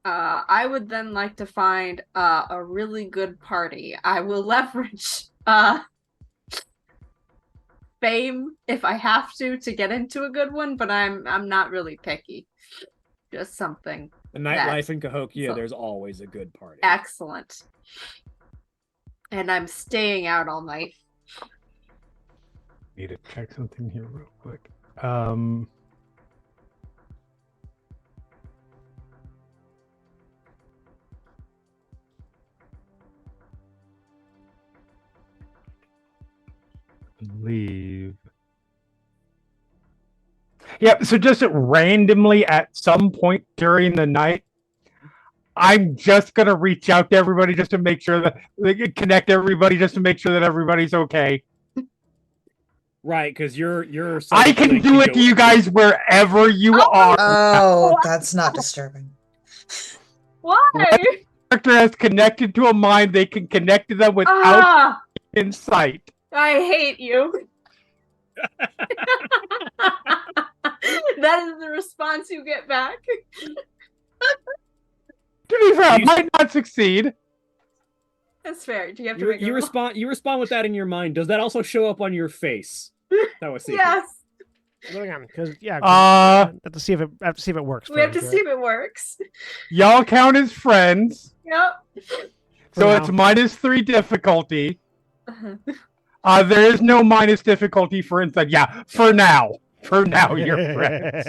I would then like to find a really good party. I will leverage fame if I have to get into a good one, but I'm not really picky. Just something The nightlife in Cahokia, so- there's always a good party. excellent. And I'm staying out all night. Need to check something here real quick. Believe. Yep, so just randomly at some point during the night, I'm just gonna reach out to everybody just to make sure that connect everybody just to make sure that everybody's okay. Right, because you're I can do it to you guys wherever you are. Oh, that's not disturbing. Why? Character has connected to a mind, they can connect to them without Ah, insight. I hate you. That is the response you get back. To be fair, I You- might not succeed. That's fair. Do you have to You, make a you roll? respond. You respond with that in your mind. Does that also show up on your face? That was Yes. Going on, because Uh, have to see if it works. We have to first, see right? if it works. Y'all count as friends, Yep. so For it's now. -3 difficulty. Uh-huh. There is no minus difficulty for insight. Yeah, for now. For now, you're friends.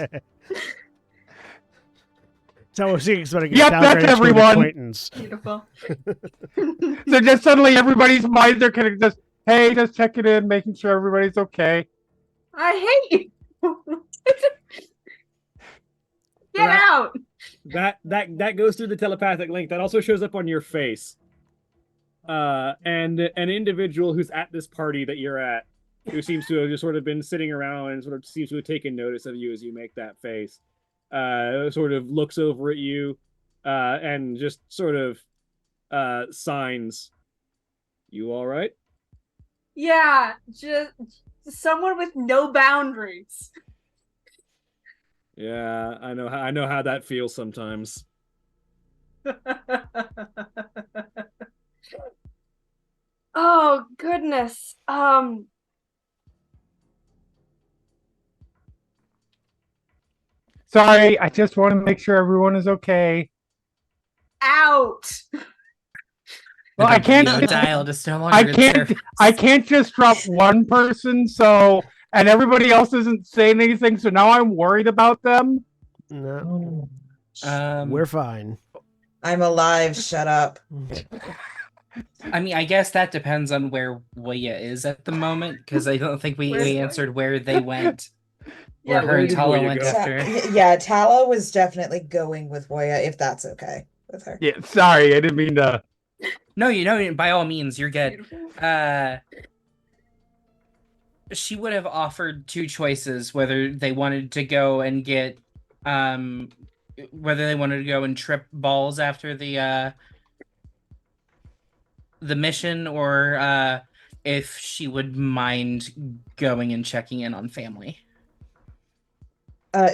So we're seeing somebody get Yep, that's downgraded to an everyone. acquaintance. Beautiful. So just suddenly everybody's minds are kind of just, hey, just checking in, making sure everybody's okay. I hate you. Get That- out. That goes through the telepathic link. That also shows up on your face. And an individual who's at this party that you're at, who seems to have just sort of been sitting around and sort of seems to have taken notice of you as you make that face, sort of looks over at you, and just sort of signs. You all right? Yeah, just someone with no boundaries. Yeah, I know how that feels sometimes. Oh goodness. Sorry, I just want to make sure everyone is okay. Out. Well, I can't. Dial just no longer I in can't. service. I can't just drop one person. So, and everybody else isn't saying anything. So now I'm worried about them. No, Um, we're fine. I'm alive. Shut up. I mean, I guess that depends on where Waya is at the moment, because I don't think we Where's Waya? answered where they went. Yeah, Where her where and did Tala Waya went go? after. Yeah, Tala was definitely going with Woya, if that's okay with her. Yeah. Sorry, I didn't mean to. No, you know, by all means, you're good. beautiful. She would have offered two choices, whether they wanted to go and get, whether they wanted to go and trip balls after the mission, or if she would mind going and checking in on family.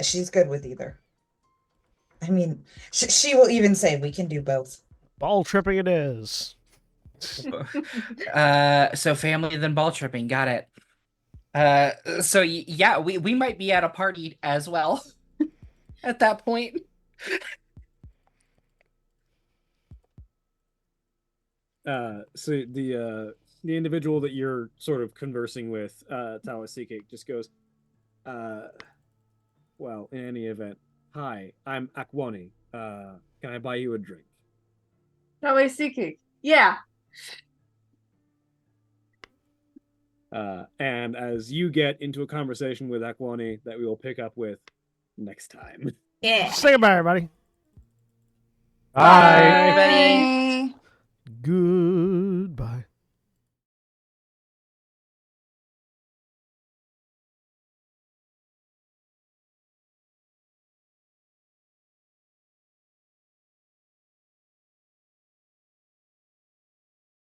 She's good with either. I mean, she will even say we can do both. Ball tripping it is. So family, then ball tripping. Got it. So yeah, we might be at a party as well at that point. So the individual that you're sort of conversing with, Tawasike, just goes, well, in any event, hi, I'm Akwani. Can I buy you a drink? Tawasike. Yeah. And as you get into a conversation with Akwani that we will pick up with next time. Yeah. Say goodbye, everybody. Bye. Everybody. Bye. Good.